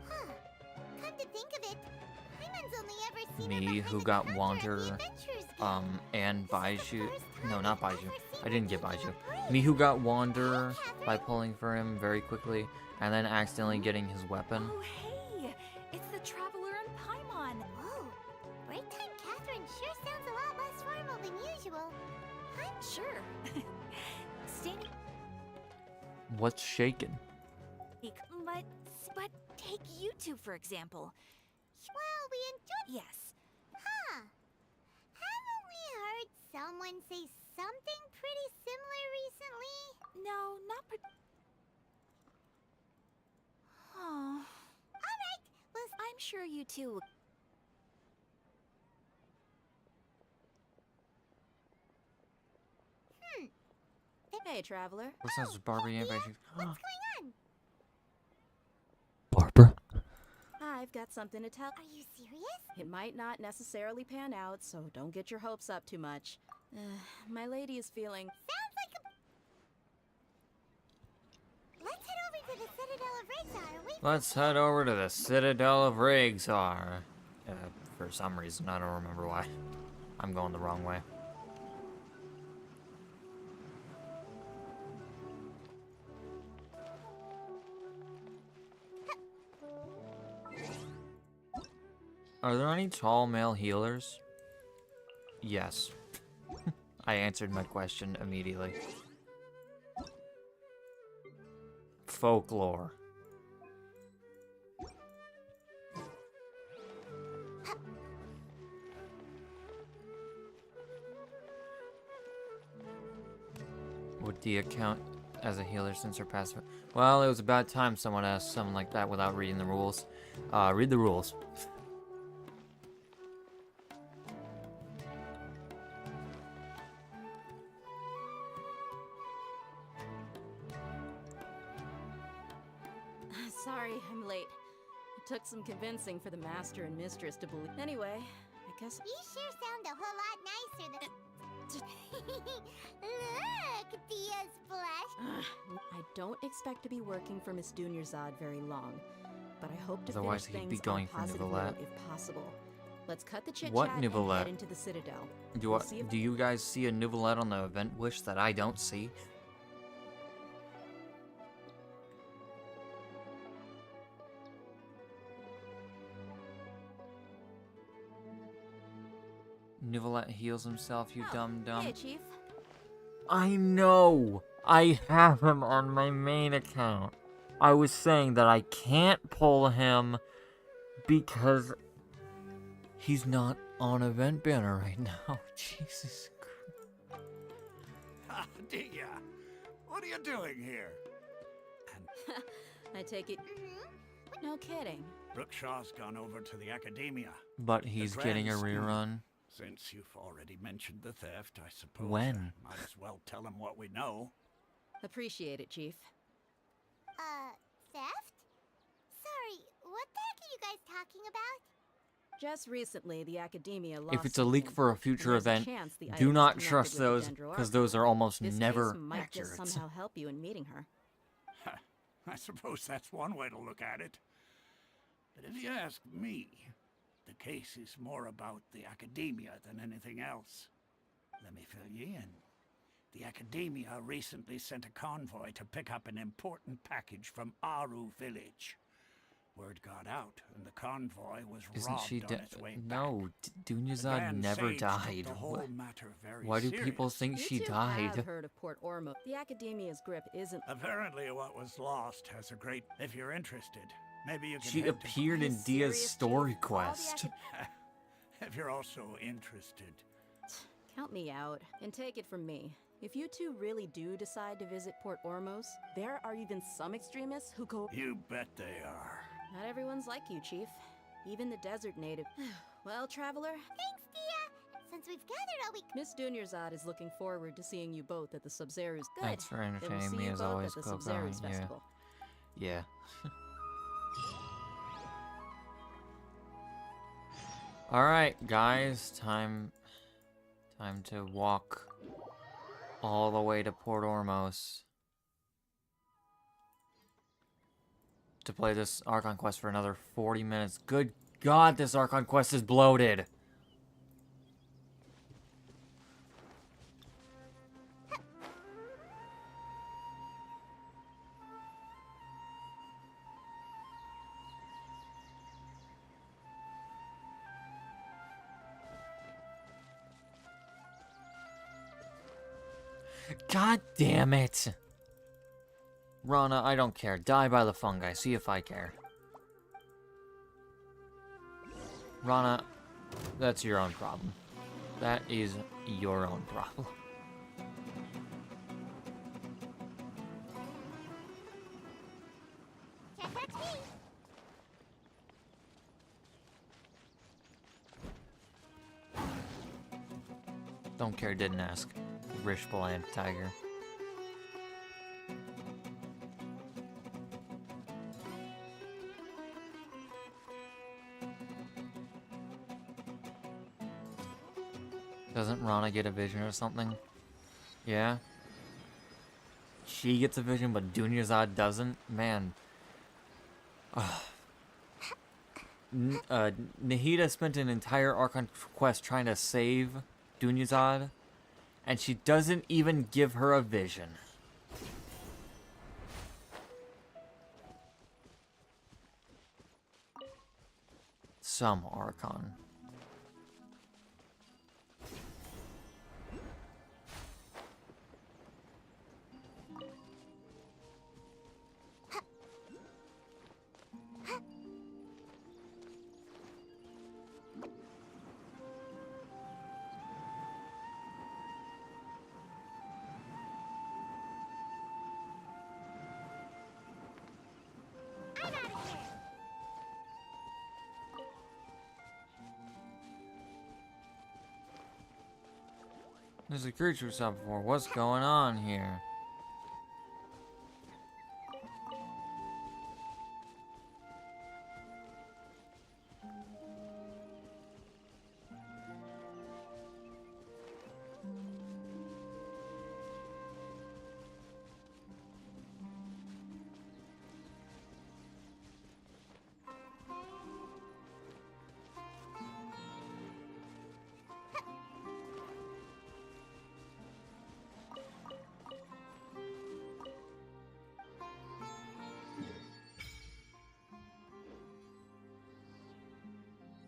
Huh. Come to think of it, Paimon's only ever seen her Me, behind who the got counter at the Wander, Adventures game. and Baiju. No, not I've Baiju. ever seen I didn't her get give Baiju. him a break. Me, who got Wander by pulling for him very quickly, and then accidentally getting his weapon. Oh, hey! It's the Traveler and Paimon! Whoa, break time Catherine sure sounds a lot less formal than usual. I'm sure. Standing. What's shaking? But take you two, for example. Well, we enjoy. Yes. Huh. Haven't we heard someone say something pretty similar recently? No, not Oh. Alright, well, I'm sure you two. Hey, Traveler. What's this, Barbie and Baiju? what's going on? Barbara? I've got something to tell. Are you serious? It might not necessarily pan out, so don't get your hopes up too much. My lady is feeling. Sounds like a... Let's head over to the Citadel of Rexar. Let's head over to the Citadel of Rexar. For some reason, I don't remember why. I'm going the wrong way. Are there any tall male healers? Yes. I answered my question immediately. Folklore. Would Dehya count as a healer since her passive? Well, it was about time someone asked something like that without reading the rules. Read the rules. Sorry, I'm late. It took some convincing for the master and mistress to believe. Anyway, I guess. You sure sound a whole lot nicer than... Look, Dehya's blush. I don't expect to be working for Miss Dunyarzad very long, but I hope to Otherwise, finish he'd be things going on a for positive Neuvillette. note if possible. Let's cut the chit-chat What and Neuvillette? head into the Citadel. Do you guys see a Neuvillette on the event wish that I don't see? Neuvillette heals himself, you dumb. Hey, Chief. I know! I have him on my main account. I was saying that I can't pull him because he's not on event banner right now. Jesus Christ. Ah, Dehya, what are you doing here? I take it. No kidding. Brookshaw's gone over to the Academia. But he's The getting a Grand School. rerun. Since you've already mentioned the theft, I suppose When? I might as well tell him what we know. Appreciate it, Chief. Theft? Sorry, what the heck are you guys talking about? Just recently, the Academia lost If it's a leak something, for a and future there's a event, chance the do item's not connected trust with the those, Dendro because Archon. those are almost This never case might accurate. just somehow help you in meeting her. I suppose that's one way to look at it. But if you ask me, the case is more about the Academia than anything else. Let me fill you in. The Academia recently sent a convoy to pick up an important package from Aru village. Word got out, and the convoy was Isn't robbed she on dead? its way No, The Dunyazad Grand never Sage took died. the whole matter very Why do people serious. think You she two died? have heard of Port Ormos. The Academia's grip isn't. Apparently what was lost has a great... If you're interested, maybe you can She head appeared to... in Dia's story quest. If you're also interested. Count me out, and take it from me. If you two really do decide to visit Port Ormos, there are even some extremists who go. You bet they are. Not everyone's like you, Chief. Even the desert native. Well, traveler. Thanks, Dehya. Since we've gathered all we Miss Dunyarzad is looking forward to seeing you both at the Sub-Zero's. Good. Thanks for Then we'll entertaining see me you as both always, at the Coco. Sub-Zero's Yeah. festival. Yeah. Alright, guys. Time to walk all the way to Port Ormos to play this Archon quest for another 40 minutes. Good God, this Archon quest is bloated. God damn it. Rana, I don't care. Die by the fungi. See if I care. Rana, that's your own problem. That is your own problem. Can't catch me. Don't care, didn't ask. Rish Bland Tiger. Doesn't Rana get a vision or something? Yeah? She gets a vision, but Dunyarzad doesn't? Man. Nahida spent an entire Archon quest trying to save Dunyarzad, and she doesn't even give her a vision. Some Archon. There's a creature we saw before. What's going on here?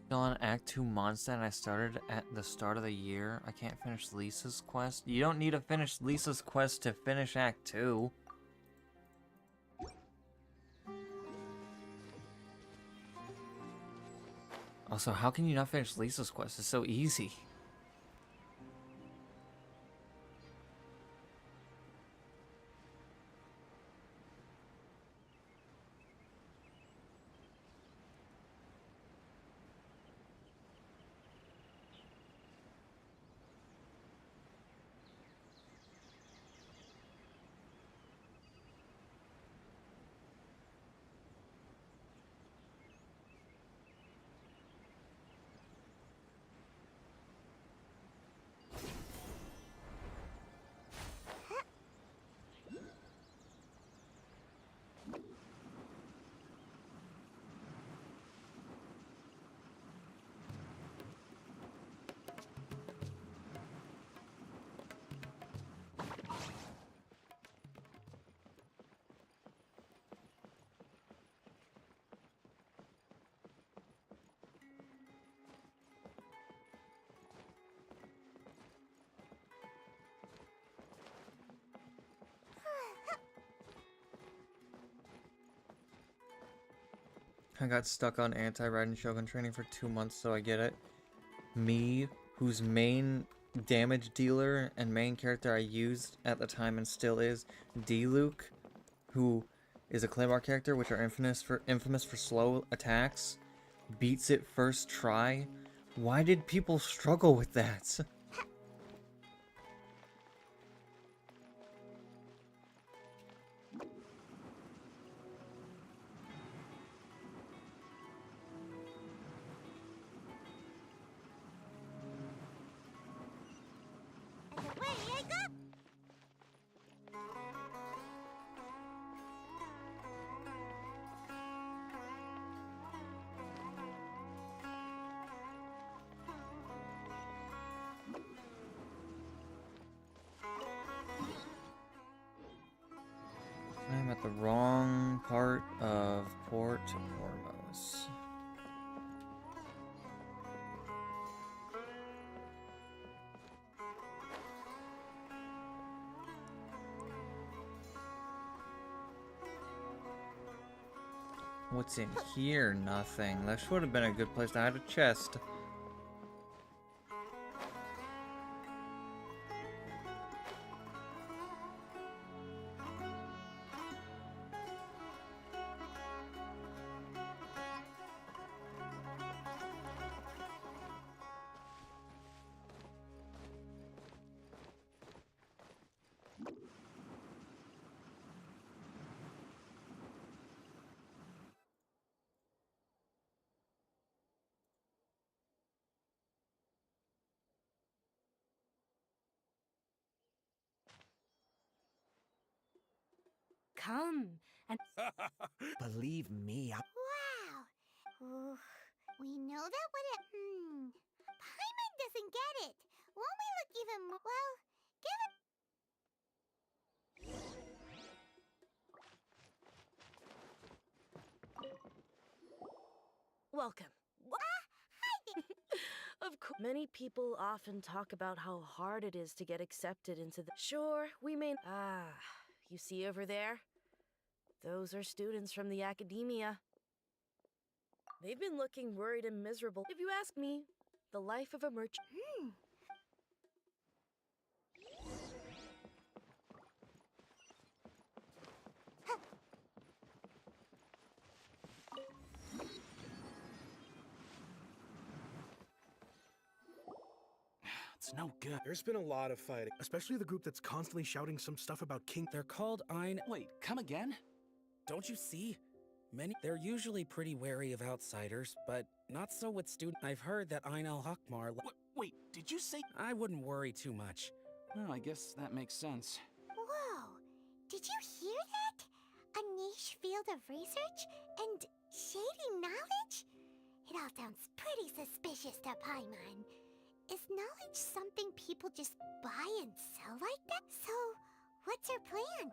Still on Act 2 Mondstadt and I started at the start of the year. I can't finish Lisa's quest. You don't need to finish Lisa's quest to finish Act 2. Also, how can you not finish Lisa's quest? It's so easy. I got stuck on anti-Raiden Shogun training for 2 months, so I get it. Me, whose main damage dealer and main character I used at the time and still is, D-Luke, who is a Claymore character, which are infamous for slow attacks, beats it first try. Why did people struggle with that? I'm at the wrong part of Port Ormos. What's in here? Nothing. That should have been a good place to hide a chest. Come and Believe me, Wow. Ooh, we know that what it. Paimon doesn't get it. Won't we look even more? Well, Welcome. Of course, many people often talk about how hard it is to get accepted into the. Sure, we may. You see over there? Those are students from the academia. They've been looking worried and miserable. If you ask me, the life of a merchant. It's no good. There's been a lot of fighting, especially the group that's constantly shouting some stuff about King. They're called Ein. Wait, come again? Don't you see? They're usually pretty wary of outsiders, but not so with students. I've heard that Ein al-Hakmar. Wait, did you say? I wouldn't worry too much. Oh, I guess that makes sense. whoa! Did you hear that? A niche field of research and shady knowledge? It all sounds pretty suspicious to Paimon. Is knowledge something people just buy and sell like that? So, what's her plan?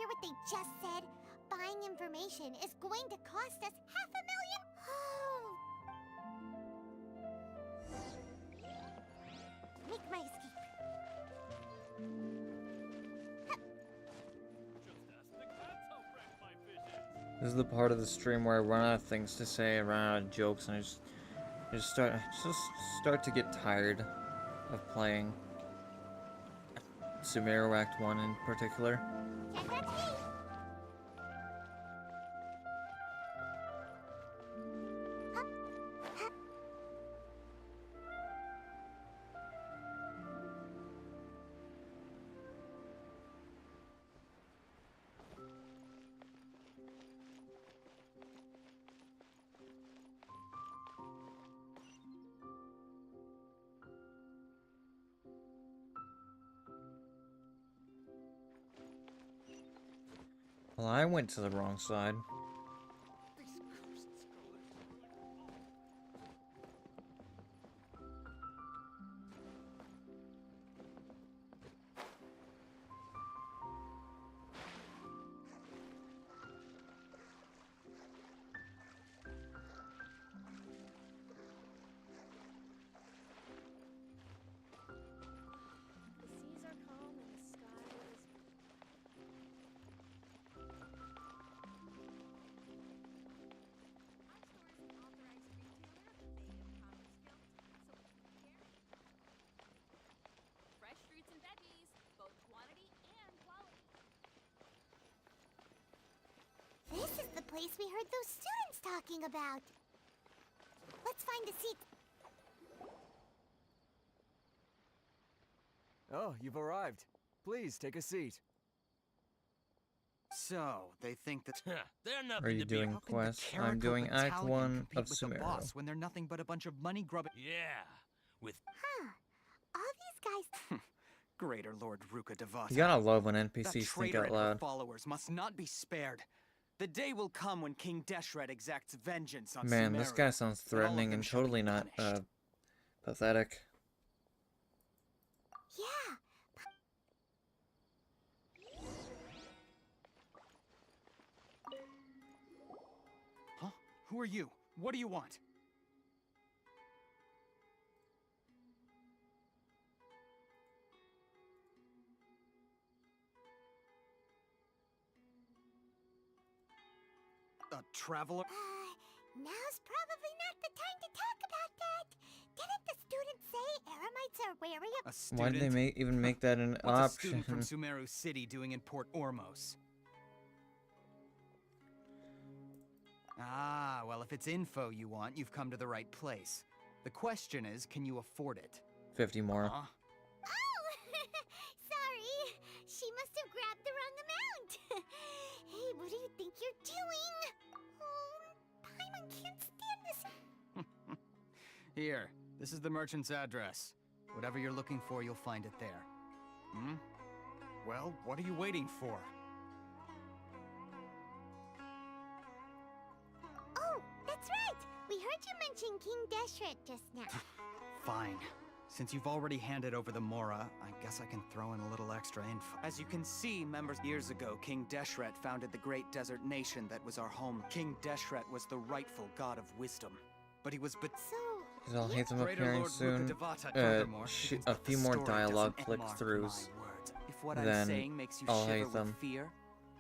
hear what they just said? Buying information is going to cost us $500,000. Make my escape. This is the part of the stream where I run out of things to say, I run out of jokes, and I just start to get tired of playing Sumeru Act 1 in particular. Well, I went to the wrong side. This is the place we heard those students talking about. Let's find a seat. Oh, you've arrived. Please, take a seat. So, they think that... They're nothing Are you doing quests? I'm doing Act 1 of Sumeru. When they're nothing but a bunch of money-grubbing... Yeah, with... Huh. All these guys... Greater Lord Ruka Devata. You gotta love when NPCs That think traitor out and her loud. followers must not be spared. The day will come when King Deshret exacts vengeance on Man, Sumeru, this guy sounds and all of threatening them and shall be totally not, punished. pathetic. Yeah. Huh? Who are you? What do you want? A traveler? Now's probably not the time to talk about that. Didn't the students say Eremites are wary of... A student? Why did they even make that an What's a option? student from Sumeru City doing in Port Ormos? Ah, well, if it's info you want, you've come to the right place. The question is, can you afford it? 50 more. Oh! Sorry. She must have grabbed the wrong amount. Hey, what do you think you're doing? Oh, Paimon can't stand this. Here, this is the merchant's address. Whatever you're looking for, you'll find it there. Hmm? Well, what are you waiting for? Oh, that's right. We heard you mention King Deshret just now. Fine. Since you've already handed over the Mora, I guess I can throw in a little extra info. As you can see, members, years ago, King Deshret founded the great desert nation that was our home. King Deshret was the rightful god of wisdom. But he was Because I'll hate them Greater appearing Lord soon. Ruka Devata, A few more dialogue click-throughs, If what I'm then saying makes you I'll shiver hate with them. fear,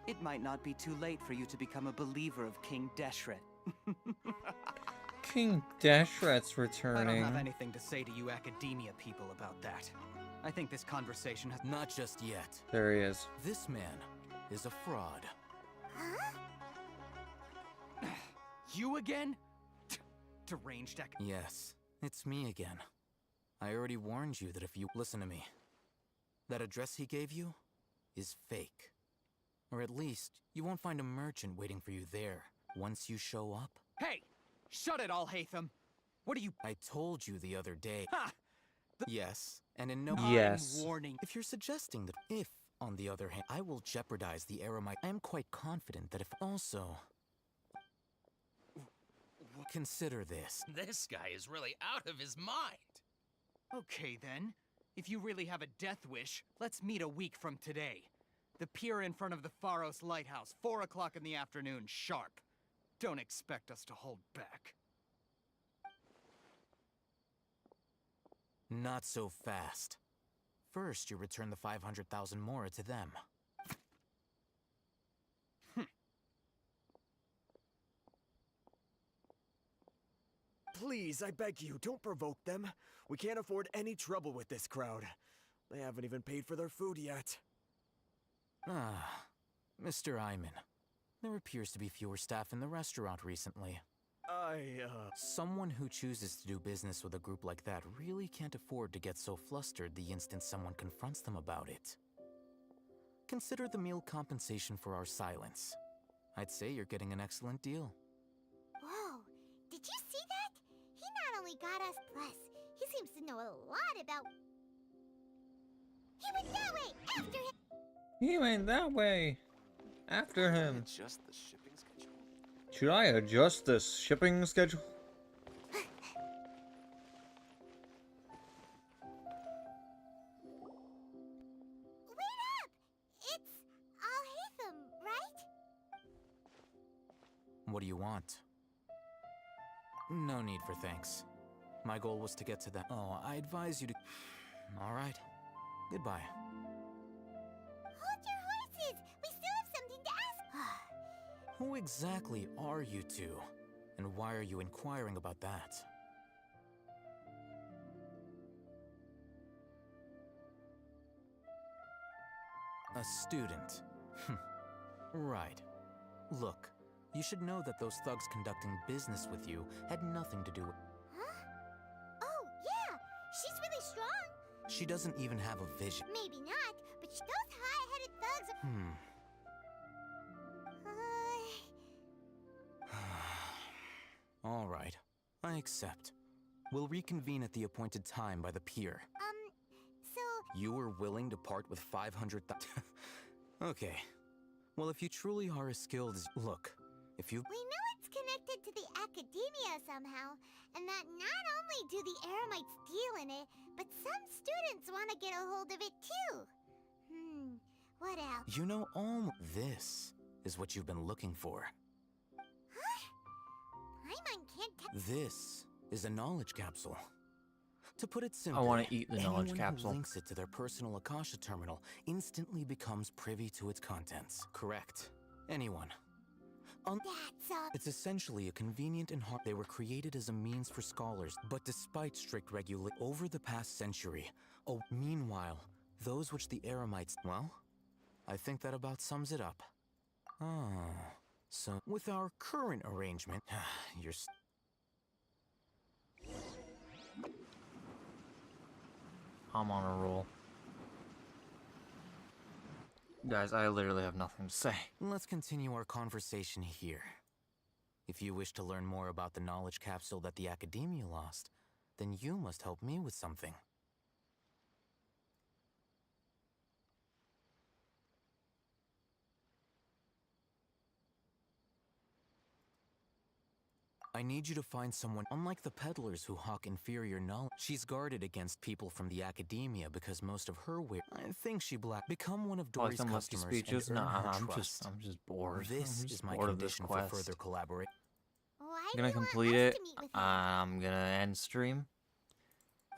it might not be too late for you to become a believer of King Deshret. King Deshret's I returning. don't have anything to say to you academia people about that. I think this conversation has... Not just yet. There he is. This man is a fraud. You again? Deranged Yes, it's me again. I already warned you that if you listen to me, that address he gave you is fake. Or at least, you won't find a merchant waiting for you there once you show up. Hey! Shut it all, Hatham! What are you... I told you the other day. Ha! Yes, and in no... Yes. I'm warning... If you're suggesting that if, on the other hand, I will jeopardize the Eremite, I am quite confident that if also... Consider this. This guy is really out of his mind. Okay, then. If you really have a death wish, let's meet a week from today. The pier in front of the Pharos Lighthouse, 4 o'clock in the afternoon, sharp. Don't expect us to hold back. Not so fast. First, you return the 500,000 mora to them. Please, I beg you, don't provoke them. We can't afford any trouble with this crowd. They haven't even paid for their food yet. Ah, Mr. Iman. There appears to be fewer staff in the restaurant recently. Someone who chooses to do business with a group like that really can't afford to get so flustered the instant someone confronts them about it. Consider the meal compensation for our silence. I'd say you're getting an excellent deal. Whoa, did you see that? He not only got us plus, he seems to know a lot about... He went that way, after him! He went that way. After him. Adjust the shipping schedule. Should I adjust the shipping schedule? Wait up! It's Al-Haytham, right? What do you want? No need for thanks. My goal was to get to that. Oh, I advise you to... All right. Goodbye. Hold your horses! We still have something to ask! Who exactly are you two? And why are you inquiring about that? A student. Right. Look, you should know that those thugs conducting business with you had nothing to do with... Huh? Oh, yeah! She's really strong! She doesn't even have a vision. Maybe not, but those hot-headed thugs are... All right. I accept. We'll reconvene at the appointed time by the pier. So... You were willing to part with 500,000... Okay. Well, if you truly are as skilled as... Look, if you... We know it's connected to the Academia somehow, and that not only do the Eremites deal in it, but some students want to get a hold of it too. What else? You know, this is what you've been looking for. Paimon can't tell... This is a knowledge capsule. To put it simply, I want to eat the knowledge anyone capsule. who links it to their personal Akasha terminal instantly becomes privy to its contents. Correct. Anyone. It's essentially a convenient and hard... They were created as a means for scholars, but despite strict regulation over the past century. Oh, meanwhile, those which the Eremites... Well, I think that about sums it up. So, with our current arrangement, you're... I'm on a roll. Guys, I literally have nothing to say. Let's continue our conversation here. If you wish to learn more about the knowledge capsule that the Academia lost, then you must help me with something. I need you to find someone, unlike the peddlers who hawk inferior knowledge. She's guarded against people from the Academia because most of her I think she become one of Dory's customers speeches? and earn her I'm trust. just bored. This I'm just is my bored of this condition for quest. further collaboration. I'm gonna complete it. I'm gonna end stream.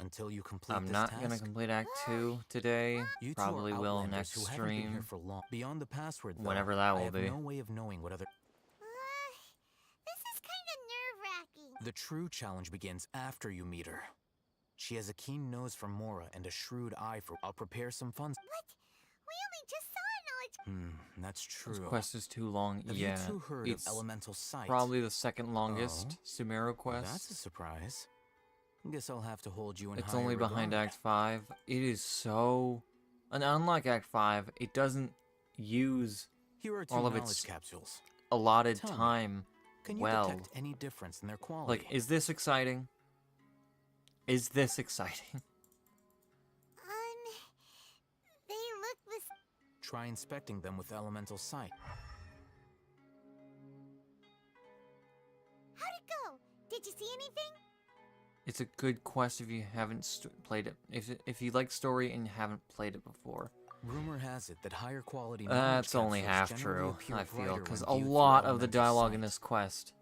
Until you complete I'm this not task. gonna complete Act 2 today. You two Probably are will outlanders next who haven't been stream. here for long. Beyond the password, though, Whenever that I will have be. no way of knowing what other... This is kind of nerve-wracking. The true challenge begins after you meet her. She has a keen nose for Mora and a shrewd eye for... I'll prepare some fun... What? We only just saw knowledge... That's true. This quest is too long. Have Yeah, you two heard it's of Elemental Sight? probably the second longest Sumeru Well, quest. that's a surprise. Guess I'll have to hold you in It's higher only behind regard. Act 5. It is so... And unlike Act 5, it doesn't use Here are two all of knowledge its capsules. allotted Tell me, time Can you well. detect any difference in their quality? Like, is this exciting? Is this exciting? They look this... Try inspecting them with Elemental Sight. How'd it go? Did you see anything? It's a good quest if you haven't played it. If you like story and you haven't played it before. Rumor has it that higher quality That's knowledge only capsules half generally true, appear I feel, brighter because when a viewed through lot of the elemental dialogue in sight. this quest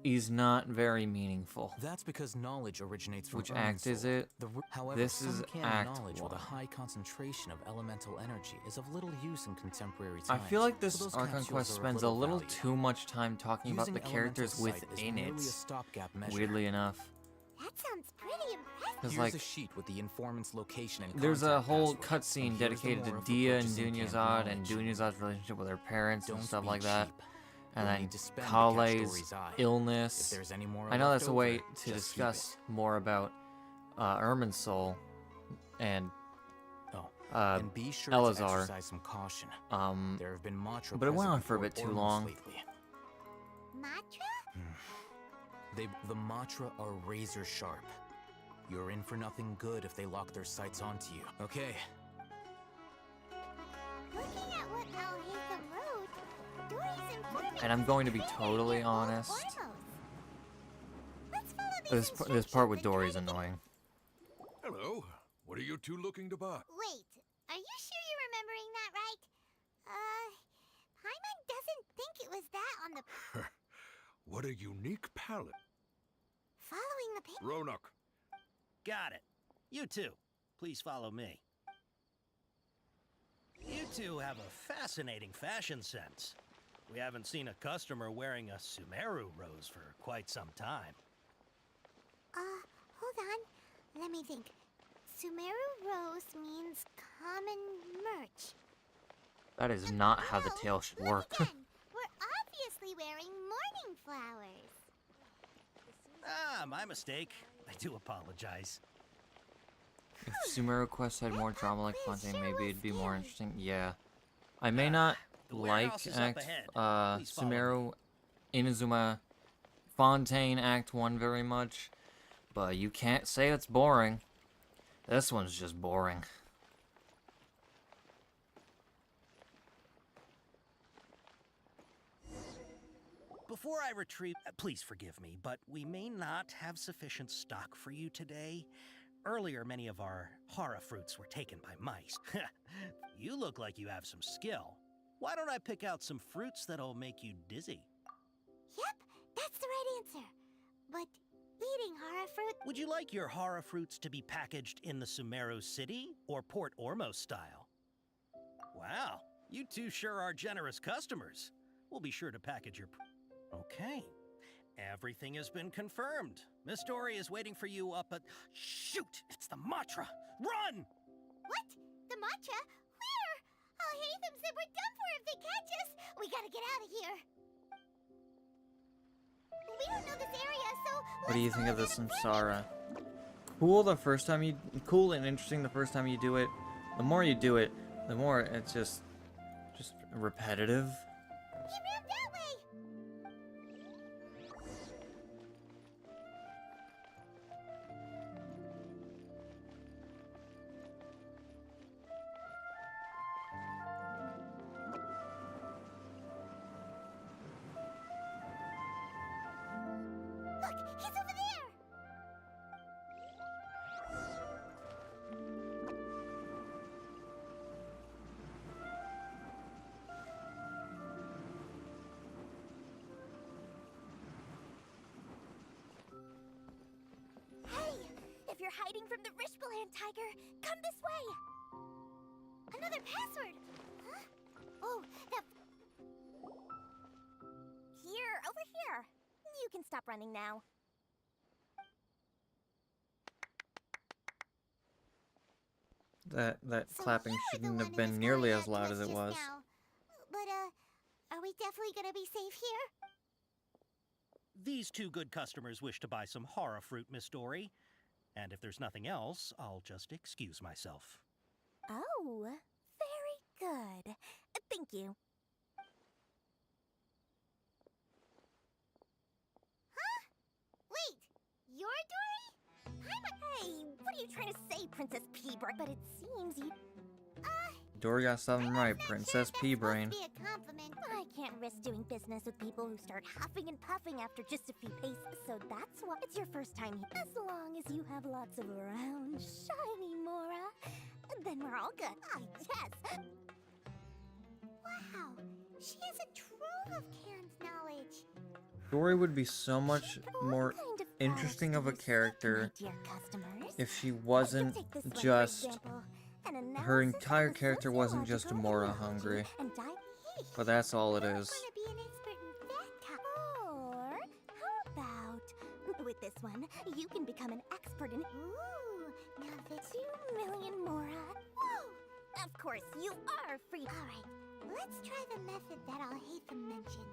is not very meaningful. That's because knowledge originates from Which act is Soul. it? However, This some is canon Act knowledge with a 1. high concentration of elemental energy is of little use in contemporary I times. feel like so this those Archon capsules quest are of spends a little value. too much time talking about Using the characters elemental sight is within merely it. a stopgap measure. Weirdly enough. That sounds pretty impressive. Because, Here's like, a sheet with the informant's location and there's a contact whole password. cutscene And here's the dedicated to moral for Dehya and purchasing canned Dunyarzad and knowledge. Dunyarzad's relationship with her parents and Don't stuff be like that. cheap. And You'll then need to spend to catch Collei's Dory's eye. illness. If there's any more I know left that's a way over, to just keep discuss more about Irmin's soul and and be sure to Elazar. exercise some caution. There have been Matra but it went on present for a bit before too Ormos long. lately. Matra? The Matra are razor sharp. You're in for nothing good if they lock their sights onto you. Okay. Looking at what Al-Haytham wrote, Dory's informing And I'm going to be totally honest. Let's follow This part with Dory's annoying. Hello. What are you two looking to buy? Wait, are you sure you're remembering that right? Paimon doesn't think it was that on the... What a unique palette. Following the paper. Roanoke. Got it. You two, please follow me. You two have a fascinating fashion sense. We haven't seen a customer wearing a Sumeru rose for quite some time. Hold on. Let me think. Sumeru rose means common merch. That is not how the tale should work. We're obviously wearing morning flowers. Ah, my mistake. I do apologize. If Sumeru quest had more drama like Fontaine, maybe it'd be more interesting. Yeah. I may not like warehouse is up ahead. Please follow Sumeru, Inazuma, Fontaine Act 1 very much, but you can't say it's boring. This one's just boring. Before I retrieve, please forgive me, but we may not have sufficient stock for you today. Earlier, many of our hara fruits were taken by mice. You look like you have some skill. Why don't I pick out some fruits that'll make you dizzy? Yep, that's the right answer. But eating hara fruit... Would you like your hara fruits to be packaged in the Sumeru City or Port Ormos style? Wow, you two sure are generous customers. We'll be sure to package your... Okay. Everything has been confirmed. Miss Dory is waiting for you up at... Shoot! It's the Matra! Run! What? The matcha? Where? Al-Haytham said we're done for if they catch us. We gotta get out of here. We don't know this area, so... What do you think of the Samsara? Cool and interesting the first time you do it. The more you do it, the more it's just repetitive. He ran that way! Look, he's over there! Hey! If you're hiding from the Rishbaland tiger, come this way! Another password! Huh? Oh, that... Here, over here. You can stop running now. That So clapping you were the shouldn't one have who been was nearly going as after loud us as it just was. now. But, are we definitely gonna be safe here? These two good customers wish to buy some hara fruit, Miss Dory. And if there's nothing else, I'll just excuse myself. Oh, very good. Thank you. Huh? Wait, you're Dory? Hey, what are you trying to say, Princess P-Brain? But it seems you... Dory got something right, Princess P-Brain. be a compliment. I can't risk doing business with people who start huffing and puffing after just a few paces. So that's why it's your first time here. As long as you have lots of round, shiny Mora, then We're all good. Ah, yes. Wow, she has a trove of canned knowledge. Dory would be so much more interesting of a character Dear customers, if she wasn't take this one, for just... example. An Her analysis entire of the character wasn't just sociological Mora ideology hungry. and But that's all it is. Be an expert in that Or how about with this one, you can become an expert in Ooh, now the 2 million Mora. Whoa! Of course, you are free. All right, let's try the method that Al-Haytham mentioned.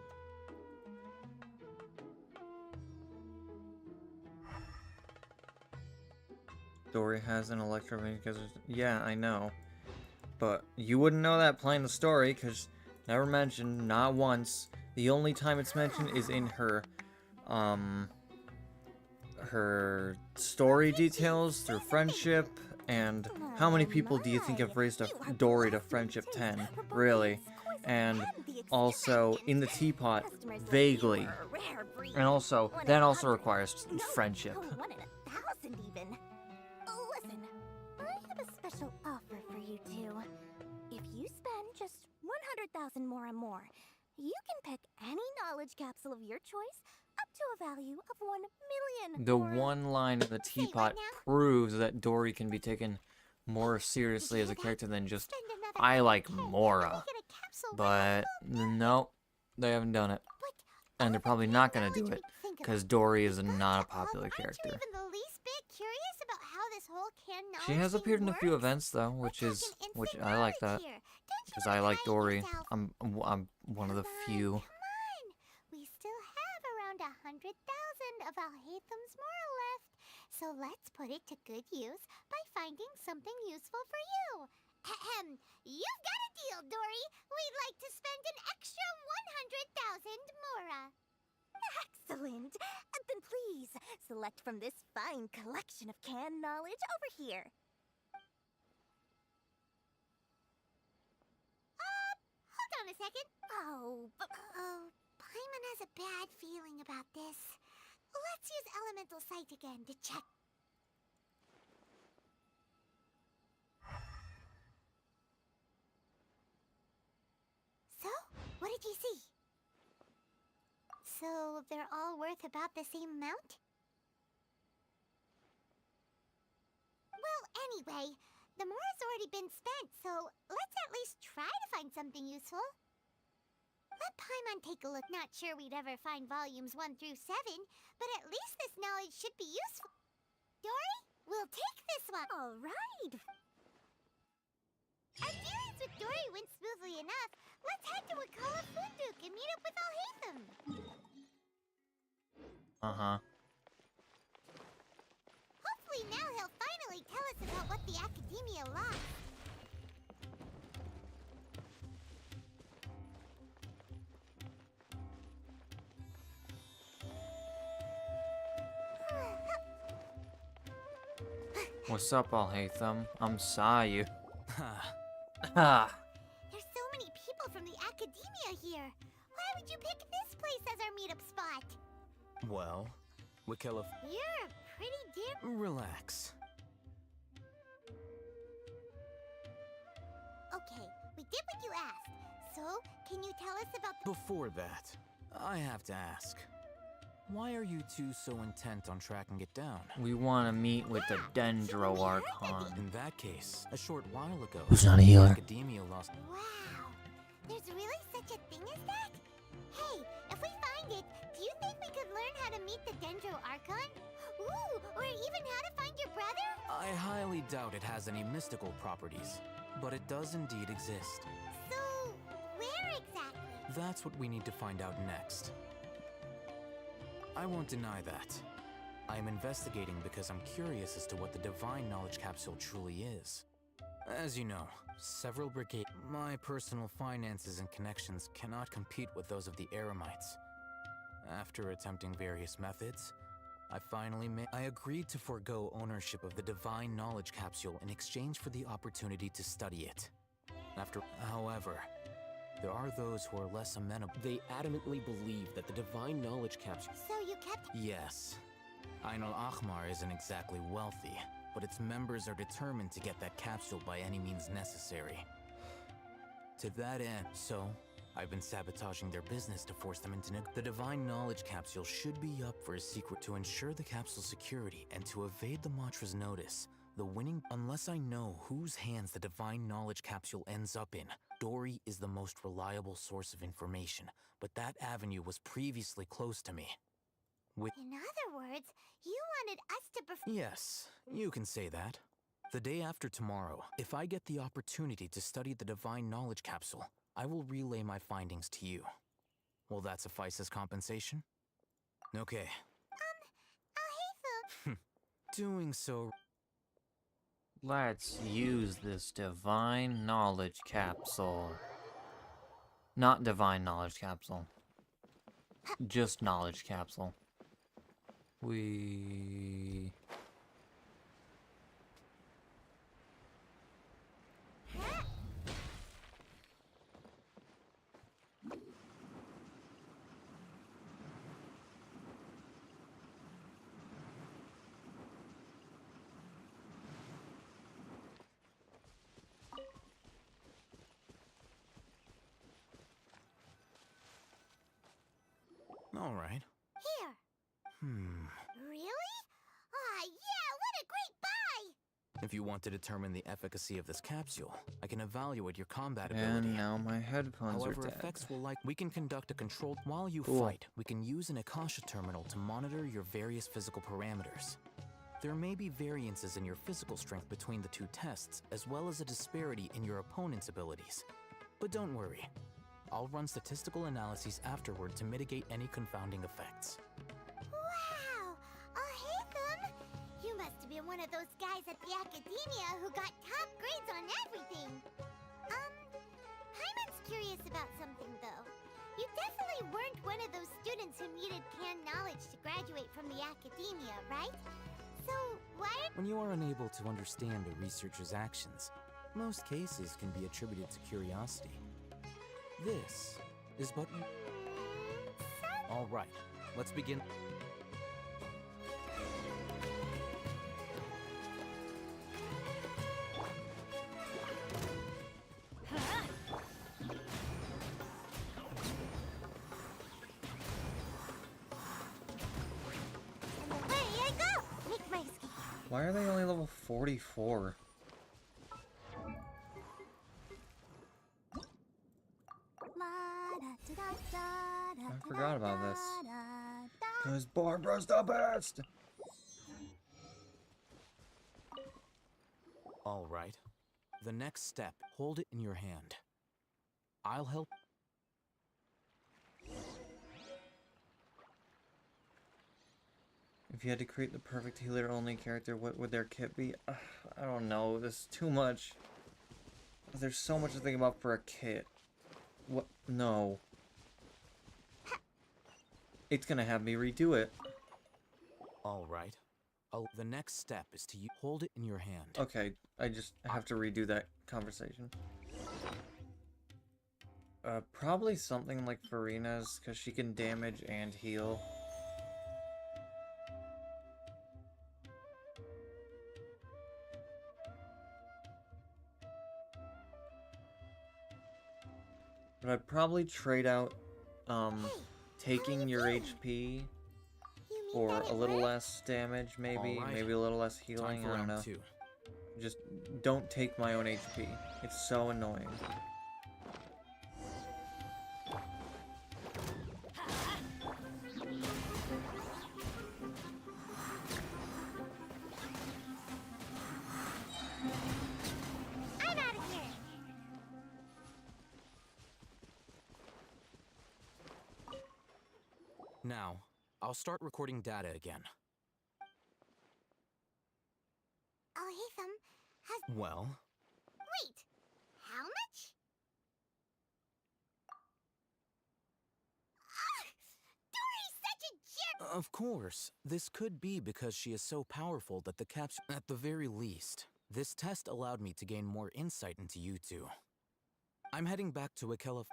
Dory has an electromagnetic... Yeah, I know. But you wouldn't know that playing the story, because never mentioned, not once. The only time it's mentioned is in her, her story details through friendship, and how many people do you think have raised a Dory to friendship 10? Really? And also, in the teapot, vaguely. And also, that also requires friendship. 1 in 1,000 even. Listen, I have a special offer for you two. If you spend just 100,000 more, you can pick any knowledge capsule of your choice up to a value of 1 million. The one line in the teapot proves that Dory can be taken more seriously as a character than just, I like Mora. But, no, they haven't done it. And they're probably not going to do it, because Dory is not a popular character. Even the least bit curious about how this whole canned knowledge She has thing appeared in a few works? events, though, which I like that. Because I like Dory. I'm one of the few. We still have around 100,000 of Al-Haytham's Mora left, so let's put it to good use by finding something useful for you. Ahem. You've got a deal, Dory. We'd like to spend an extra 100,000 Mora. Excellent. Then please, select from this fine collection of canned knowledge over here. Hold on a second. Oh, Paimon has a bad feeling about this. Let's use Elemental Sight again to check. So, what did you see? So, they're all worth about the same amount? Well, anyway, the Mora's already been spent, so let's at least try to find something useful. Let Paimon take a look. Not sure we'd ever find volumes 1 through 7, but at least this knowledge should be useful. Dory, we'll take this one. All right. Our dealings with Dory went smoothly enough. Let's head to Wakala Funduk and meet up with Al-Haytham. Uh-huh. Hopefully now he'll finally tell us about what the Academia lost. What's up, Al-Haytham? I'm Sayu. There's so many people from the Academia here. Why would you pick this place as our meetup spot? Well, Wakela... You're a pretty damn... Relax. Okay, we did what you asked. So, can you tell us about the... Before that, I have to ask. Why are you two so intent on tracking it down? We want to meet with the Dendro Archon. In that case, a short while ago, Who's not a healer? Academia lost... Wow, there's really such a thing as that? Hey, if we find it, do you think we could learn how to meet the Dendro Archon? Ooh, or even how to find your brother? I highly doubt it has any mystical properties, but it does indeed exist. So, where exactly? That's what we need to find out next. I won't deny that. I am investigating because I'm curious as to what the Divine Knowledge Capsule truly is. As you know, several brigades... My personal finances and connections cannot compete with those of the Eremites. After attempting various methods, I agreed to forego ownership of the Divine Knowledge Capsule in exchange for the opportunity to study it. However, there are those who are less amenable. They adamantly believe that the Divine Knowledge Capsule... So you kept... Yes. Ainul Ahmar isn't exactly wealthy, but its members are determined to get that capsule by any means necessary. To that end, I've been sabotaging their business to force them into the Divine Knowledge Capsule should be up for a secret to ensure the capsule's security and to evade the Matra's notice. Unless I know whose hands the Divine Knowledge Capsule ends up in, Dory is the most reliable source of information, but that avenue was previously closed to me. In other words, you wanted us to Yes, you can say that. The day after tomorrow, if I get the opportunity to study the Divine Knowledge Capsule, I will relay my findings to you. Will that suffice as compensation? Okay. Doing so... Let's use this Divine Knowledge Capsule. Not Divine Knowledge Capsule. Just Knowledge Capsule. All right. Here. Really? Ah, yeah, what a great buy! If you want to determine the efficacy of this capsule, I can evaluate your combat ability. And now my headphones However, are dead. effects will we can conduct a controlled while you Cool. fight. We can use an Akasha terminal to monitor your various physical parameters. There may be variances in your physical strength between the two tests, as well as a disparity in your opponent's abilities. But don't worry. I'll run statistical analyses afterward to mitigate any confounding effects. Wow! Ahitham! You must have been one of those guys at the Academia who got top grades on everything! Paimon's curious about something, though. You definitely weren't one of those students who needed canned knowledge to graduate from the Academia, right? So, why When you are unable to understand a researcher's actions, most cases can be attributed to curiosity. This is but... All right, let's begin. Away I go! Make my escape. Why are they only level 44? I forgot about this. Cause Barbara's the best! All right. The next step, hold it in your hand. I'll help. If you had to create the perfect healer-only character, what would their kit be? I don't know. This is too much. There's so much to think about for a kit. What? No. It's gonna have me redo it. All right. The next step is to hold it in your hand. Okay, I have to redo that conversation. Probably something like Farina's, because she can damage and heal. But I'd probably trade out, taking your HP for a little less damage, maybe. Alright. Maybe a little less Time healing, for I don't round know. 2. Just don't take my own HP. It's so annoying. I'm out of here! Now, I'll start recording data again. Ahitham has... Well, Wait! How much? Dory's such a jerk! of course, this could be because she is so powerful that the capsule... At the very least, this test allowed me to gain more insight into you two. I'm heading back to Akela...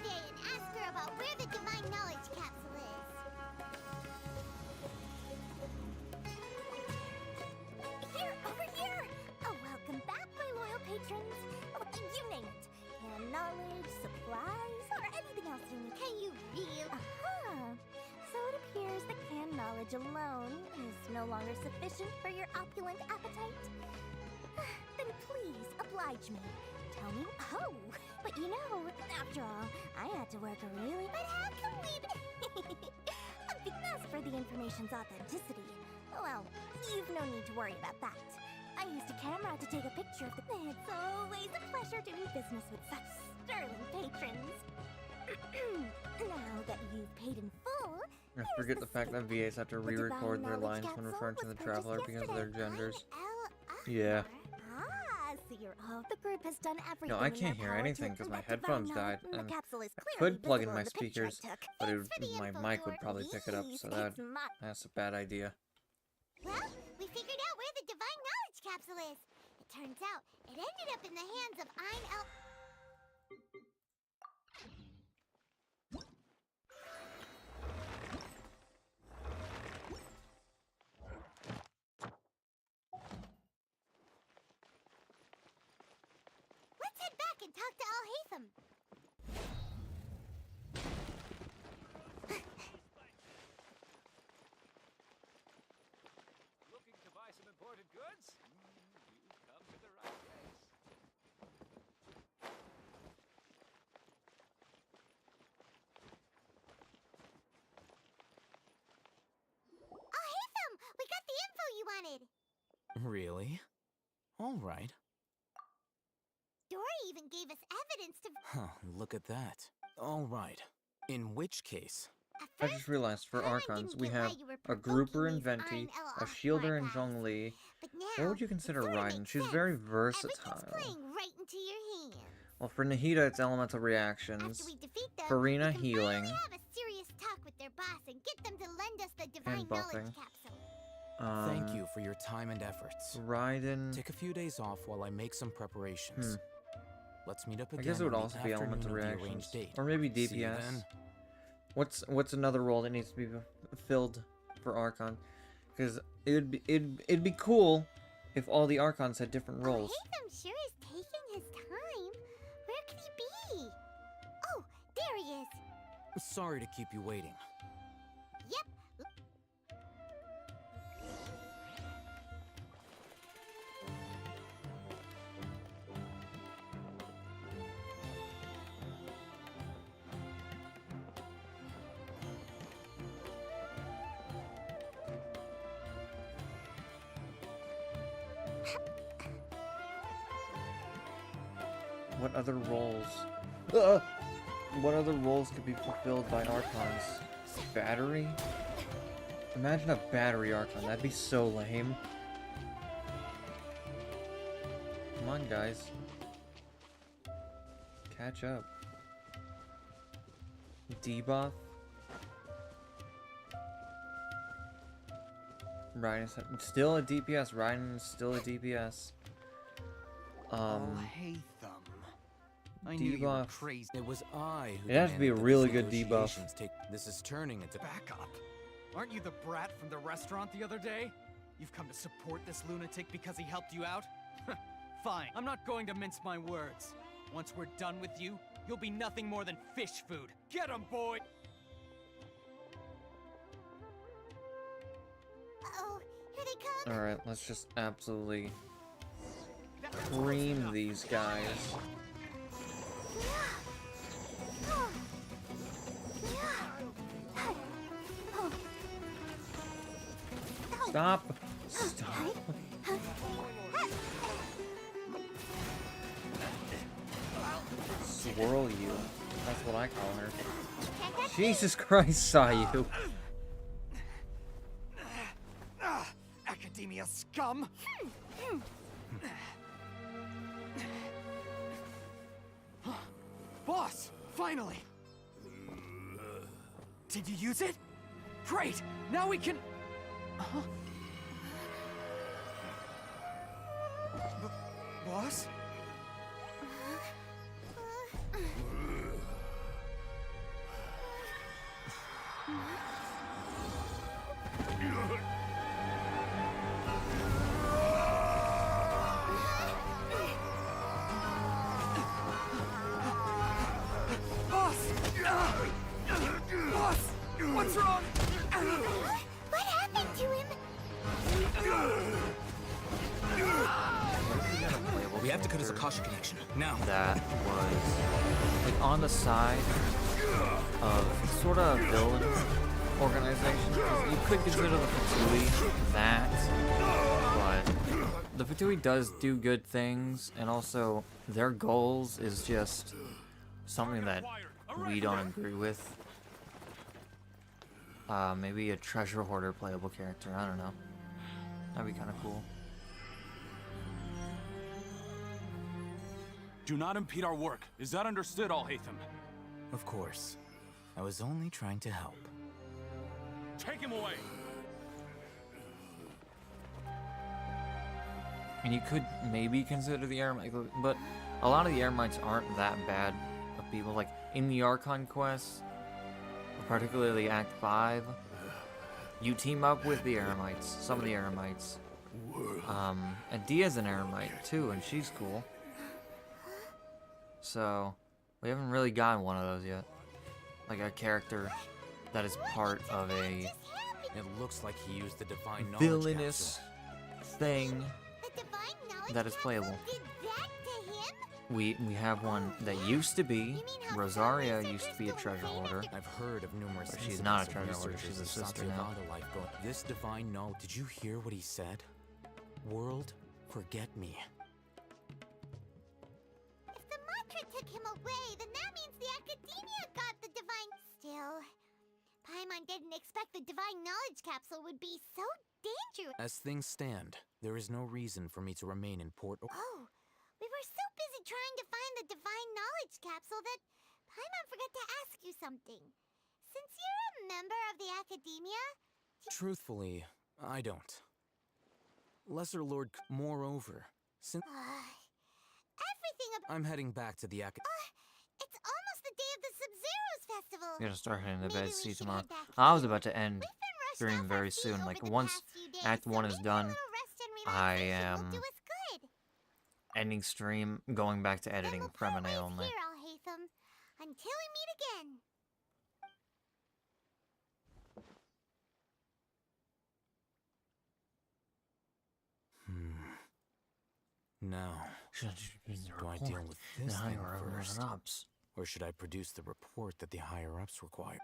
today and ask her about where the divine knowledge capsule is. Here, over here! Oh, welcome back, my loyal patrons. Oh, you name it. And knowledge, supplies, or anything else you need. Can you really? Aha! So it appears that canned knowledge alone is no longer sufficient for your opulent appetite. Then please oblige me. Tell me. Oh, but you know, after all, I had to work really. But how can we? As for the information's authenticity, well, you've no need to worry about that. I used a camera to take a picture of the. It's always a pleasure to do business with such sterling patrons. Now that you've paid in full. I forget the fact that VAs have to re-record their lines when referring to the traveler because of their genders. Yeah. So you're the group has done everything. No, I can't hear anything because my headphones died, and I could plug in my speakers, but my mic would probably pick it up, so that's a bad idea. Well, we figured out where the divine knowledge capsule is. It turns out it ended up in the hands of Ein. Let's head back and talk to Al-Haytham. Looking to buy some imported goods? You've come to the right place. Al-Haytham, we got the info you wanted. Really? All right. Dory even gave us evidence to. Huh, look at that. All right. In which case? I just realized for Archons, we have a Grouper in Venti, a Shielder in Zhongli. What would you consider Raiden? She's very versatile. Right into your hand. Well, for Nahida, it's elemental reactions. For Rina, healing. Have a serious talk with their boss and get them to lend us the divine And knowledge buffing. capsule. Thank you for your time and efforts. Raiden. Take a few days off while I make some preparations. Let's meet up again. I guess it would on the also be elemental afternoon of the reactions, arranged date. or maybe See you DPS. then. What's another role that needs to be filled for Archon? Because it'd be cool if all the Archons had different roles. I'm sure is taking his time. Where could he be? Oh, there he is. Sorry to keep you waiting. Yep. What other roles? What other roles could be fulfilled by Archons? Battery? Imagine a battery Archon. That'd be so lame. Come on, guys. Catch up. Debuff? Raiden is still a DPS. Raiden is still a DPS. Haytham. I knew you were Debuff. crazy. It was I who It has to be a demanded that really these good debuff. negotiations This is turning into Back up. Aren't you the brat from the restaurant the other day? You've come to support this lunatic because he helped you out? Fine, I'm not going to mince my words. Once we're done with you, you'll be nothing more than fish food. Get him, boy! Uh-oh, here they come. Alright, let's just absolutely cream these guys. Stop! Stop! Swirl you. That's what I call her. Jesus Christ, saw you. Academia scum! Boss! Finally! Did you use it? Great! Now we can... Boss? Boss! Boss! What's wrong? What happened to him? We have to cut his Akasha connection. Now. That was like on the side of sort of a villain organization. 'Cause you could consider the Fatui that, but the Fatui does do good things, and also their goals is just something that we don't agree with. Maybe a treasure hoarder playable character, I don't know. That'd be kind of cool. Do not impede our work. Is that understood, Al-Haytham? Of course. I was only trying to help. Take him away! And you could maybe consider the Eremites, but a lot of the Eremites aren't that bad of people. Like, in the Archon quests, particularly Act 5, you team up with the Eremites, some of the Eremites. And Dehya's an Eremite, too, and she's cool. So, we haven't really gotten one of those yet. Like, a character that is part of a... It looks like he used the divine knowledge villainous thing that is playable. We have one that used to be. Rosaria used to be a treasure hoarder. I've heard of numerous. But she's not a treasure hoarder. She's a sister now. This divine knowledge. Did you hear what he said? World, forget me. If the mantra took him away, then that means the Academia got the divine. Still, Paimon didn't expect the divine knowledge capsule would be so dangerous. As things stand, there is no reason for me to remain in Port. Oh, we were so busy trying to find the divine knowledge capsule that Paimon forgot to ask you something. Since you're a member of the Academia... Truthfully, I don't. Lesser Lord, moreover, since... everything I'm heading back to the it's almost the day of the Sub-Zero's festival. I'm gonna start heading to bed, see tomorrow. I was about to end stream very soon. Like, once Act 1 is done, I am ending stream, going back to editing Fremine only. Here, Al-Haytham, until we meet again. Now, do I deal with this thing first? Or should I produce the report that the higher-ups require?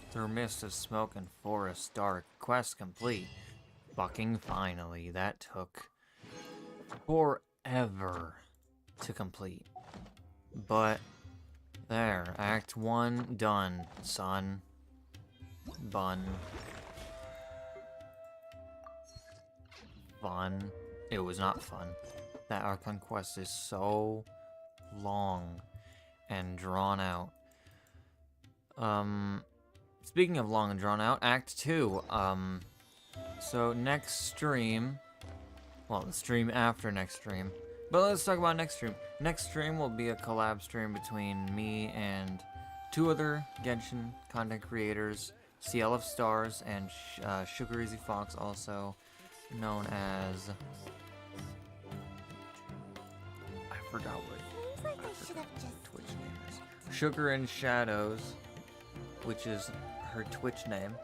Through mist of smoke and forest dark, quest complete. Fucking finally, that took forever to complete. But, there, Act 1 done, son. Bun. Fun. It was not fun. That Archon quest is so long and drawn out. Speaking of long and drawn out, Act 2. So next stream, well, the stream after next stream, but let's talk about next stream. Next stream will be a collab stream between me and two other Genshin content creators, CL of Stars and Sugar Easy Fox, also known as... I forgot what Twitch name is. Sugar and Shadows, which is her Twitch name.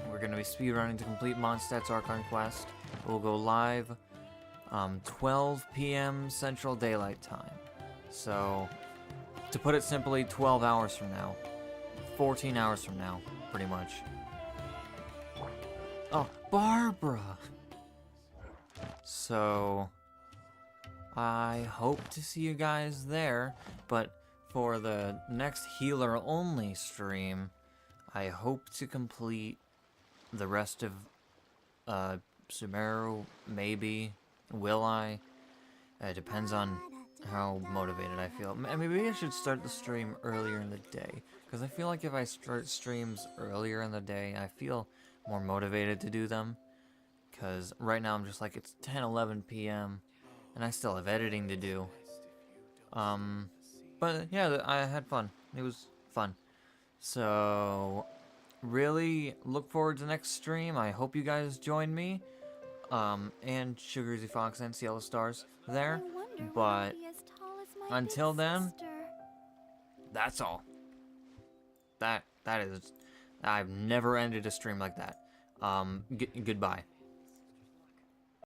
We're gonna be speedrunning to complete Mondstadt's Archon quest. We'll go live 12 p.m. Central Daylight Time. So, to put it simply, 12 hours from now. 14 hours from now, pretty much. Oh, Barbara! So, I hope to see you guys there, but for the next healer-only stream, I hope to complete the rest of Sumeru, maybe. Will I? It depends on how motivated I feel. Maybe I should start the stream earlier in the day, because I feel like if I start streams earlier in the day, I feel more motivated to do them. Because right now I'm just like, it's 10, 11 p.m. and I still have editing to do. But yeah, I had fun. It was fun. So, really look forward to the next stream. I hope you guys join me. And Sugarsy Fox and Cielo Stars there. But until then, that's all. That is, I've never ended a stream like that. Goodbye.